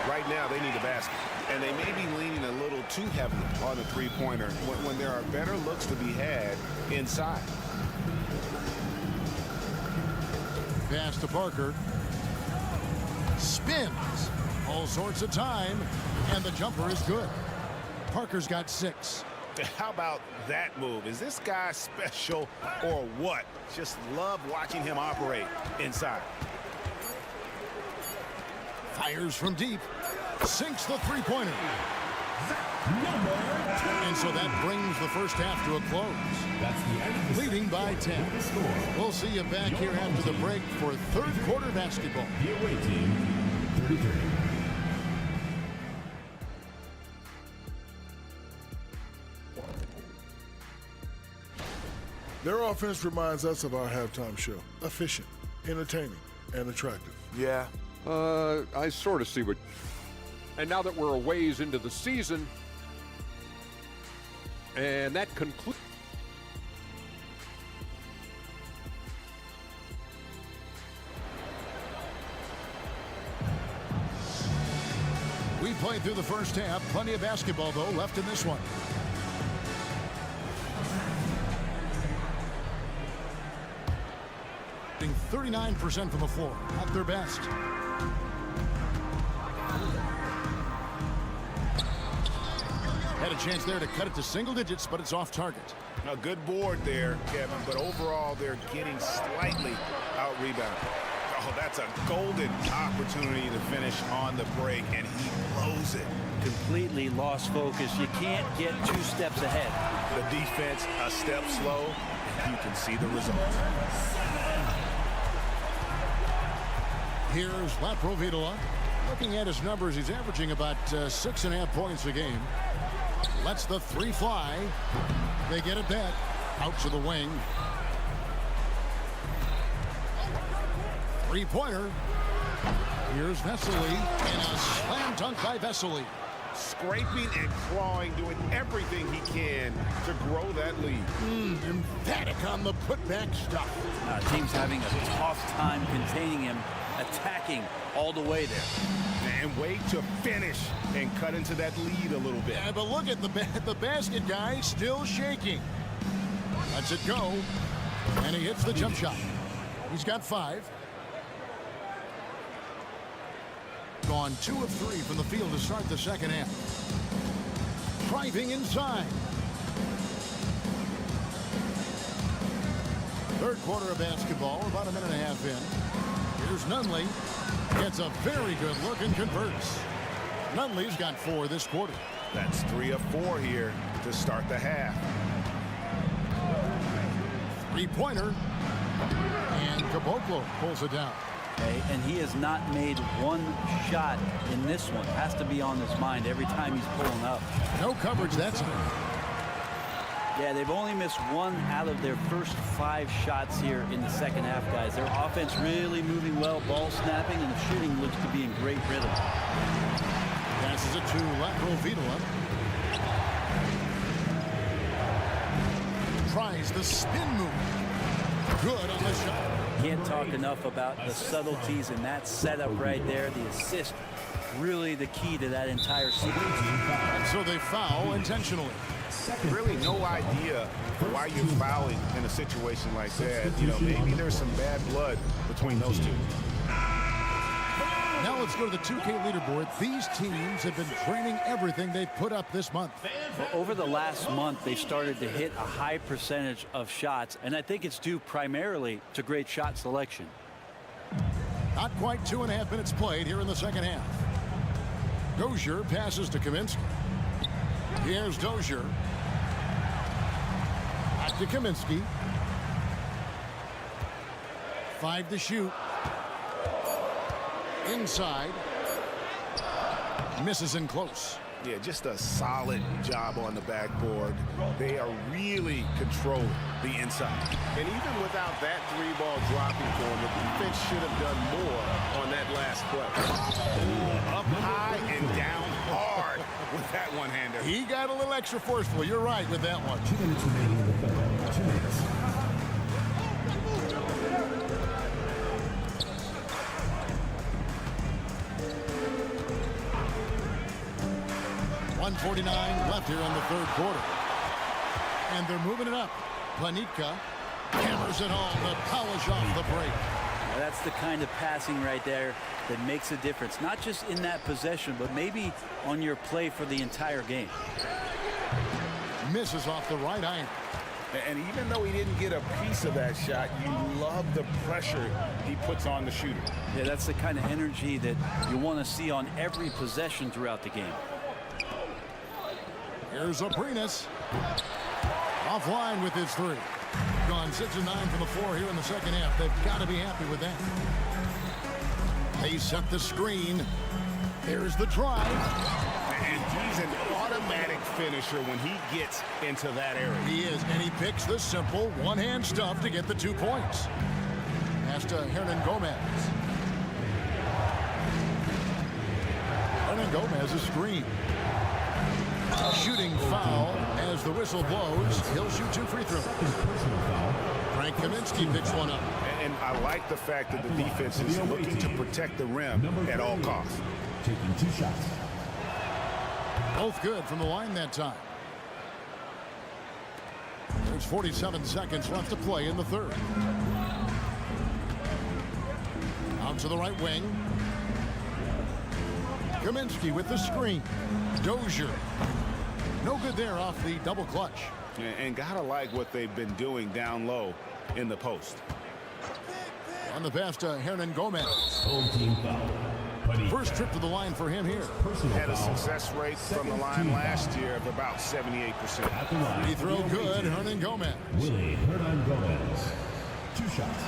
Right now, they need a basket. And they may be leaning a little too heavily on the three-pointer when there are better looks to be had inside. Pass to Parker. Spins. All sorts of time. And the jumper is good. Parker's got 6. How about that move? Is this guy special or what? Just love watching him operate inside. Fires from deep. Sinks the three-pointer. And so that brings the first half to a close. That's the end of the leading by 10. We'll see you back here after the break for third quarter basketball. The away team, 33. Their offense reminds us of our halftime show. Efficient, entertaining, and attractive. Yeah, I sort of see what. And now that we're a ways into the season, and that concludes. We played through the first half. Plenty of basketball, though, left in this one. Shooting 39% from the floor. At their best. Had a chance there to cut it to single digits, but it's off target. A good board there, Kevin, but overall they're getting slightly out-rebounded. Oh, that's a golden opportunity to finish on the break, and he blows it. Completely lost focus. You can't get 2 steps ahead. The defense a step slow, and you can see the result. Here's Laprovitola. Looking at his numbers, he's averaging about 6.5 points a game. Lets the 3 fly. They get it back. Out to the wing. 3-pointer. Here's Vesely. And a slam dunk by Vesely. Scraping and clawing, doing everything he can to grow that lead. Emphatic on the putback stuff. Team's having a tough time containing him, attacking all the way there. And wait to finish and cut into that lead a little bit. Yeah, but look at the basket guy still shaking. Lets it go. And he hits the jump shot. He's got 5. Gone 2 of 3 from the field to start the second half. Driving inside. Third quarter of basketball, about a minute and a half in. Here's Nunley. Gets a very good look and converts. Nunley's got 4 this quarter. That's 3 of 4 here to start the half. 3-pointer. And Caboclo pulls it down. Okay, and he has not made 1 shot in this one. Has to be on his mind every time he's pulling up. No coverage that time. Yeah, they've only missed 1 out of their first 5 shots here in the second half, guys. Their offense really moving well, ball snapping, and the shooting looks to be in great rhythm. Passes it to Laprovitola. Tries the spin move. Good on the shot. Can't talk enough about the subtleties in that setup right there. The assist, really the key to that entire sequence. And so they foul intentionally. Really no idea why you're fouling in a situation like that. You know, maybe there's some bad blood between those two. Now let's go to the 2K leaderboard. These teams have been training everything they've put up this month. Well, over the last month, they started to hit a high percentage of shots, and I think it's due primarily to great shot selection. Not quite 2.5 minutes played here in the second half. Dozier passes to Kaminsky. Here's Dozier. Back to Kaminsky. 5 to shoot. Inside. Misses in close. Yeah, just a solid job on the backboard. They are really controlling the inside. And even without that 3-ball dropping for them, the defense should have done more on that last play. Up high and down hard with that one-hander. He got a little extra forceful. You're right with that one. 2 minutes remaining in the third. 2 minutes. 1:49 left here in the third quarter. And they're moving it up. Planitka hammers it home to polish off the break. Now that's the kind of passing right there that makes a difference. Not just in that possession, but maybe on your play for the entire game. Misses off the right angle. And even though he didn't get a piece of that shot, you love the pressure he puts on the shooter. Yeah, that's the kind of energy that you want to see on every possession throughout the game. Here's Aprinas. Offline with his 3. Gone 6 of 9 from the floor here in the second half. They've got to be happy with that. They set the screen. There's the drive. And he's an automatic finisher when he gets into that area. He is, and he picks the simple one-hand stuff to get the 2 points. Pass to Hernan Gomez. Gomez a screen. Shooting foul as the whistle blows. He'll shoot 2 free throws. Frank Kaminsky picks one up. And I like the fact that the defense is looking to protect the rim at all costs. Taking 2 shots. Both good from the line that time. There's 47 seconds left to play in the third. Out to the right wing. Kaminsky with the screen. Dozier. No good there off the double clutch. And gotta like what they've been doing down low in the post. On the pass to Hernan Gomez. Home team foul. First trip to the line for him here. Had a success rate from the line last year of about 78%. Free throw good, Hernan Gomez. Willie Hernan Gomez. 2 shots.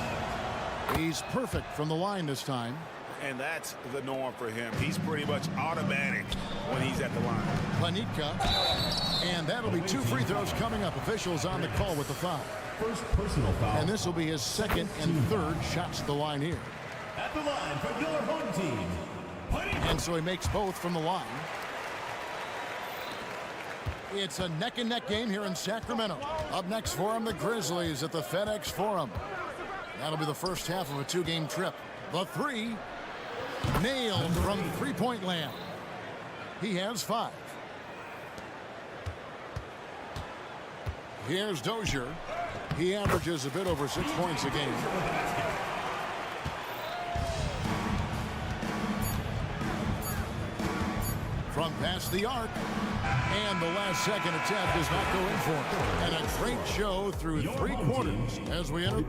He's perfect from the line this time. And that's the norm for him. He's pretty much automatic when he's at the line. Planitka. And that'll be 2 free throws coming up. Officials on the call with the foul. First personal foul. And this will be his second and third shots at the line here. At the line for your home team. And so he makes both from the line. It's a neck-and-neck game here in Sacramento. Up next for him, the Grizzlies at the FedEx Forum. That'll be the first half of a 2-game trip. The 3 nailed from three-point land. He has 5. Here's Dozier. He averages a bit over 6 points a game. From past the arc. And the last second attempt does not go in for him. And a great show through 3 quarters as we enter.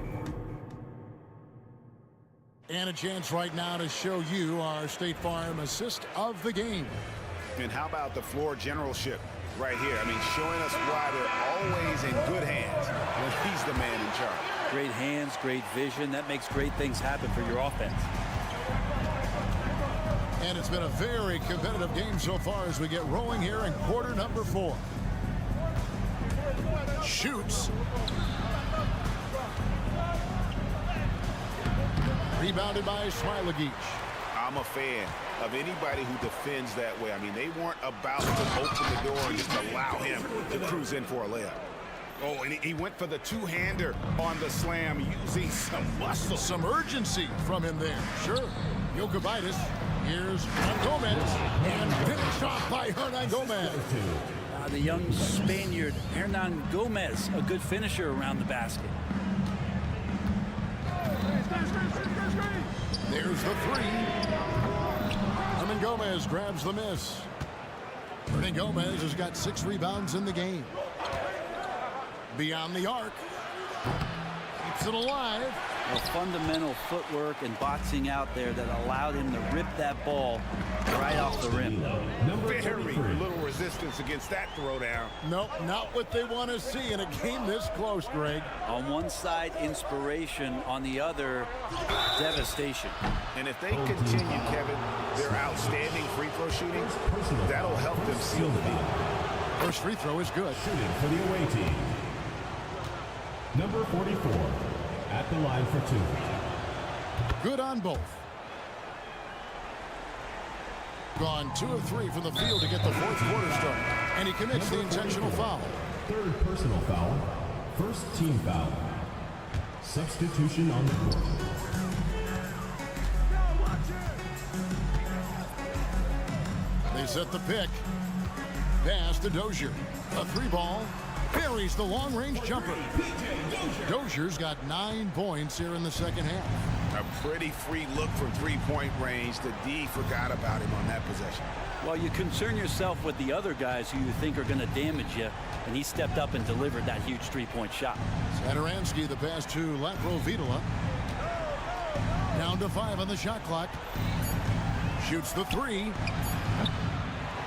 And a chance right now to show you our State Farm assist of the game. And how about the floor generalship right here? I mean, showing us why they're always in good hands when he's the man in charge. Great hands, great vision. That makes great things happen for your offense. And it's been a very competitive game so far as we get rolling here in quarter number 4. Shoots. Rebounded by Smilagic. I'm a fan of anybody who defends that way. I mean, they weren't about to open the door and just allow him to cruise in for a layup. Oh, and he went for the 2-hander on the slam using some muscle. Some urgency from him there. Sure. Jokic. Here's Hernan Gomez. And finished off by Hernan Gomez. The young Spaniard, Hernan Gomez, a good finisher around the basket. There's the 3. Hernan Gomez grabs the miss. Hernan Gomez has got 6 rebounds in the game. Beyond the arc. Keeps it alive. Well, fundamental footwork and boxing out there that allowed him to rip that ball right off the rim. Very little resistance against that throwdown. Nope, not what they want to see in a game this close, Greg. On one side, inspiration. On the other, devastation. And if they continue, Kevin, their outstanding free throw shooting, that'll help them seal the deal. First free throw is good. Shooting for the away team. Number 44. At the line for 2. Good on both. Gone 2 of 3 from the field to get the fourth quarter started. And he commits the intentional foul. Third personal foul. First team foul. Substitution on the court. They set the pick. Pass to Dozier. A 3-ball. Buries the long-range jumper. Dozier's got 9 points here in the second half. A pretty free look from 3-point range. The D forgot about him on that possession. Well, you concern yourself with the other guys who you think are going to damage you, and he stepped up and delivered that huge 3-point shot. Satoransky, the pass to Laprovitola. Down to 5 on the shot clock. Shoots the 3.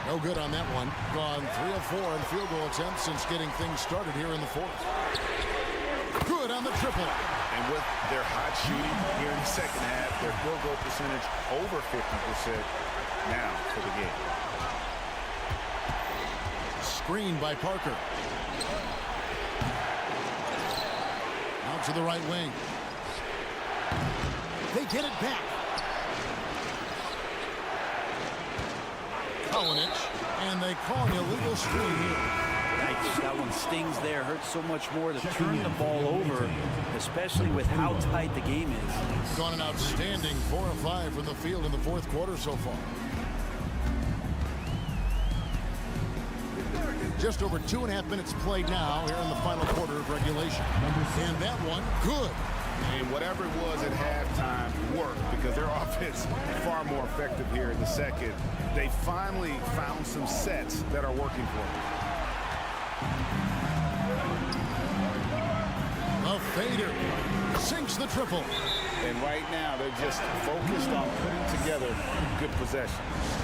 No good on that one. Gone 3 of 4 in field goal attempts since getting things started here in the fourth. Good on the triple. And with their hot shooting here in the second half, their field goal percentage over 50% now for the game. Screen by Parker. Out to the right wing. They get it back. Kalinic, and they call an illegal screen here. Yikes, that one stings there. Hurts so much more to turn the ball over, especially with how tight the game is. Gone an outstanding 4 of 5 from the field in the fourth quarter so far. Just over 2.5 minutes played now here in the final quarter of regulation. And that one, good. And whatever it was at halftime worked because their offense far more effective here in the second. They finally found some sets that are working for them. A fader sinks the triple. And right now they're just focused on putting together good possession.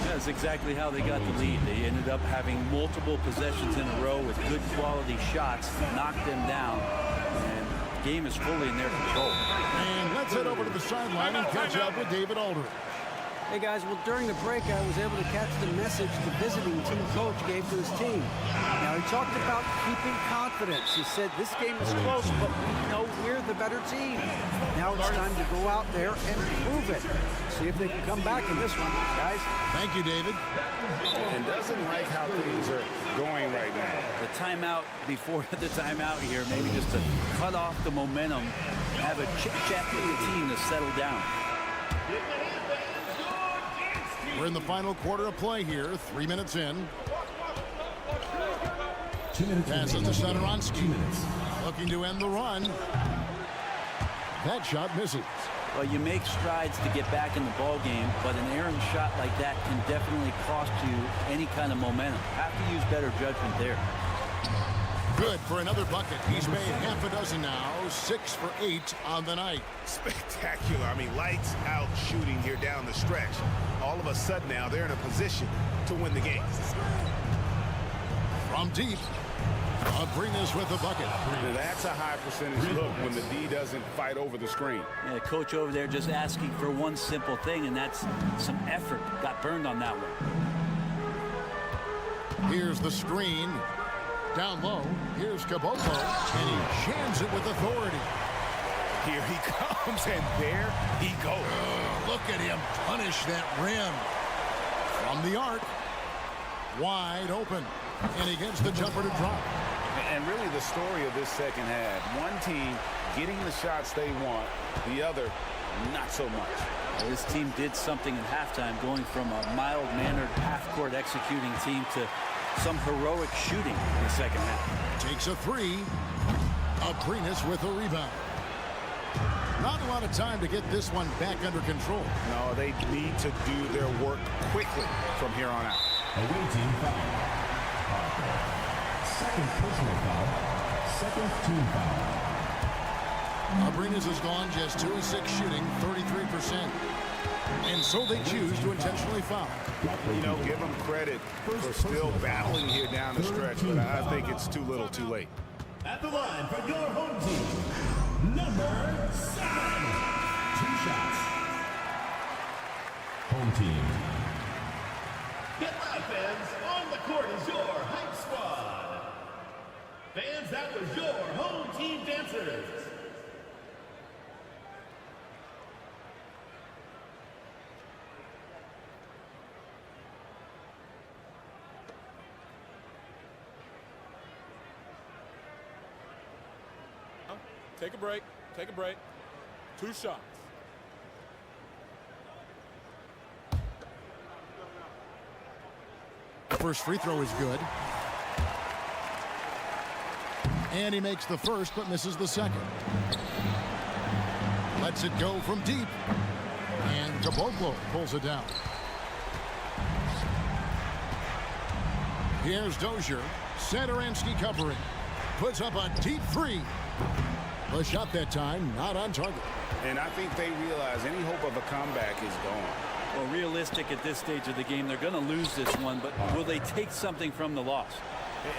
That's exactly how they got the lead. They ended up having multiple possessions in a row with good quality shots, knocked them down, and the game is fully in their control. And let's head over to the sideline and catch up with David Aldridge. Hey guys, well during the break I was able to catch the message the visiting team coach gave to his team. Now he talked about keeping confidence. He said this game is close, but we know we're the better team. Now it's time to go out there and prove it. See if they can come back in this one, guys. Thank you, David. And doesn't like how things are going right now. The timeout before the timeout here, maybe just to cut off the momentum, have a chit-chat with the team to settle down. We're in the final quarter of play here, 3 minutes in. 2 minutes. Passes to Satoransky. 2 minutes. Looking to end the run. That shot misses. Well, you make strides to get back in the ball game, but an errant shot like that can definitely cost you any kind of momentum. Have to use better judgment there. Good for another bucket. He's made half a dozen now, 6 for 8 on the night. Spectacular. I mean, lights out shooting here down the stretch. All of a sudden now they're in a position to win the game. From deep, Abrinas with the bucket. Now that's a high percentage look when the D doesn't fight over the screen. Yeah, coach over there just asking for one simple thing, and that's some effort. Got burned on that one. Here's the screen. Down low, here's Caboclo, and he jams it with authority. Here he comes, and there he goes. Look at him punish that rim. From the arc, wide open, and he gets the jumper to drop. And really the story of this second half, one team getting the shots they want, the other not so much. Well, this team did something at halftime, going from a mild-mannered half-court executing team to some heroic shooting in the second half. Takes a three. Abrinas with a rebound. Not a lot of time to get this one back under control. No, they need to do their work quickly from here on out. Away team foul. Second personal foul. Second team foul. Abrinas has gone just 2 of 6 shooting, 33%. And so they choose to intentionally foul. You know, give them credit for still battling here down the stretch, but I think it's too little too late. At the line for your home team, number 7. 2 shots. Home team. Get live, fans. On the court is your hype squad. Fans, that was your home team dancers. Take a break. Take a break. 2 shots. First free throw is good. And he makes the first but misses the second. Lets it go from deep. And Caboclo pulls it down. Here's Dozier. Satoransky covering. Puts up a deep three. The shot that time not on target. And I think they realize any hope of a comeback is gone. Well, realistic at this stage of the game, they're going to lose this one, but will they take something from the loss?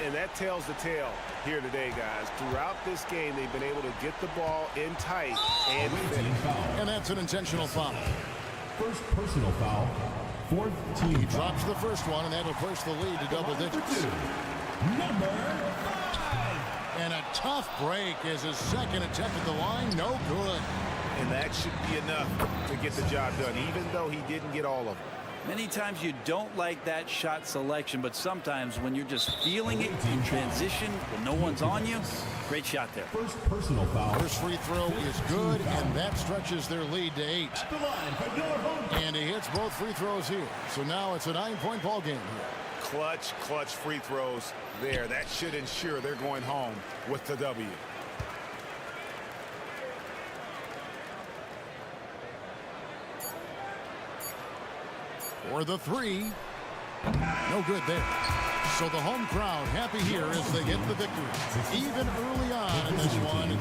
And that tells the tale here today, guys. Throughout this game, they've been able to get the ball in tight and finish. And that's an intentional foul. First personal foul. Fourth team. He drops the first one, and that'll push the lead to double digits. Number 5. And a tough break is his second attempt at the line. No good. And that should be enough to get the job done, even though he didn't get all of them. Many times you don't like that shot selection, but sometimes when you're just feeling it in transition, when no one's on you, great shot there. First personal foul. First free throw is good, and that stretches their lead to 8. And he hits both free throws here. So now it's a 9-point ball game here. Clutch free throws there. That should ensure they're going home with the W. For the 3. No good there. So the home crowd happy here as they get the victory. Even early on in this one.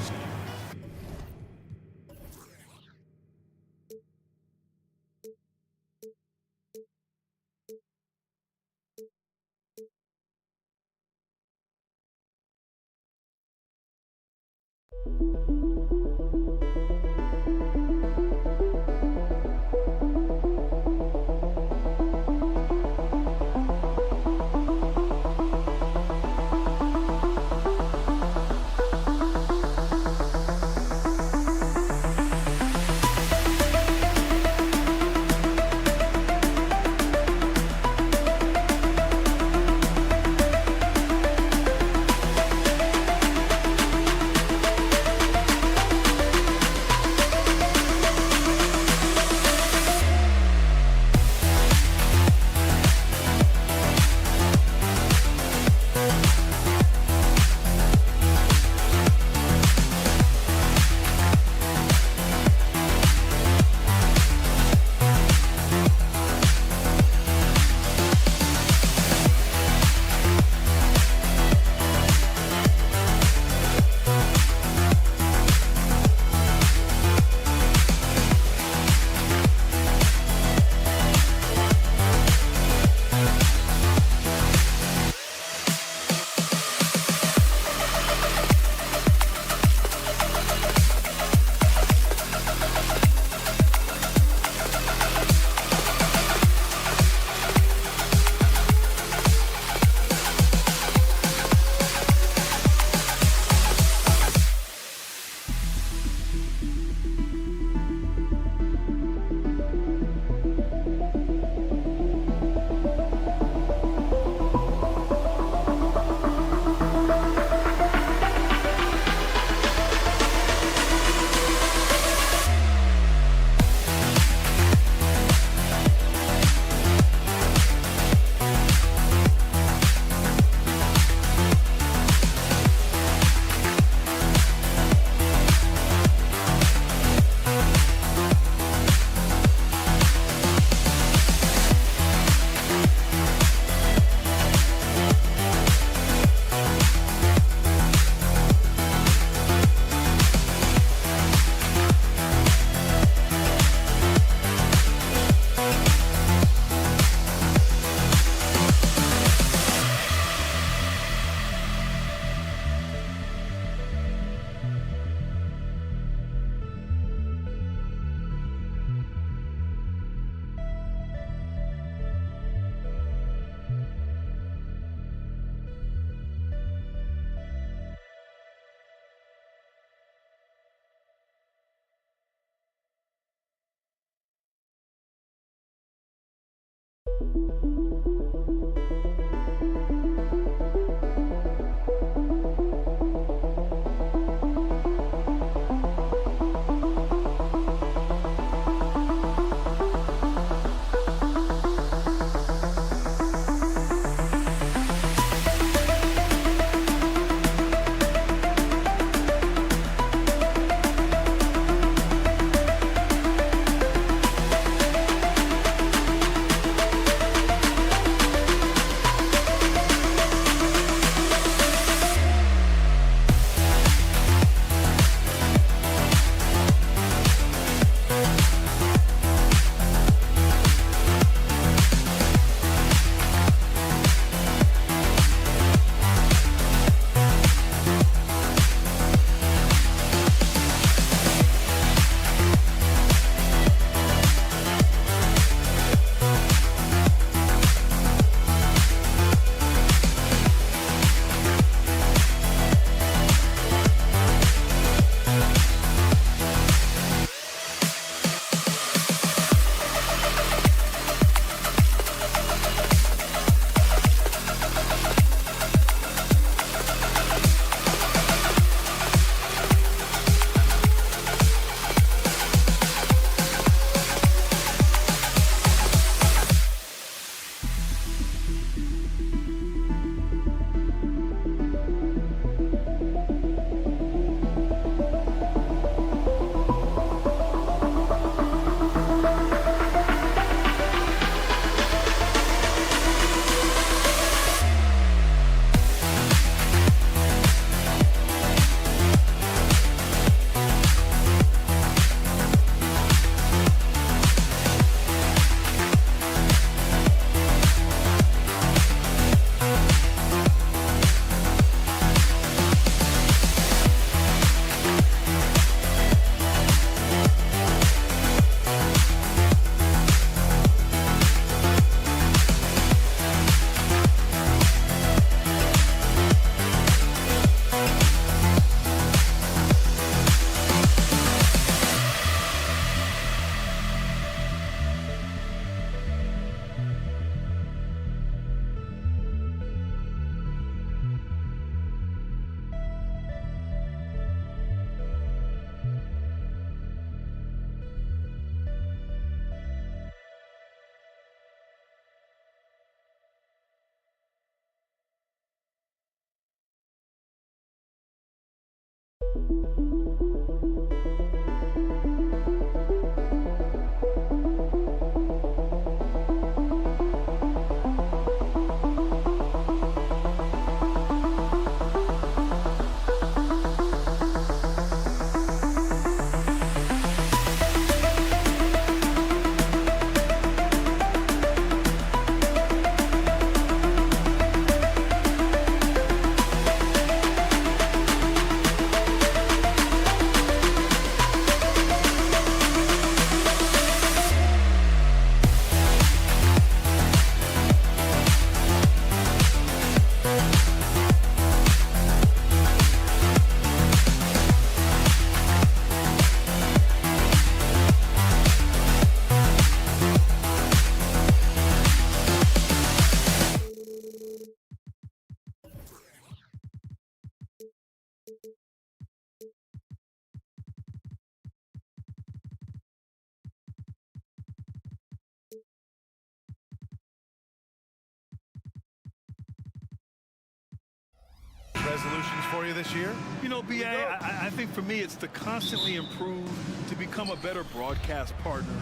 Resolutions for you this year? You know, B.A., I think for me it's to constantly improve, to become a better broadcast partner.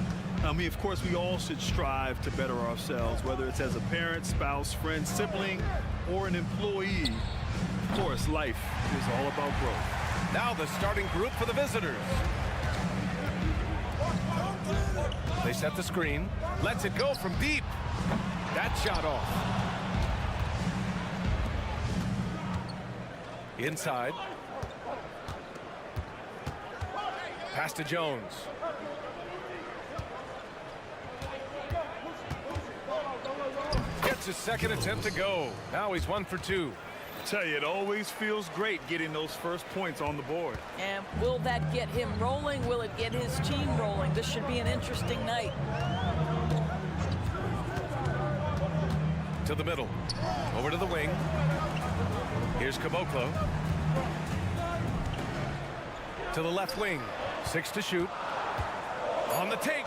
I mean, of course, we all should strive to better ourselves, whether it's as a parent, spouse, friend, sibling, or an employee. Of course, life is all about growth. Now the starting group for the visitors. They set the screen. Lets it go from deep. That shot off. Inside. Pass to Jones. Gets his second attempt to go. Now he's 1 for 2. I tell you, it always feels great getting those first points on the board. And will that get him rolling? Will it get his team rolling? This should be an interesting night. To the middle. Over to the wing. Here's Caboclo. To the left wing. 6 to shoot. On the take.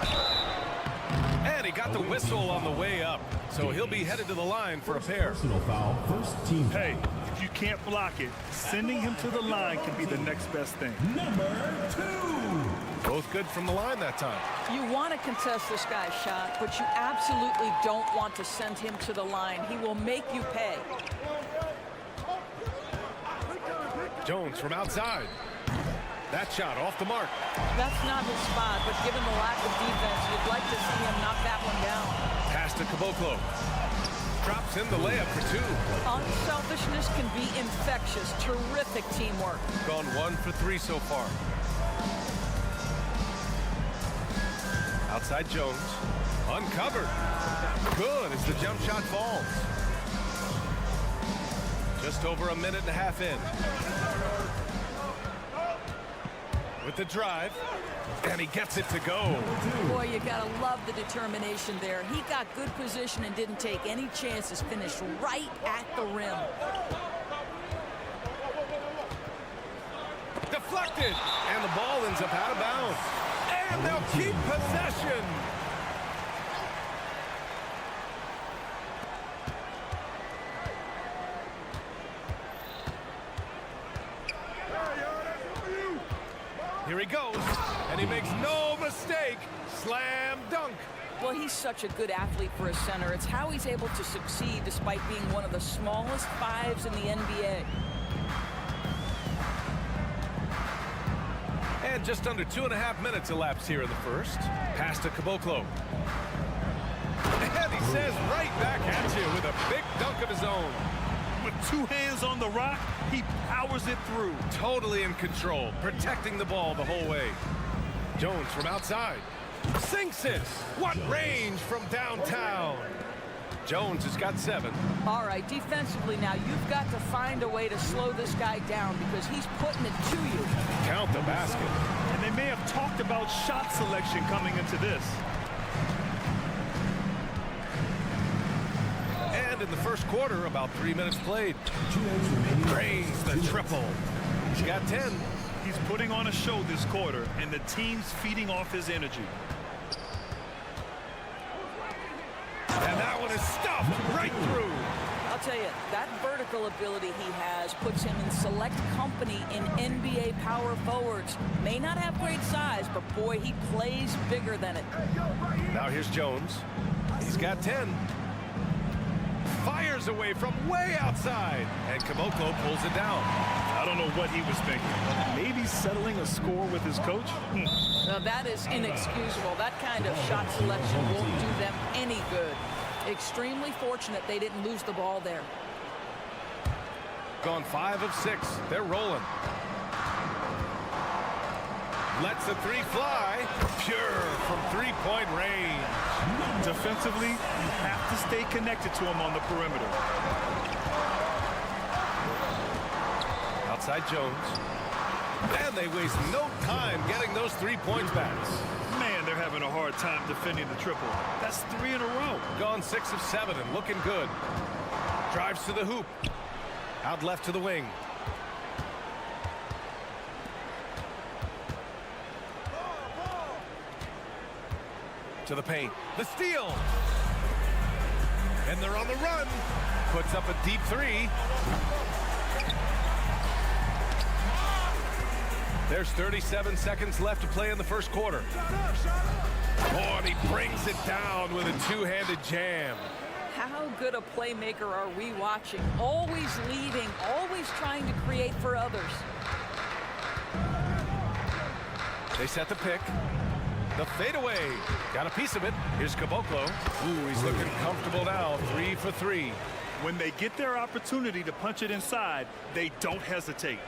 And he got the whistle on the way up. So he'll be headed to the line for a pair. Personal foul, first team. Hey, if you can't block it, sending him to the line can be the next best thing. Number 2. Both good from the line that time. You want to contest this guy's shot, but you absolutely don't want to send him to the line. He will make you pay. Jones from outside. That shot off the mark. That's not his spot, but given the lack of defense, you'd like to see him knock that one down. Pass to Caboclo. Drops in the layup for 2. Unselfishness can be infectious. Terrific teamwork. Gone 1 for 3 so far. Outside Jones. Uncovered. Good as the jump shot falls. Just over a minute and a half in. With the drive. And he gets it to go. Boy, you gotta love the determination there. He got good position and didn't take any chances. Finished right at the rim. Deflected. And the ball ends up out of bounds. And they'll keep possession. Here he goes, and he makes no mistake. Slam dunk. Well, he's such a good athlete for a center. It's how he's able to succeed despite being one of the smallest 5s in the NBA. And just under 2.5 minutes elapsed here in the first. Pass to Caboclo. And he says right back at you with a big dunk of his own. With 2 hands on the rock, he powers it through. Totally in control, protecting the ball the whole way. Jones from outside. Sinks it. What range from downtown. Jones has got 7. All right, defensively now, you've got to find a way to slow this guy down because he's putting it to you. Count the basket. And they may have talked about shot selection coming into this. And in the first quarter, about 3 minutes played. Drains the triple. He's got 10. He's putting on a show this quarter, and the team's feeding off his energy. And that one is stuffed right through. I'll tell you, that vertical ability he has puts him in select company in NBA power forwards. May not have great size, but boy, he plays bigger than it. Now here's Jones. He's got 10. Fires away from way outside, and Caboclo pulls it down. I don't know what he was thinking. Maybe settling a score with his coach? Now that is inexcusable. That kind of shot selection won't do them any good. Extremely fortunate they didn't lose the ball there. Gone 5 of 6. They're rolling. Lets the three fly. Pure from three-point range. Defensively, you have to stay connected to him on the perimeter. Outside Jones. And they waste no time getting those 3 points back. Man, they're having a hard time defending the triple. That's 3 in a row. Gone 6 of 7 and looking good. Drives to the hoop. Out left to the wing. To the paint. The steal. And they're on the run. Puts up a deep 3. There's 37 seconds left to play in the first quarter. Oh, and he brings it down with a two-handed jam. How good a playmaker are we watching? Always leading, always trying to create for others. They set the pick. The fadeaway. Got a piece of it. Here's Caboclo. Ooh, he's looking comfortable now. 3 for 3. When they get their opportunity to punch it inside, they don't hesitate.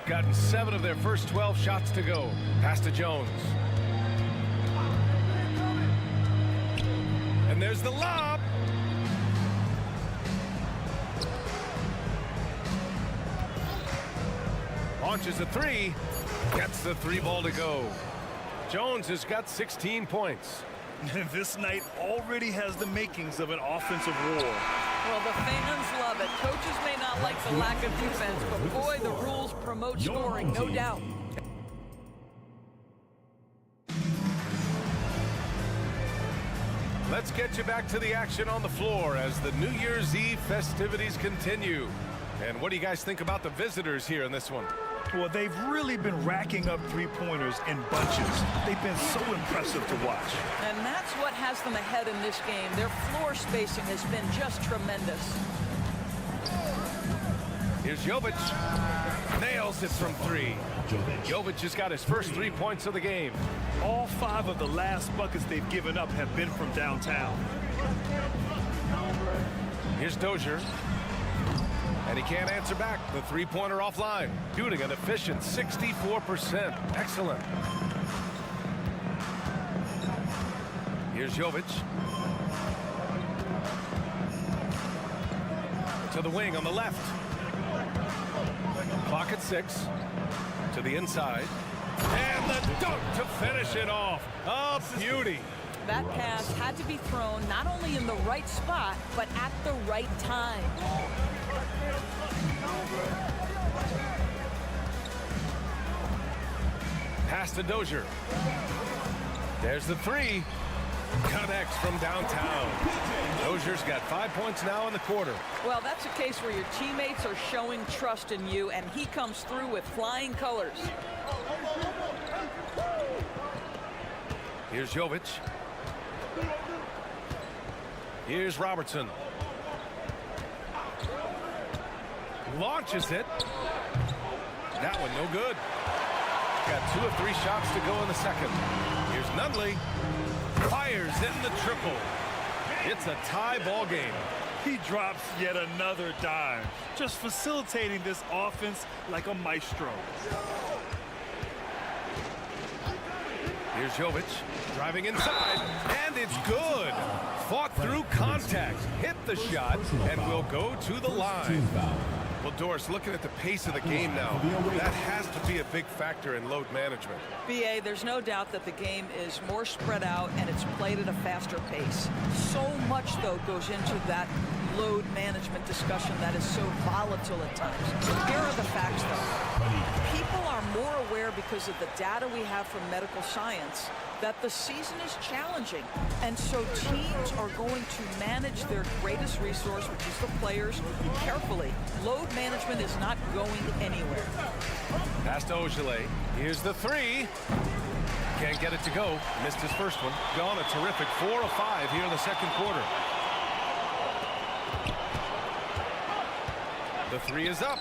Gotten 7 of their first 12 shots to go. Pass to Jones. And there's the lob. Launches a 3. Gets the 3 ball to go. Jones has got 16 points. This night already has the makings of an offensive war. Well, the fans love it. Coaches may not like the lack of defense, but boy, the rules promote scoring, no doubt. Let's get you back to the action on the floor as the New Year's Eve festivities continue. And what do you guys think about the visitors here in this one? Well, they've really been racking up three-pointers in bunches. They've been so impressive to watch. And that's what has them ahead in this game. Their floor spacing has been just tremendous. Here's Jovic. Nails it from 3. Jovic has got his first 3 points of the game. All 5 of the last buckets they've given up have been from downtown. Here's Dozier. And he can't answer back. The three-pointer offline. Shooting an efficient 64%. Excellent. Here's Jovic. To the wing on the left. Clock at 6. To the inside. And the dunk to finish it off. A beauty. That pass had to be thrown not only in the right spot, but at the right time. Pass to Dozier. There's the 3. Connects from downtown. Dozier's got 5 points now in the quarter. Well, that's a case where your teammates are showing trust in you, and he comes through with flying colors. Here's Jovic. Here's Robertson. Launches it. That one no good. Got 2 of 3 shots to go in the second. Here's Nunley. Fires in the triple. It's a tie ball game. He drops yet another dime, just facilitating this offense like a maestro. Here's Jovic driving inside, and it's good. Fought through contact, hit the shot, and will go to the line. Well, Doris, looking at the pace of the game now, that has to be a big factor in load management. BA, there's no doubt that the game is more spread out and it's played at a faster pace. So much, though, goes into that load management discussion that is so volatile at times. Here are the facts, though. People are more aware because of the data we have from medical science that the season is challenging. And so teams are going to manage their greatest resource, which is the players, carefully. Load management is not going anywhere. Pass to Ogilvy. Here's the three. Can't get it to go. Missed his first one. Gone a terrific 4 of 5 here in the second quarter. The three is up.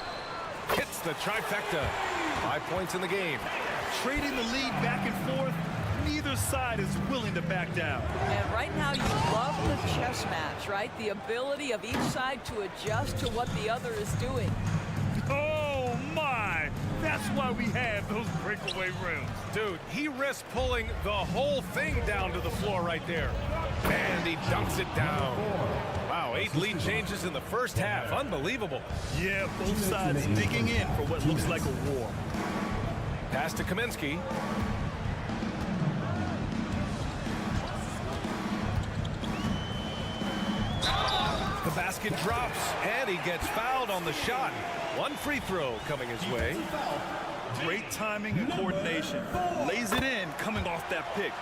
Hits the trifecta. 5 points in the game. Trading the lead back and forth. Neither side is willing to back down. And right now you love the chess match, right? The ability of each side to adjust to what the other is doing. Oh my! That's why we have those breakaway rims. Dude, he risked pulling the whole thing down to the floor right there. And he dunks it down. Wow, 8 lead changes in the first half. Unbelievable. Yeah, both sides digging in for what looks like a war. Pass to Kaminsky. The basket drops, and he gets fouled on the shot. One free throw coming his way. Great timing and coordination. Lays it in coming off that pick.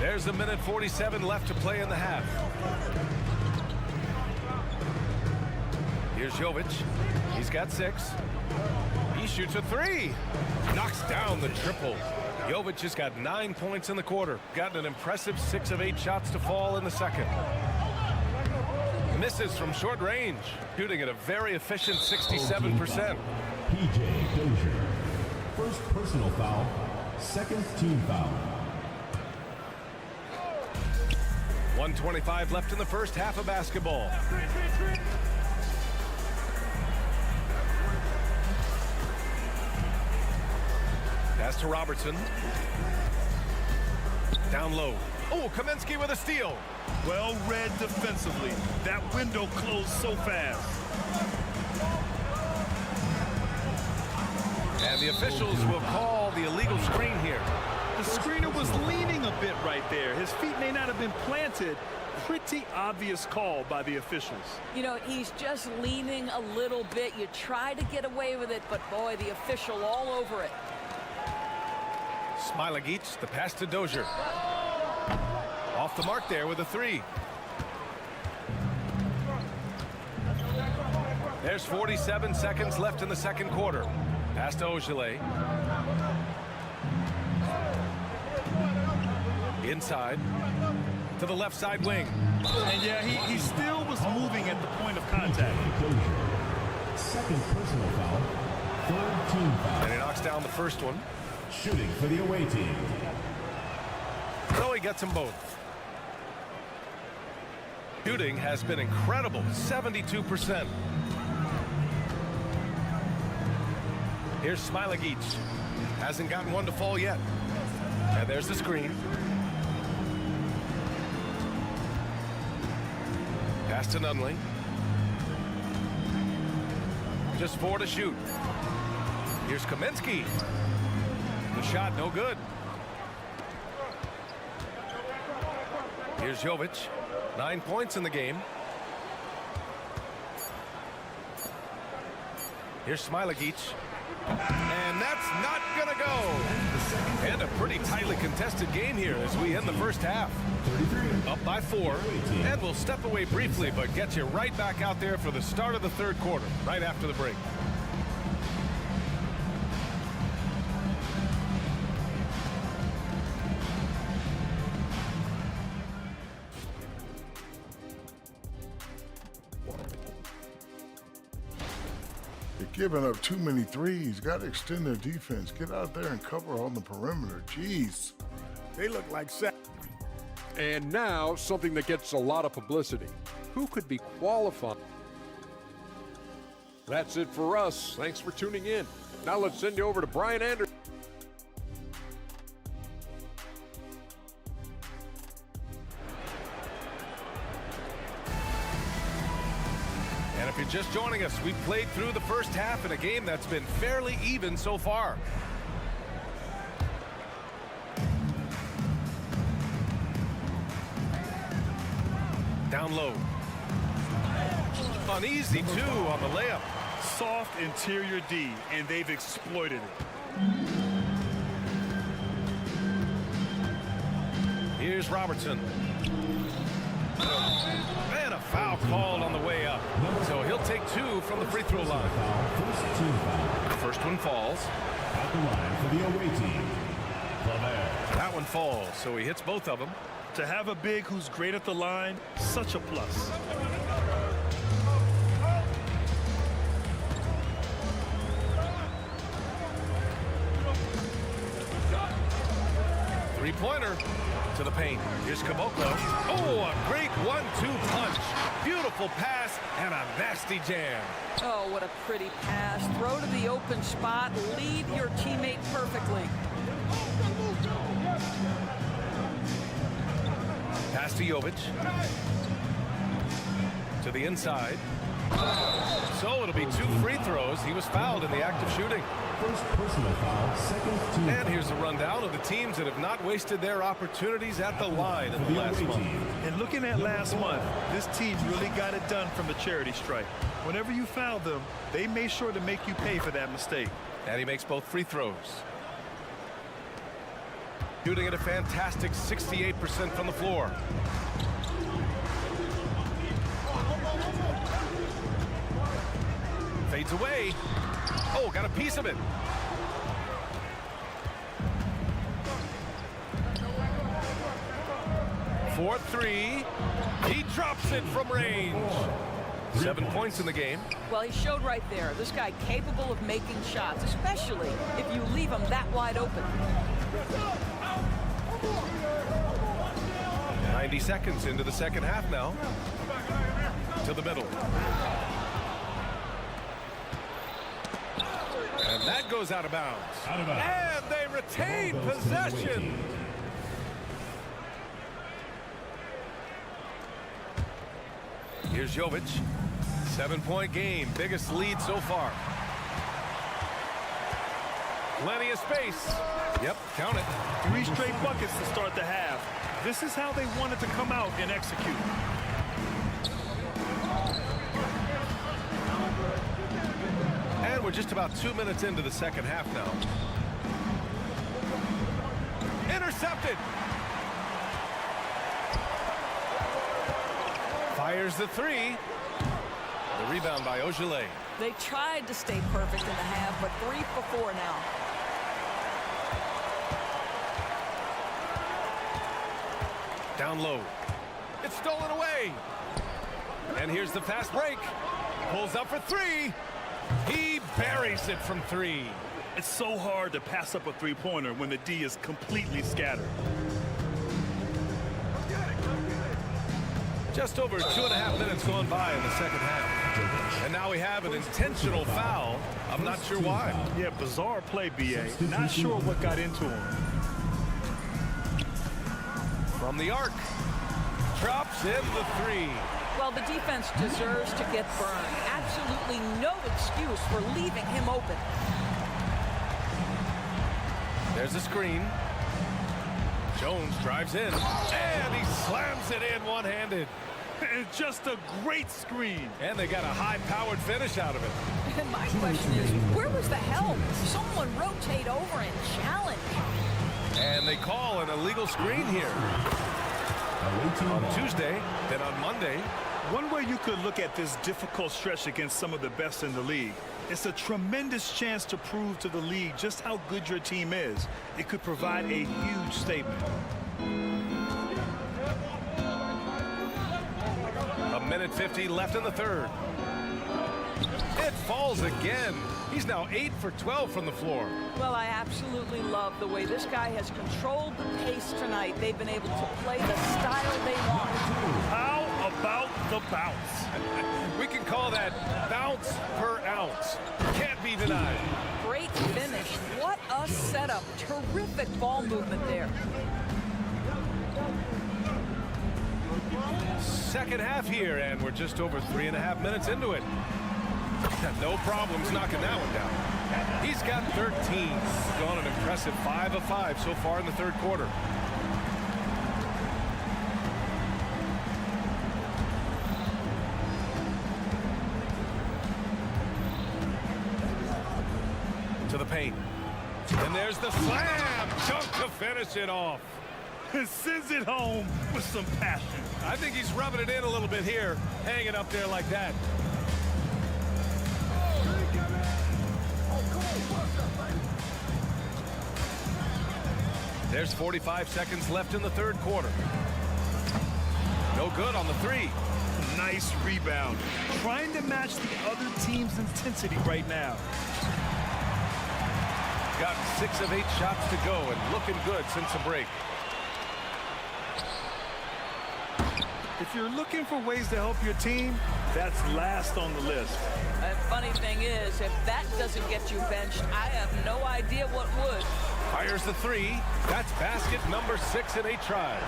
There's a minute 47 left to play in the half. Here's Jovic. He's got 6. He shoots a 3. Knocks down the triple. Jovic has got 9 points in the quarter. Gotten an impressive 6 of 8 shots to fall in the second. Misses from short range. Shooting at a very efficient 67%. PJ Dozier. First personal foul. Second team foul. 1:25 left in the first half of basketball. Pass to Robertson. Down low. Oh, Kaminsky with a steal. Well read defensively. That window closed so fast. And the officials will call the illegal screen here. The screener was leaning a bit right there. His feet may not have been planted. Pretty obvious call by the officials. You know, he's just leaning a little bit. You try to get away with it, but boy, the official all over it. Smilagic, the pass to Dozier. Off the mark there with a 3. There's 47 seconds left in the second quarter. Pass to Ogilvy. Inside to the left side wing. And yeah, he still was moving at the point of contact. Second personal foul. Third team foul. And he knocks down the first one. Shooting for the away team. So he gets them both. Shooting has been incredible, 72%. Here's Smilagic. Hasn't gotten one to fall yet. And there's the screen. Pass to Nunley. Just 4 to shoot. Here's Kaminsky. The shot no good. Here's Jovic. 9 points in the game. Here's Smilagic. And that's not gonna go. And a pretty tightly contested game here as we end the first half. Up by 4. And we'll step away briefly, but get you right back out there for the start of the third quarter, right after the break. They're giving up too many threes. Got to extend their defense. Get out there and cover on the perimeter. Jeez. They look like set. And now, something that gets a lot of publicity. Who could be qualified? That's it for us. Thanks for tuning in. Now let's send you over to Brian Anderson. If you're just joining us, we've played through the first half in a game that's been fairly even so far. Down low. Uneasy, too, on the layup. Soft interior D, and they've exploited it. Here's Robertson. And a foul called on the way up. So he'll take 2 from the free throw line. First one falls. At the line for the away team. That one falls, so he hits both of them. To have a big who's great at the line, such a plus. Three-pointer to the paint. Here's Caboclo. Oh, a great 1-2 punch. Beautiful pass and a nasty jam. Oh, what a pretty pass. Throw to the open spot. Lead your teammate perfectly. Pass to Jovic. To the inside. So it'll be 2 free throws. He was fouled in the act of shooting. First personal foul, second team. And here's a rundown of the teams that have not wasted their opportunities at the line in the last month. And looking at last month, this team really got it done from the charity stripe. Whenever you fouled them, they made sure to make you pay for that mistake. And he makes both free throws. Shooting at a fantastic 68% from the floor. Fades away. Oh, got a piece of it. For 3. He drops it from range. 7 points in the game. Well, he showed right there. This guy capable of making shots, especially if you leave him that wide open. 90 seconds into the second half now. To the middle. And that goes out of bounds. And they retain possession. Here's Jovic. 7-point game. Biggest lead so far. Plenty of space. Yep, count it. 3 straight buckets to start the half. This is how they wanted to come out and execute. And we're just about 2 minutes into the second half now. Intercepted. Fires the 3. The rebound by Ogilvy. They tried to stay perfect in the half, but 3 for 4 now. Down low. It's stolen away. And here's the fast break. Pulls up for 3. He buries it from 3. It's so hard to pass up a three-pointer when the D is completely scattered. Just over 2.5 minutes gone by in the second half. And now we have an intentional foul. I'm not sure why. Yeah, bizarre play, B.A. Not sure what got into him. From the arc. Drops in the 3. Well, the defense deserves to get burned. Absolutely no excuse for leaving him open. There's a screen. Jones drives in. And he slams it in one-handed. It's just a great screen. And they got a high-powered finish out of it. And my question is, where was the help? Someone rotate over and challenge. And they call an illegal screen here. On Tuesday, then on Monday. One way you could look at this difficult stretch against some of the best in the league, it's a tremendous chance to prove to the league just how good your team is. It could provide a huge statement. A minute 50 left in the third. It falls again. He's now 8 for 12 from the floor. Well, I absolutely love the way this guy has controlled the pace tonight. They've been able to play the style they want. How about the bounce? We can call that bounce per ounce. Can't be denied. Great finish. What a setup. Terrific ball movement there. second half here, and we're just over 3.5 minutes into it. No problems knocking that one down. He's got 13. Gone an impressive 5 of 5 so far in the third quarter. To the paint. And there's the slam dunk to finish it off. Sends it home with some passion. I think he's rubbing it in a little bit here, hanging up there like that. There's 45 seconds left in the third quarter. No good on the three. Nice rebound. Trying to match the other team's intensity right now. Got 6 of 8 shots to go and looking good since the break. If you're looking for ways to help your team, that's last on the list. And funny thing is, if that doesn't get you benched, I have no idea what would. Fires the three. That's basket number 6 in 8 tries.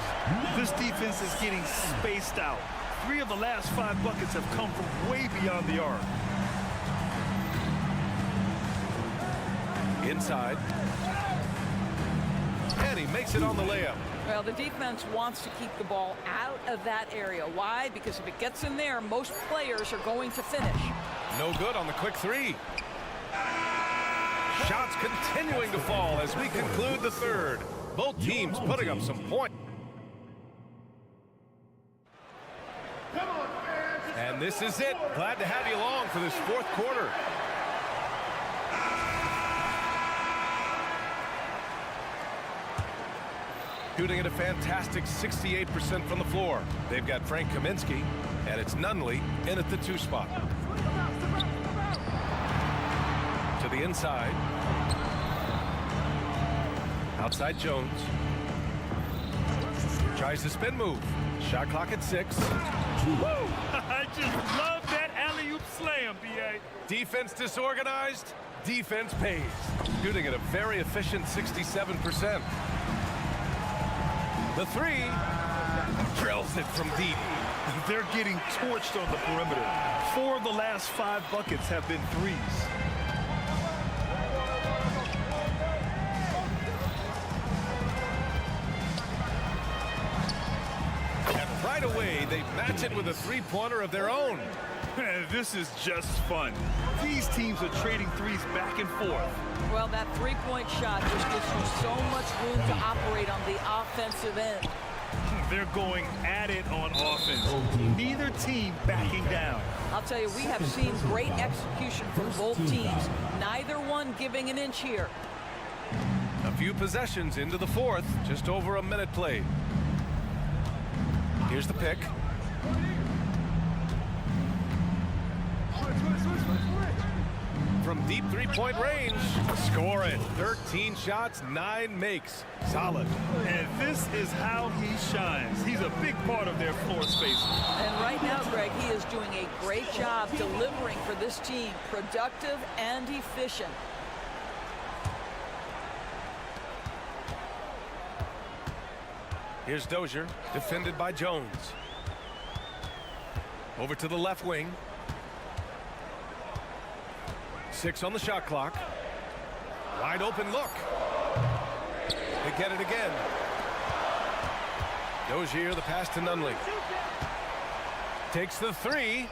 This defense is getting spaced out. 3 of the last 5 buckets have come from way beyond the arc. Inside. And he makes it on the layup. Well, the defense wants to keep the ball out of that area. Why? Because if it gets in there, most players are going to finish. No good on the quick three. Shots continuing to fall as we conclude the third. Both teams putting up some points. And this is it. Glad to have you along for this fourth quarter. Shooting at a fantastic 68% from the floor. They've got Frank Kaminsky, and it's Nunley in at the 2 spot. To the inside. Outside Jones. Tries the spin move. Shot clock at 6. Woo! I just love that alley-oop slam, B.A. Defense disorganized. Defense pays. Shooting at a very efficient 67%. The three drills it from deep. They're getting torched on the perimeter. 4 of the last 5 buckets have been threes. And right away, they match it with a three-pointer of their own. This is just fun. These teams are trading threes back and forth. Well, that three-point shot just gives you so much room to operate on the offensive end. They're going at it on offense. Neither team backing down. I'll tell you, we have seen great execution from both teams. Neither one giving an inch here. A few possessions into the fourth. Just over a minute played. Here's the pick. From deep three-point range, score it. 13 shots, 9 makes. Solid. And this is how he shines. He's a big part of their floor space. And right now, Greg, he is doing a great job delivering for this team. Productive and efficient. Here's Dozier, defended by Jones. Over to the left wing. 6 on the shot clock. Wide open look. They get it again. Dozier, the pass to Nunley. Takes the three,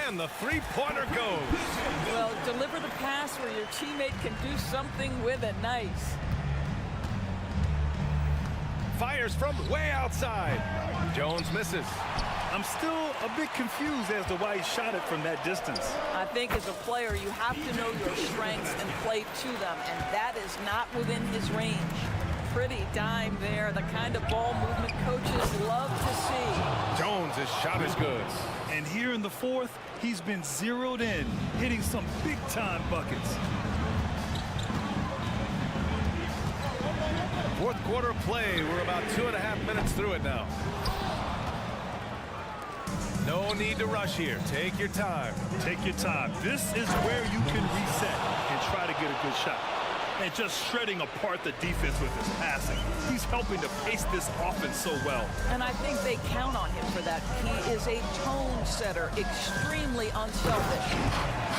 and the three-pointer goes. Well, deliver the pass where your teammate can do something with it. Nice. Fires from way outside. Jones misses. I'm still a bit confused as to why he shot it from that distance. I think as a player, you have to know your strengths and play to them, and that is not within his range. Pretty dime there, the kind of ball movement coaches love to see. Jones' shot is good. And here in the fourth, he's been zeroed in, hitting some big-time buckets. Fourth quarter play. We're about 2.5 minutes through it now. No need to rush here. Take your time. Take your time. This is where you can reset and try to get a good shot. and just shredding apart the defense with his passing. He's helping to pace this offense so well. And I think they count on him for that. He is a tone setter, extremely unselfish.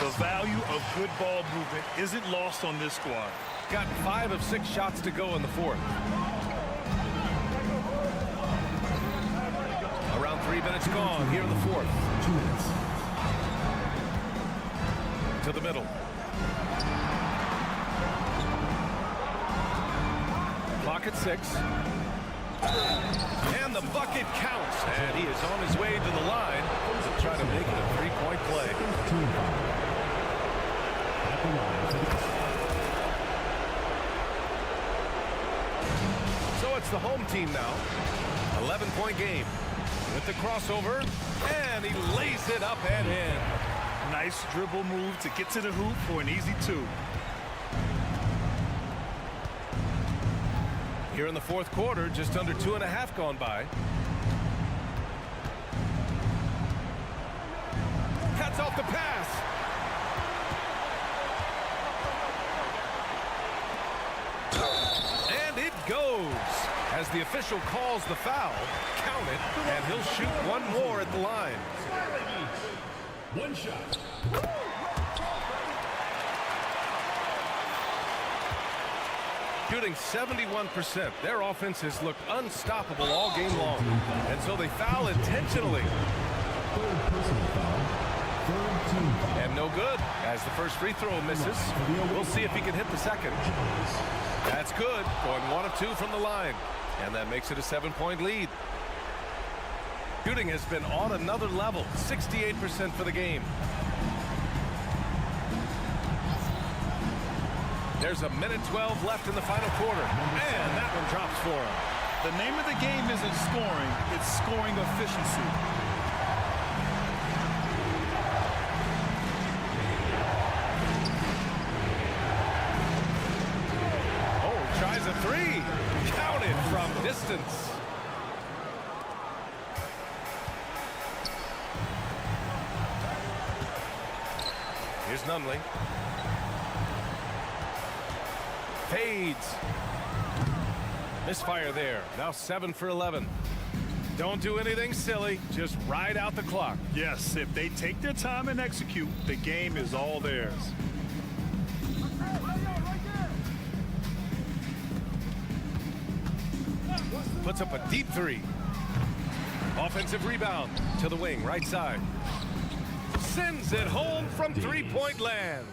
The value of good ball movement isn't lost on this squad. Got 5 of 6 shots to go in the fourth. Around 3 minutes gone here in the fourth. 2 minutes. To the middle. Clock at 6. And the bucket counts. And he is on his way to the line to try to make it a 3-point play. So it's the home team now. 11-point game. With the crossover. And he lays it up and in. Nice dribble move to get to the hoop for an easy 2. Here in the fourth quarter, just under 2.5 gone by. Cuts off the pass. And it goes. As the official calls the foul, count it, and he'll shoot one more at the line. 1 shot. Shooting 71%. Their offense has looked unstoppable all game long. And so they foul intentionally. And no good, as the first free throw misses. We'll see if he can hit the second. That's good, going 1 of 2 from the line. And that makes it a 7-point lead. Shooting has been on another level, 68% for the game. There's a minute 12 left in the final quarter. And that one drops for him. The name of the game isn't scoring, it's scoring efficiency. Oh, tries a 3. Counted from distance. Here's Nunley. Fades. Misfire there. Now 7 for 11. Don't do anything silly. Just ride out the clock. Yes, if they take their time and execute, the game is all theirs. Puts up a deep 3. Offensive rebound to the wing, right side. Sends it home from 3-point land.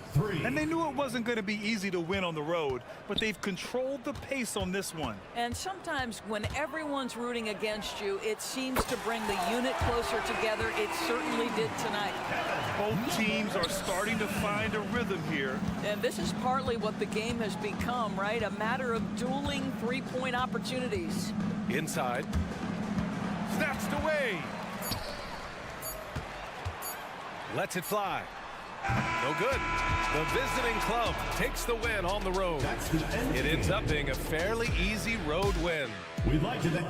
And they knew it wasn't going to be easy to win on the road, but they've controlled the pace on this one. And sometimes when everyone's rooting against you, it seems to bring the unit closer together. It certainly did tonight. Both teams are starting to find a rhythm here. And this is partly what the game has become, right? A matter of dueling 3-point opportunities. Inside. Snatched away. Lets it fly. No good. The visiting club takes the win on the road. It ends up being a fairly easy road win. We'd like to thank.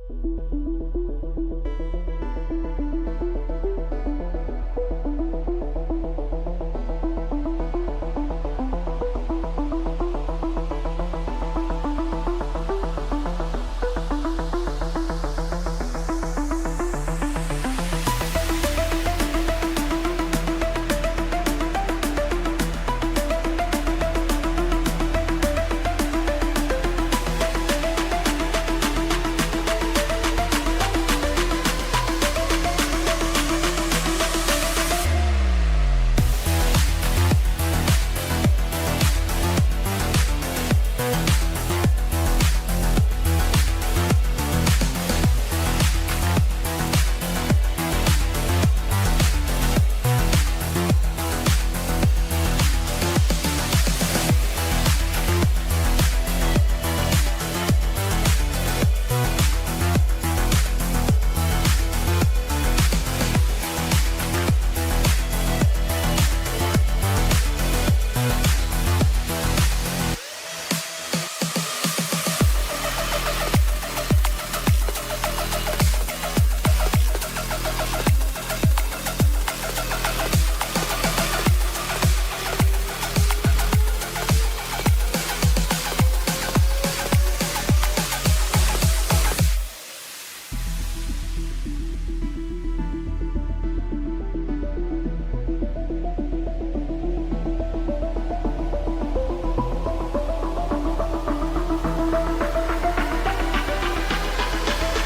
You